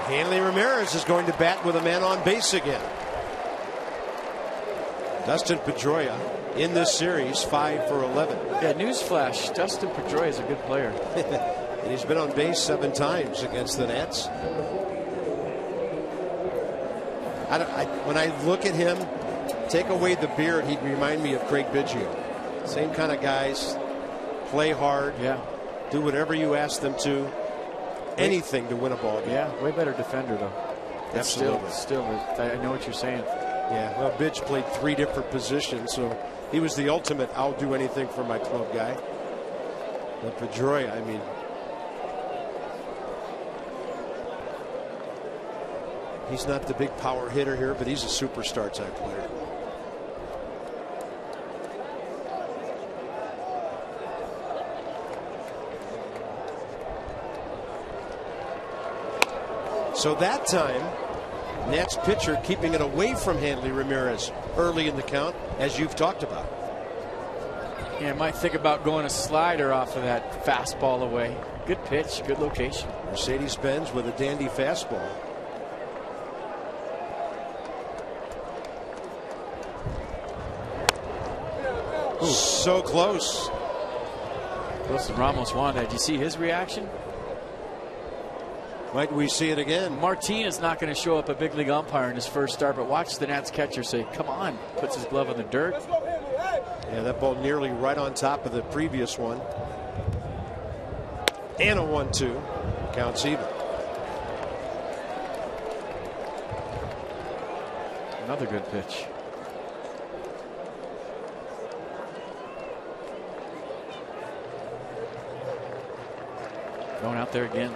Hanley Ramirez is going to bat with a man on base again. Dustin Pedroia in this series 5 for 11. Yeah, newsflash, Dustin Pedroia is a good player. And he's been on base 7 times against the Nats. When I look at him, take away the beard, he'd remind me of Craig Biggio. Same kind of guys, play hard, do whatever you ask them to, anything to win a ball game. Yeah, way better defender though. Absolutely. Still, I know what you're saying. Yeah, well, Bidge played 3 different positions, so he was the ultimate I'll do anything for my club guy. But Pedroia, I mean, he's not the big power hitter here, but he's a superstar type player. So that time, Nats pitcher keeping it away from Hanley Ramirez early in the count, as you've talked about. Yeah, might think about going a slider off of that fastball away. Good pitch, good location. Mercedes-Benz with a dandy fastball. Ooh. So close. Wilson Ramos wanted that. Did you see his reaction? Might we see it again? Martin is not going to show up a big league umpire in his first start, but watch the Nats catcher say, come on, puts his glove in the dirt. Yeah, that ball nearly right on top of the previous one. And a 1-2. Counts even. Another good pitch. Going out there again.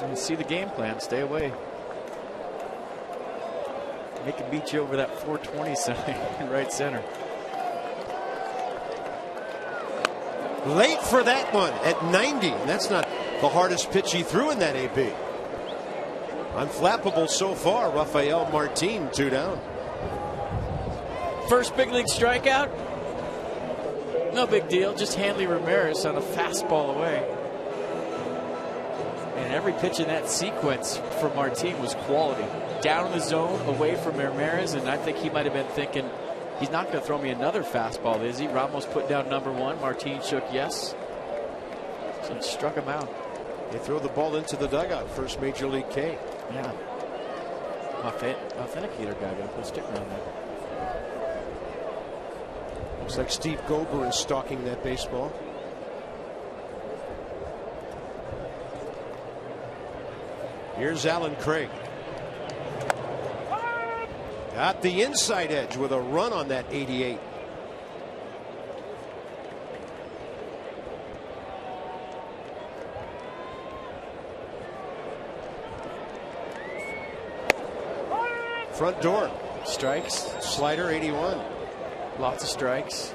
You see the game plan. Stay away. They can beat you over that 420 sign in right center. Late for that one at 90. And that's not the hardest pitch he threw in that AB. Unflappable so far. Rafael Martin 2 down. First big league strikeout. No big deal. Just Hanley Ramirez on a fastball away. And every pitch in that sequence for Martin was quality. Down in the zone, away from Ramirez, and I think he might have been thinking, he's not going to throw me another fastball, is he? Ramos put down number 1. Martin shook yes. So he struck him out. They throw the ball into the dugout. First Major League K. Yeah. Authenticator guy got to put a sticker on that. Looks like Steve Gober is stalking that baseball. Here's Alan Craig. Got the inside edge with a run on that 88. Front door. Strikes. Slider 81. Lots of strikes.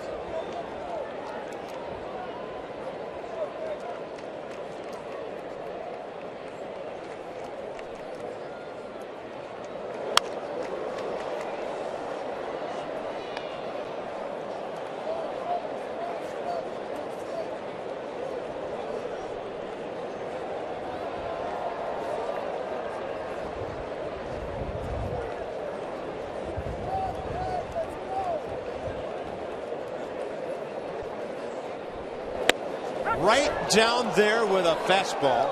Right down there with a fastball.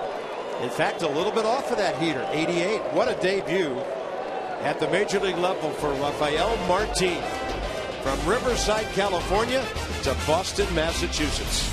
In fact, a little bit off of that heater. 88. What a debut at the major league level for Rafael Martin. From Riverside, California to Boston, Massachusetts.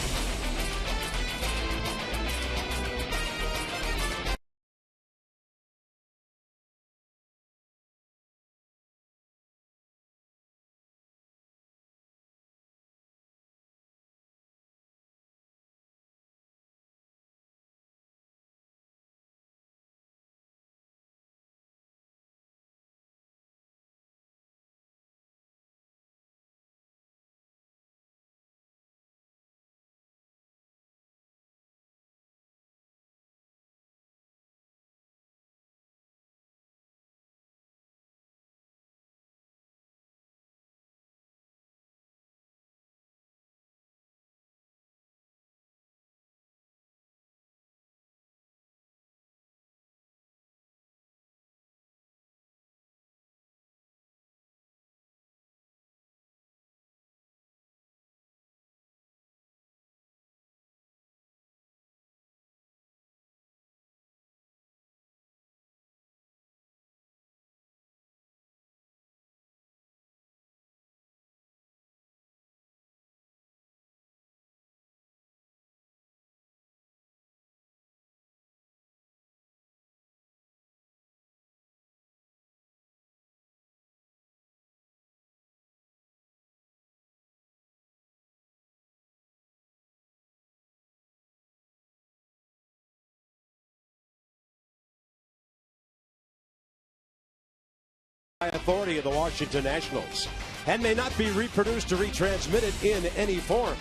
authority of the Washington Nationals and may not be reproduced or retransmitted in any form.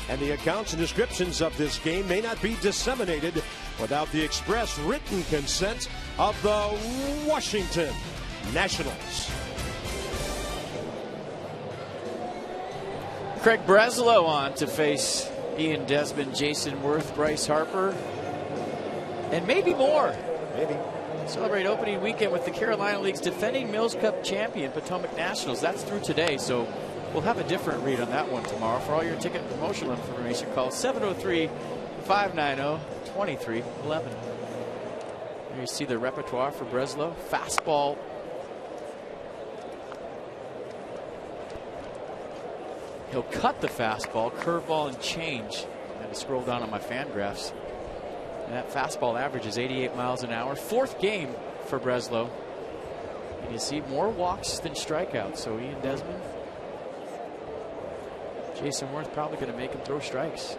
And the accounts and descriptions of this game may not be disseminated without the express written consent of the Washington Nationals. Craig Breslow on to face Ian Desmond, Jason Worth, Bryce Harper, and maybe more. Maybe. Celebrate opening weekend with the Carolina League's defending Mills Cup champion, Potomac Nationals. That's through today, so we'll have a different read on that one tomorrow. For all your ticket and promotional information, call 703-590-2311. Here you see the repertoire for Breslow. Fastball. He'll cut the fastball, curveball, and change. I had to scroll down on my fan graphs. And that fastball average is 88 miles an hour. Fourth game for Breslow. And you see more walks than strikeouts. So Ian Desmond, Jason Worth probably going to make him throw strikes.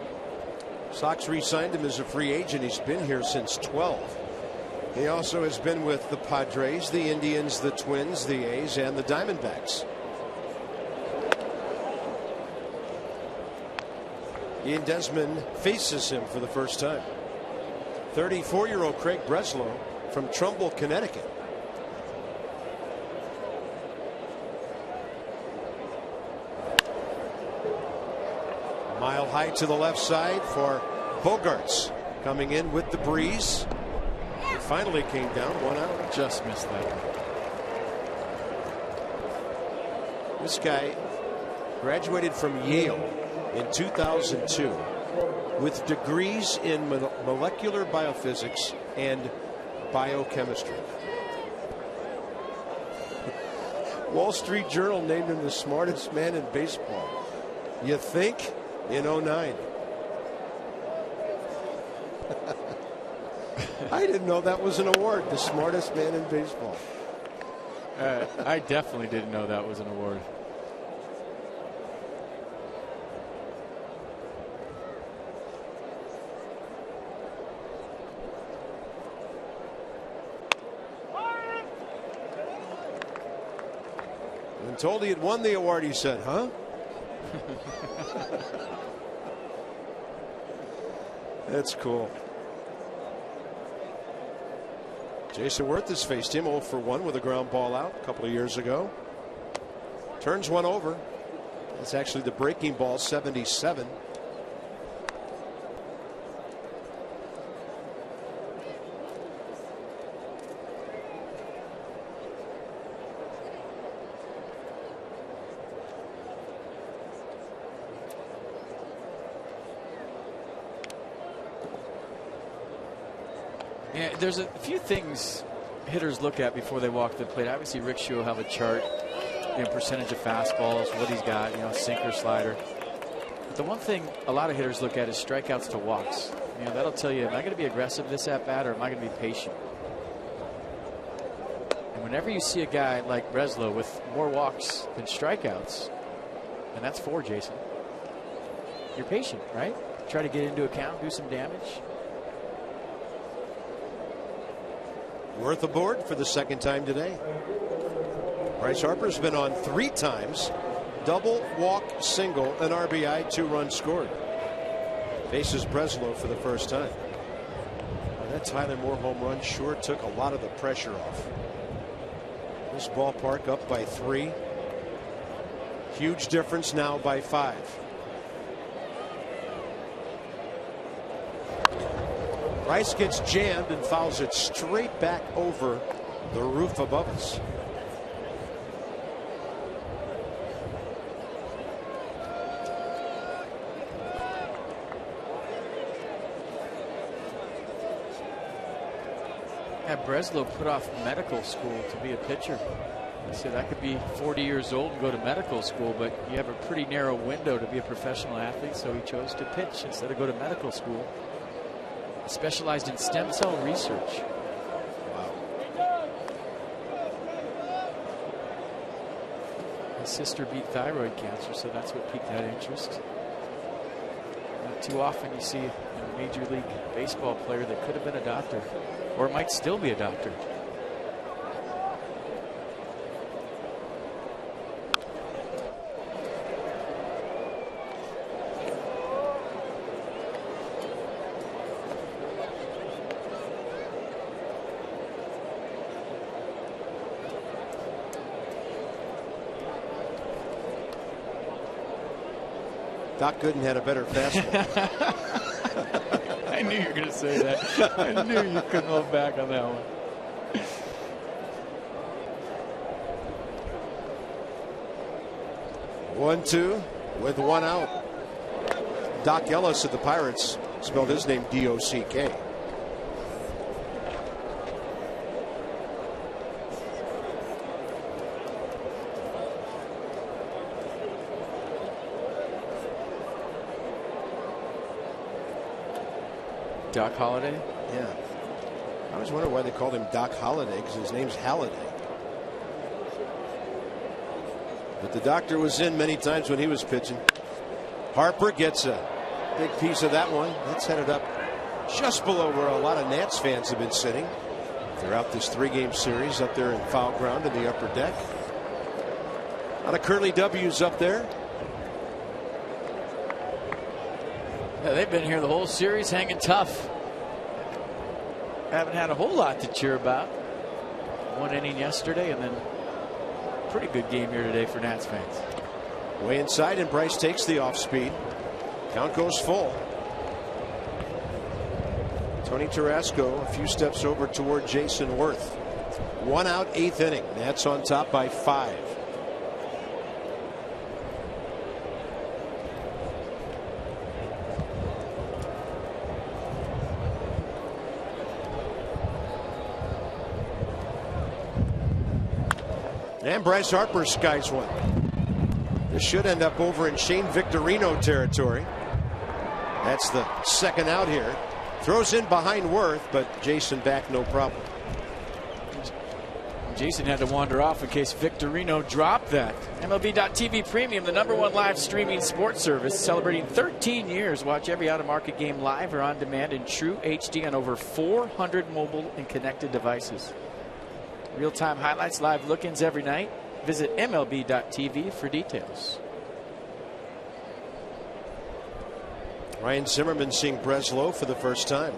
Sox re-signed him as a free agent. He's been here since 12. He also has been with the Padres, the Indians, the Twins, the A's, and the Diamondbacks. Ian Desmond faces him for the first time. 34-year-old Craig Breslow from Trumbull, Connecticut. Mile high to the left side for Bogarts, coming in with the breeze. It finally came down, 1 out. Just missed that. This guy graduated from Yale in 2002 with degrees in molecular biophysics and biochemistry. Wall Street Journal named him the smartest man in baseball. You think? In 09. I didn't know that was an award, the smartest man in baseball. I definitely didn't know that was an award. When told he had won the award, he said, huh? That's cool. Jason Worth has faced him 0 for 1 with a ground ball out a couple of years ago. Turns one over. That's actually the breaking ball, 77. Yeah, there's a few things hitters look at before they walk the plate. Obviously, Rick Shue will have a chart, percentage of fastballs, what he's got, sinker, slider. But the one thing a lot of hitters look at is strikeouts to walks. That'll tell you, am I going to be aggressive this at bat, or am I going to be patient? And whenever you see a guy like Breslow with more walks than strikeouts, and that's 4, Jason, you're patient, right? Try to get into a count, do some damage. Worth aboard for the second time today. Bryce Harper's been on 3 times. Double, walk, single, an RBI, 2 runs scored. Faces Breslow for the first time. Well, that Tyler Moore home run sure took a lot of the pressure off. This ballpark up by 3. Huge difference now by 5. Bryce gets jammed and fouls it straight back over the roof above us. Had Breslow put off medical school to be a pitcher. He said, I could be 40 years old and go to medical school, but you have a pretty narrow window to be a professional athlete, so he chose to pitch instead of go to medical school. Specialized in stem cell research. Wow. His sister beat thyroid cancer, so that's what piqued that interest. Not too often you see a Major League Baseball player that could have been a doctor, or might still be a doctor. Doc Gooden had a better fastball. I knew you were going to say that. I knew you couldn't hold back on that one. 1-2 with one out. Doc Ellis of the Pirates spelled his name D-O-C-K. Doc Holliday? Yeah. I always wonder why they called him Doc Holliday, because his name's Halliday. But the doctor was in many times when he was pitching. Harper gets a big piece of that one. That's headed up just below where a lot of Nats fans have been sitting throughout this 3-game series, up there in foul ground in the upper deck. A lot of Curly W's up there. Yeah, they've been here the whole series hanging tough. Haven't had a whole lot to cheer about. One inning yesterday, and then pretty good game here today for Nats fans. Way inside, and Bryce takes the off speed. Count goes full. Tony Tarasco a few steps over toward Jason Worth. 1 out, 8th inning. Nats on top by 5. And Bryce Harper skies one. This should end up over in Shane Victorino territory. That's the second out here. Throws in behind Worth, but Jason back no problem. Jason had to wander off in case Victorino dropped that. MLB.TV Premium, the #1 live streaming sports service, celebrating 13 years. Watch every out-of-market game live or on demand in true HD on over 400 mobile and connected devices. Real-time highlights, live look-ins every night. Visit MLB.TV for details. Ryan Zimmerman seeing Breslow for the first time.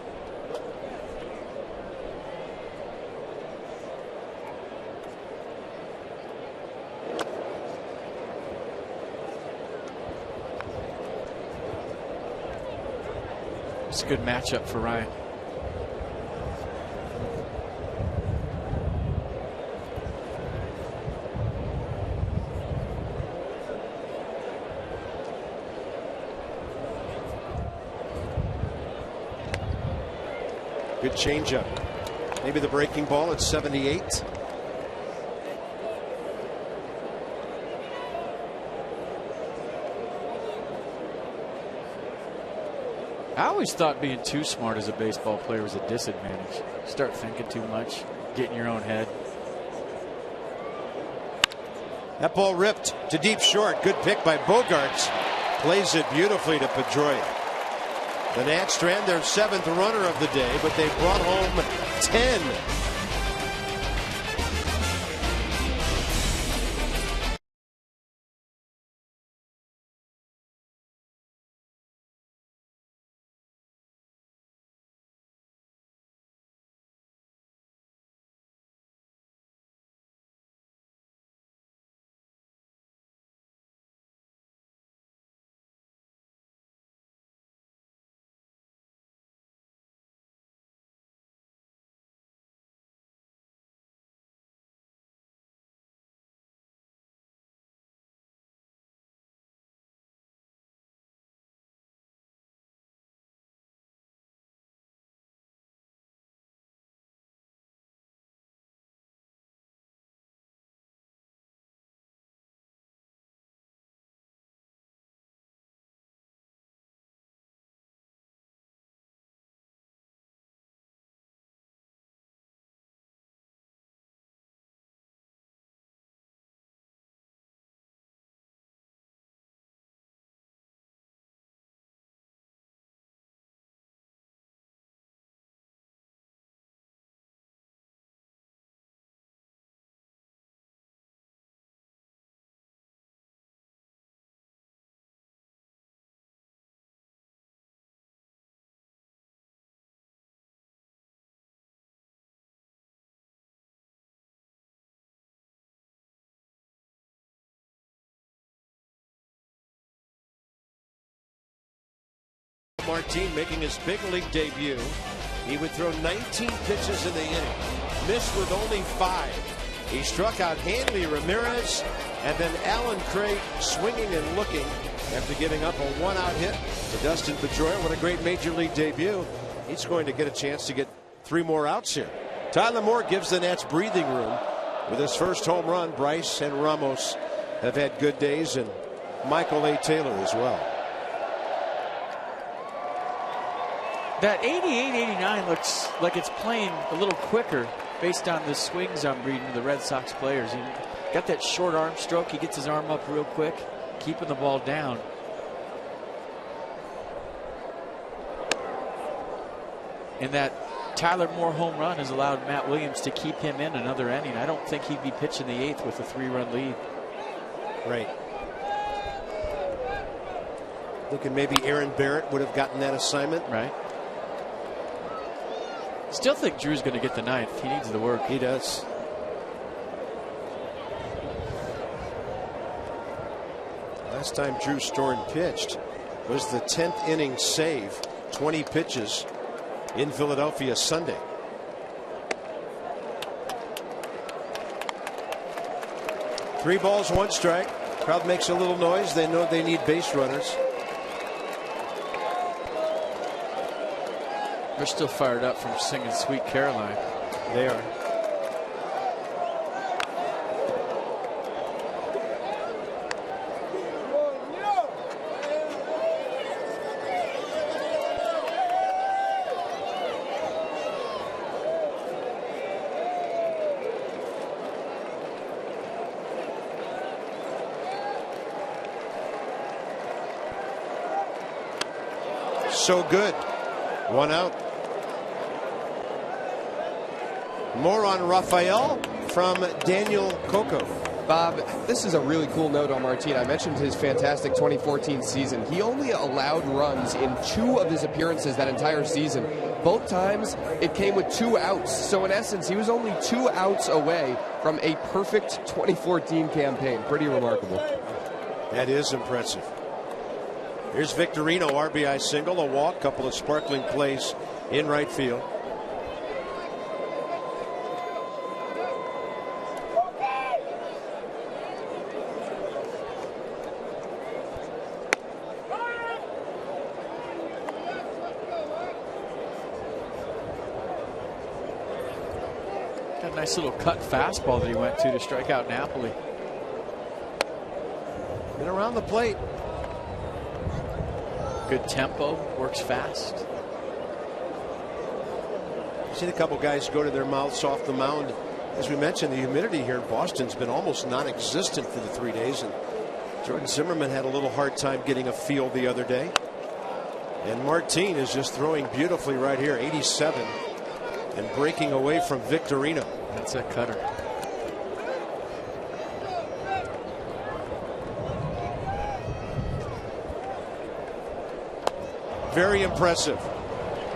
It's a good matchup for Ryan. Good changeup. Maybe the breaking ball at 78. I always thought being too smart as a baseball player was a disadvantage. Start thinking too much, get in your own head. That ball ripped to deep short. Good pick by Bogarts. Plays it beautifully to Pedroia. The Nats strand their 7th runner of the day, but they brought home 10. Martin making his big league debut. He would throw 19 pitches in the inning, missed with only 5. He struck out Hanley Ramirez, and then Alan Craig swinging and looking after giving up a 1-out hit to Dustin Pedroia. What a great major league debut. He's going to get a chance to get 3 more outs here. Tyler Moore gives the Nats breathing room with his first home run. Bryce and Ramos have had good days, and Michael A. Taylor as well. That 88-89 looks like it's playing a little quicker based on the swings I'm reading of the Red Sox players. He got that short arm stroke. He gets his arm up real quick, keeping the ball down. And that Tyler Moore home run has allowed Matt Williams to keep him in another inning. I don't think he'd be pitching the 8th with a 3-run lead. Right. Looking maybe Aaron Barrett would have gotten that assignment. Right. Still think Drew's going to get the 9th. He needs the work. He does. Last time Drew Storen pitched was the 10th inning save, 20 pitches in Philadelphia Sunday. Three balls, 1 strike. Crowd makes a little noise. They know they need base runners. They're still fired up from singing Sweet Caroline. They are. So good. 1 out. More on Rafael from Daniel Coco. Bob, this is a really cool note on Martin. I mentioned his fantastic 2014 season. He only allowed runs in 2 of his appearances that entire season. Both times it came with 2 outs. So in essence, he was only 2 outs away from a perfect 2014 campaign. Pretty remarkable. That is impressive. Here's Victorino, RBI single, a walk, couple of sparkling plays in right field. Got a nice little cut fastball that he went to strike out Napoli. And around the plate. Good tempo, works fast. I've seen a couple guys go to their mouths off the mound. As we mentioned, the humidity here in Boston's been almost non-existent for the 3 days, and Jordan Zimmerman had a little hard time getting a feel the other day. And Martin is just throwing beautifully right here, 87, and breaking away from Victorino. That's a cutter. Very impressive.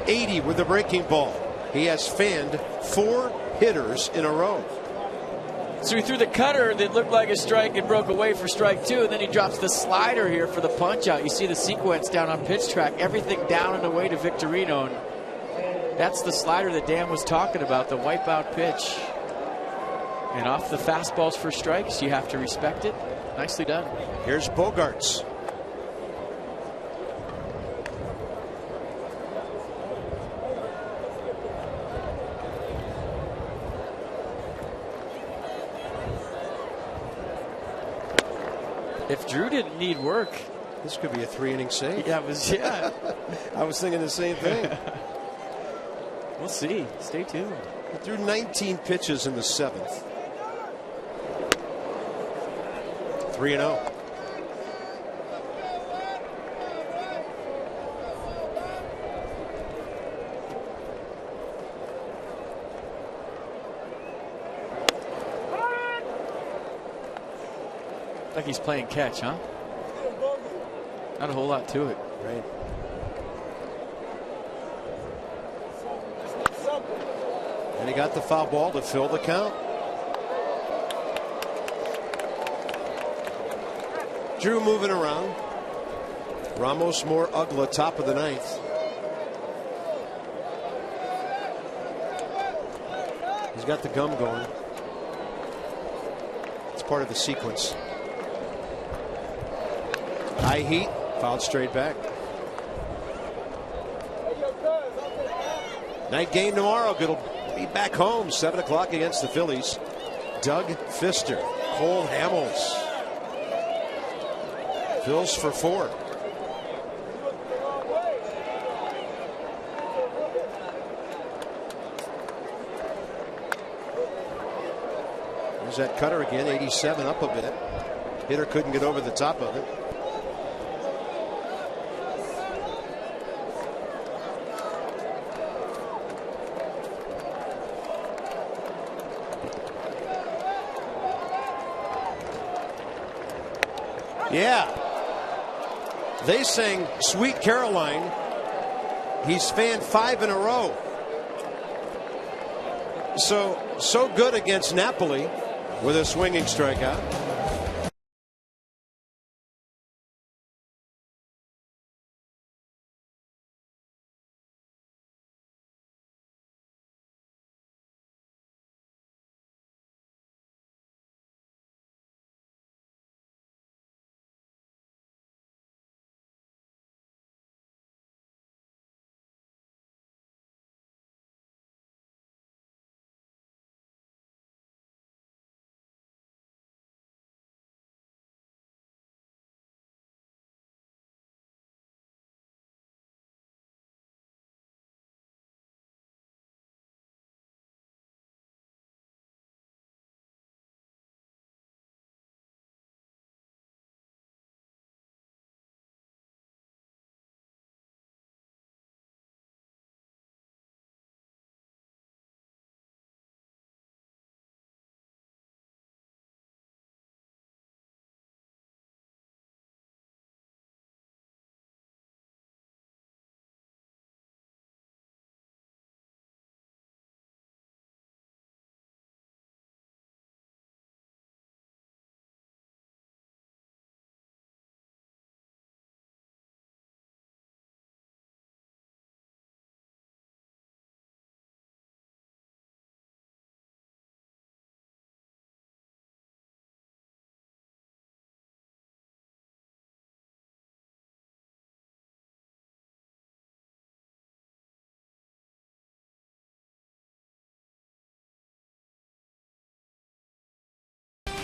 80 with the breaking ball. He has fanned 4 hitters in a row. So he threw the cutter that looked like a strike and broke away for strike 2, and then he drops the slider here for the punch out. You see the sequence down on pitch track, everything down and away to Victorino. And that's the slider that Dan was talking about, the wipeout pitch. And off the fastballs for strikes, you have to respect it. Nicely done. Here's Bogarts. If Drew didn't need work, this could be a 3-inning save. Yeah, I was thinking the same thing. We'll see. Stay tuned. He threw 19 pitches in the 7th. 3-0. Like he's playing catch, huh? Not a whole lot to it. Right. And he got the foul ball to fill the count. Drew moving around. Ramos, more Ugla, top of the ninth. He's got the gum going. It's part of the sequence. High heat, fouled straight back. Night game tomorrow. It'll be back home, 7 o'clock against the Phillies. Doug Fister, Cole Hamels. Phils for 4. There's that cutter again, 87 up a bit. Hitter couldn't get over the top of it. Yeah. They sang Sweet Caroline. He's fanned 5 in a row. So good against Napoli with a swinging strikeout.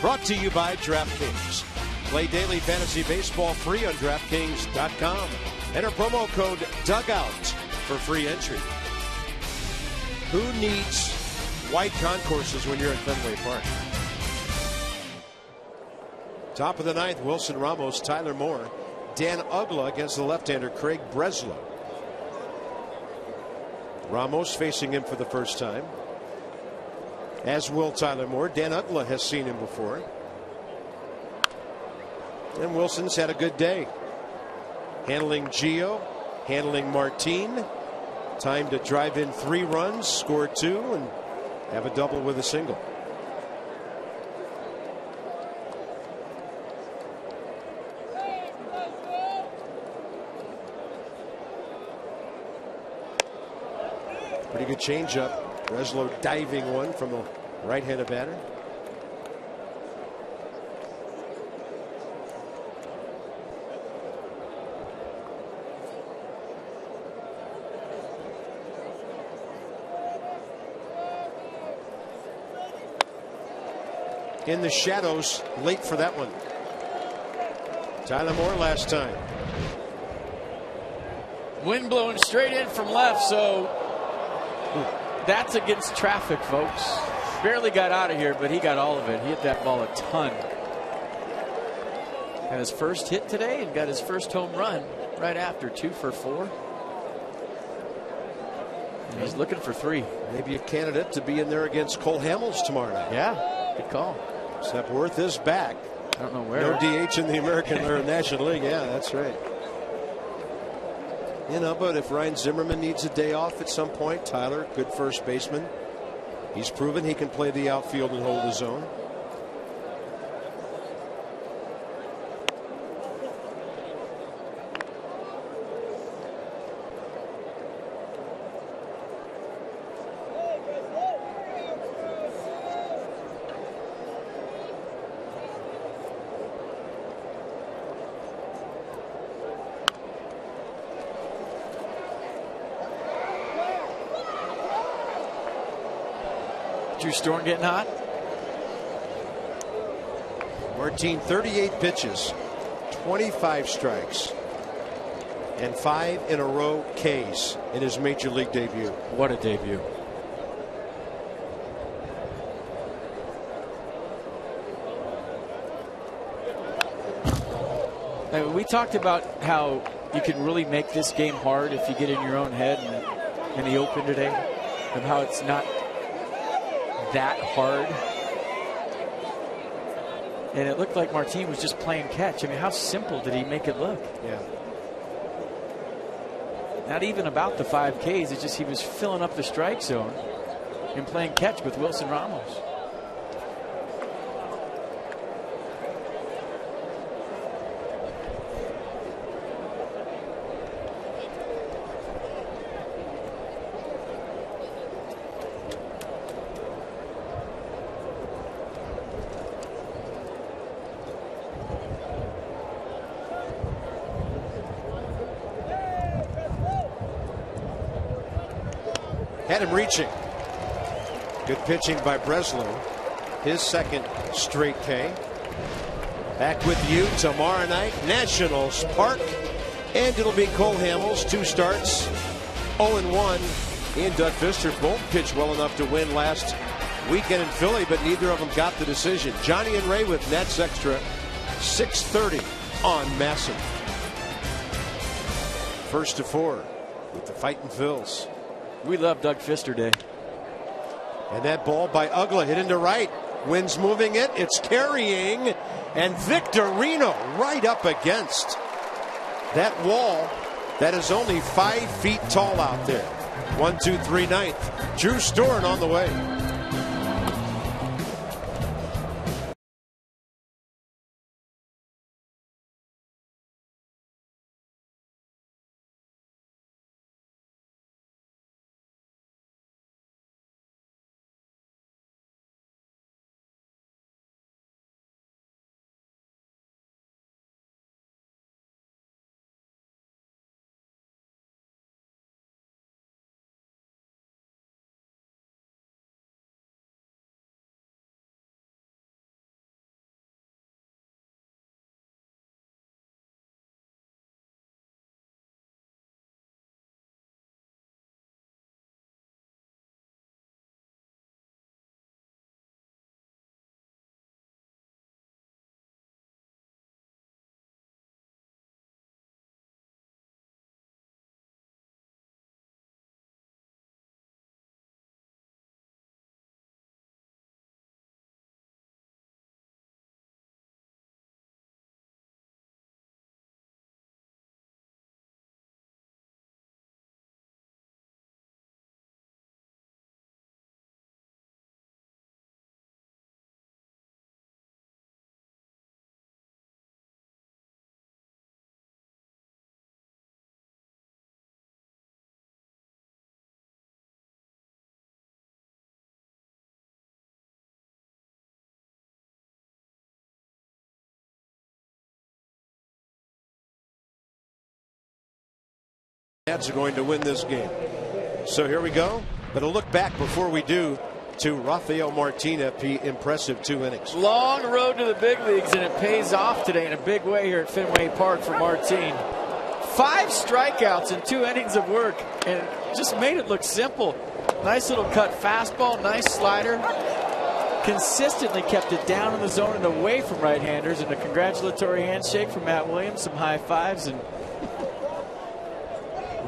Brought to you by DraftKings. Play daily fantasy baseball free on DraftKings.com. Enter promo code DUGOUT for free entry. Who needs white concourses when you're at Fenway Park? Top of the ninth, Wilson Ramos, Tyler Moore, Dan Ugla against the left-hander Craig Breslow. Ramos facing him for the first time, as will Tyler Moore. Dan Ugla has seen him before. And Wilson's had a good day. Handling Gio, handling Martin. Time to drive in 3 runs, score 2, and have a double with a single. Pretty good changeup. Breslow diving one from the right-handed batter. In the shadows, late for that one. Tyler Moore last time. Wind blowing straight in from left, so that's against traffic, folks. Barely got out of here, but he got all of it. He hit that ball a ton. Had his first hit today and got his first home run right after. 2 for 4. And he's looking for 3. Maybe a candidate to be in there against Cole Hamels tomorrow night. Yeah, good call. Sepworth is back. I don't know where. No DH in the American or National League. Yeah, that's right. You know, but if Ryan Zimmerman needs a day off at some point, Tyler, good first baseman. He's proven he can play the outfield and hold his own. Drew Storm getting hot. Martin, 38 pitches, 25 strikes, and 5 in a row Ks in his major league debut. What a debut. We talked about how you can really make this game hard if you get in your own head in the Open today, and how it's not that hard. And it looked like Martin was just playing catch. I mean, how simple did he make it look? Yeah. Not even about the 5 Ks. It's just he was filling up the strike zone and playing catch with Wilson Ramos. Had him reaching. Good pitching by Breslow. His second straight K. Back with you tomorrow night, Nationals Park. And it'll be Cole Hamels, 2 starts, 0-1. He and Doug Fister both pitched well enough to win last weekend in Philly, but neither of them got the decision. Johnny and Ray with Nets Extra, 6:30 on Masson. 1st to 4 with the Fightin' Phils. We love Doug Fister Day. And that ball by Ugla hit into right. Wind's moving it. It's carrying. And Victorino right up against that wall that is only 5 feet tall out there. 1, 2, 3, 9th. Drew Storen on the way. Nats are going to win this game. So here we go. But a look back before we do to Rafael Martin after impressive 2 innings. Long road to the big leagues, and it pays off today in a big way here at Fenway Park for Martin. 5 strikeouts in 2 innings of work, and just made it look simple. Nice little cut fastball, nice slider. Consistently kept it down in the zone and away from right-handers, and a congratulatory handshake from Matt Williams, some high fives, and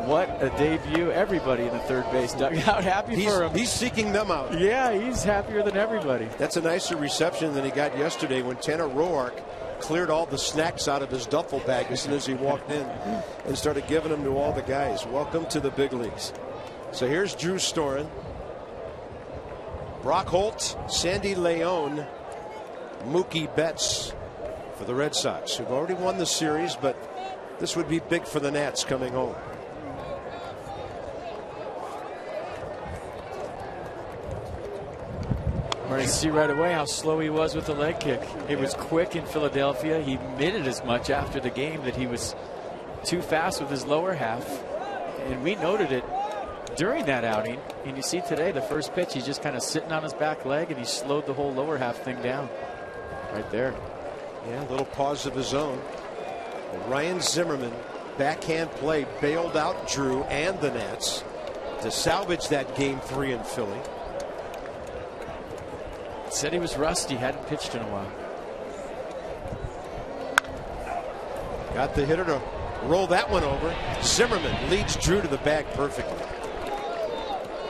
what a debut. Everybody in the third base dugout happy for him. He's seeking them out. Yeah, he's happier than everybody. That's a nicer reception than he got yesterday when Tanner Roark cleared all the snacks out of his duffel bag as soon as he walked in and started giving them to all the guys. Welcome to the big leagues. So here's Drew Storen, Brock Holt, Sandy Leon, Mookie Betts for the Red Sox, who've already won the series, but this would be big for the Nats coming home. We're going to see right away how slow he was with the leg kick. It was quick in Philadelphia. He admitted as much after the game that he was too fast with his lower half. And we noted it during that outing. And you see today, the first pitch, he's just kind of sitting on his back leg, and he slowed the whole lower half thing down right there. Yeah, a little pause of his own. Ryan Zimmerman, backhand play, bailed out Drew and the Nats to salvage that Game 3 in Philly. Said he was rusty, hadn't pitched in a while. Got the hitter to roll that one over. Zimmerman leads Drew to the bag perfectly.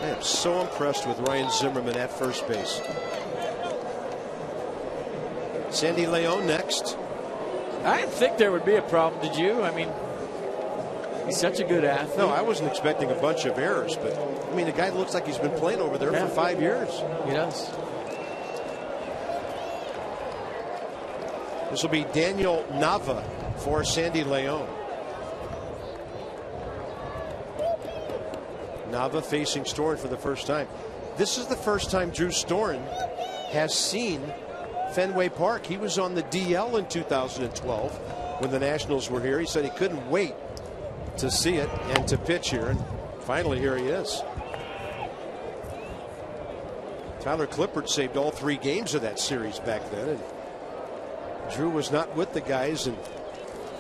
I am so impressed with Ryan Zimmerman at first base. Sandy Leon next. I didn't think there would be a problem, did you? I mean, he's such a good athlete. No, I wasn't expecting a bunch of errors, but I mean, the guy looks like he's been playing over there for 5 years. He does. This will be Daniel Nava for Sandy Leon. Nava facing Storen for the first time. This is the first time Drew Storen has seen Fenway Park. He was on the DL in 2012 when the Nationals were here. He said he couldn't wait to see it and to pitch here, and finally here he is. Tyler Clippard saved all 3 games of that series back then, and Drew was not with the guys and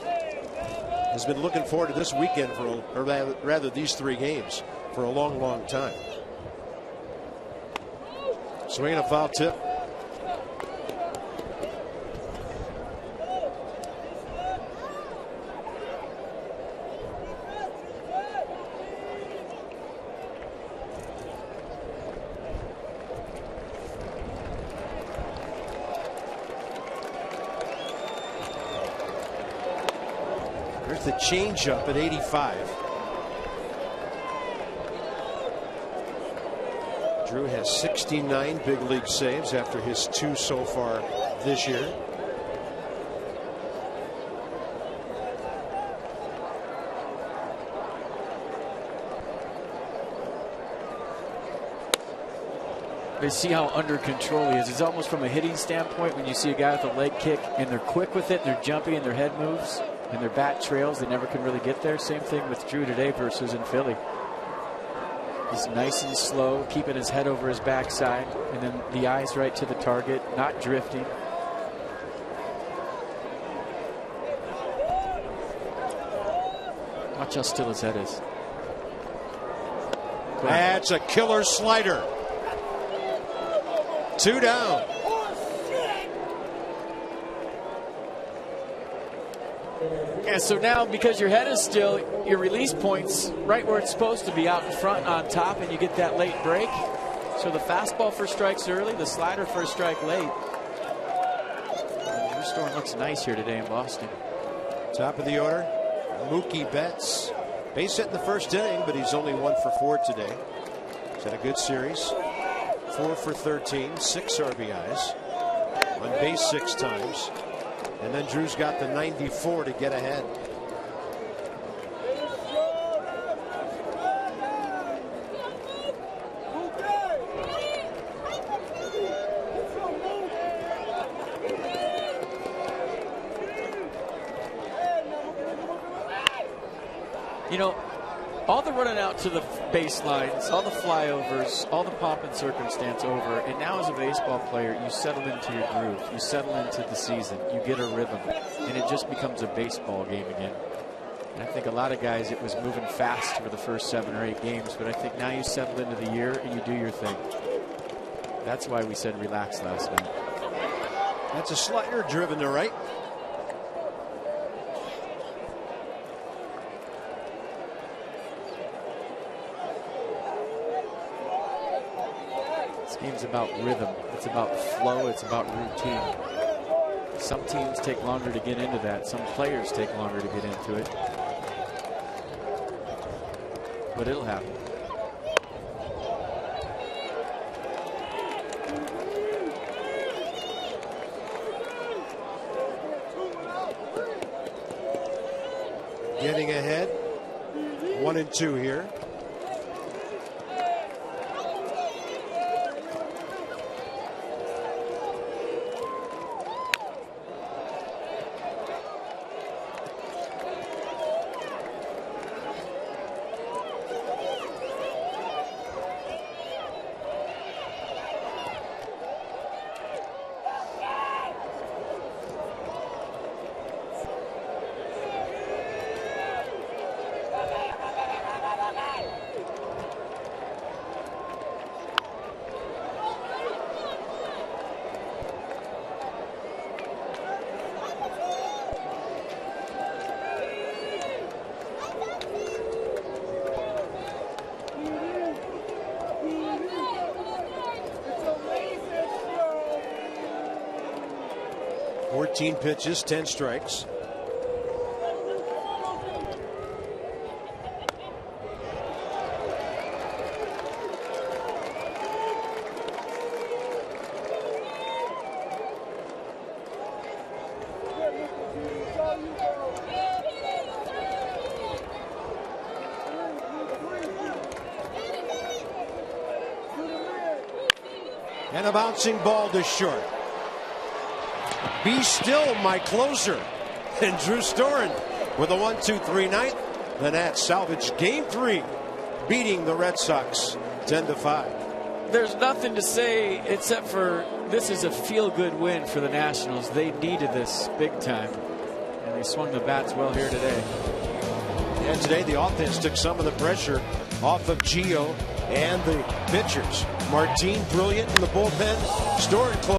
has been looking forward to this weekend for, or rather these 3 games, for a long time. Swinging a foul tip. There's the changeup at 85. Drew has 69 big league saves after his 2 so far this year. They see how under control he is. It's almost from a hitting standpoint when you see a guy with a leg kick and they're quick with it, they're jumpy and their head moves and their bat trails. They never can really get there. Same thing with Drew today versus in Philly. He's nice and slow, keeping his head over his backside, and then the eyes right to the target, not drifting. Watch how still his head is. That's a killer slider. 2 down. Yeah, so now because your head is still, your release point's right where it's supposed to be, out in front on top, and you get that late break. So the fastball for strikes early, the slider for a strike late. Drew Storen looks nice here today in Boston. Top of the order, Mookie Betts. Base hit in the first inning, but he's only 1 for 4 today. He's had a good series. 4 for 13, 6 RBIs. On base 6 times. And then Drew's got the 94 to get ahead. You know, all the running out to the baselines, all the flyovers, all the pomp and circumstance over, and now as a baseball player, you settle into your groove. You settle into the season. You get a rhythm, and it just becomes a baseball game again. And I think a lot of guys, it was moving fast for the first 7 or 8 games, but I think now you settle into the year and you do your thing. That's why we said relax last night. That's a slider driven to right. Game's about rhythm. It's about flow. It's about routine. Some teams take longer to get into that. Some players take longer to get into it. But it'll happen. Getting ahead. 1 and 2 here. 15 pitches, 10 strikes. And a bouncing ball to short. Be still, my closer. And Drew Storen with a 1-2-3 ninth. The Nats salvage game 3, beating the Red Sox 10-5. There's nothing to say except for this is a feel-good win for the Nationals. They needed this big time, and they swung the bats well here today. And today the offense took some of the pressure off of Gio and the pitchers. Martin brilliant in the bullpen. Storen close.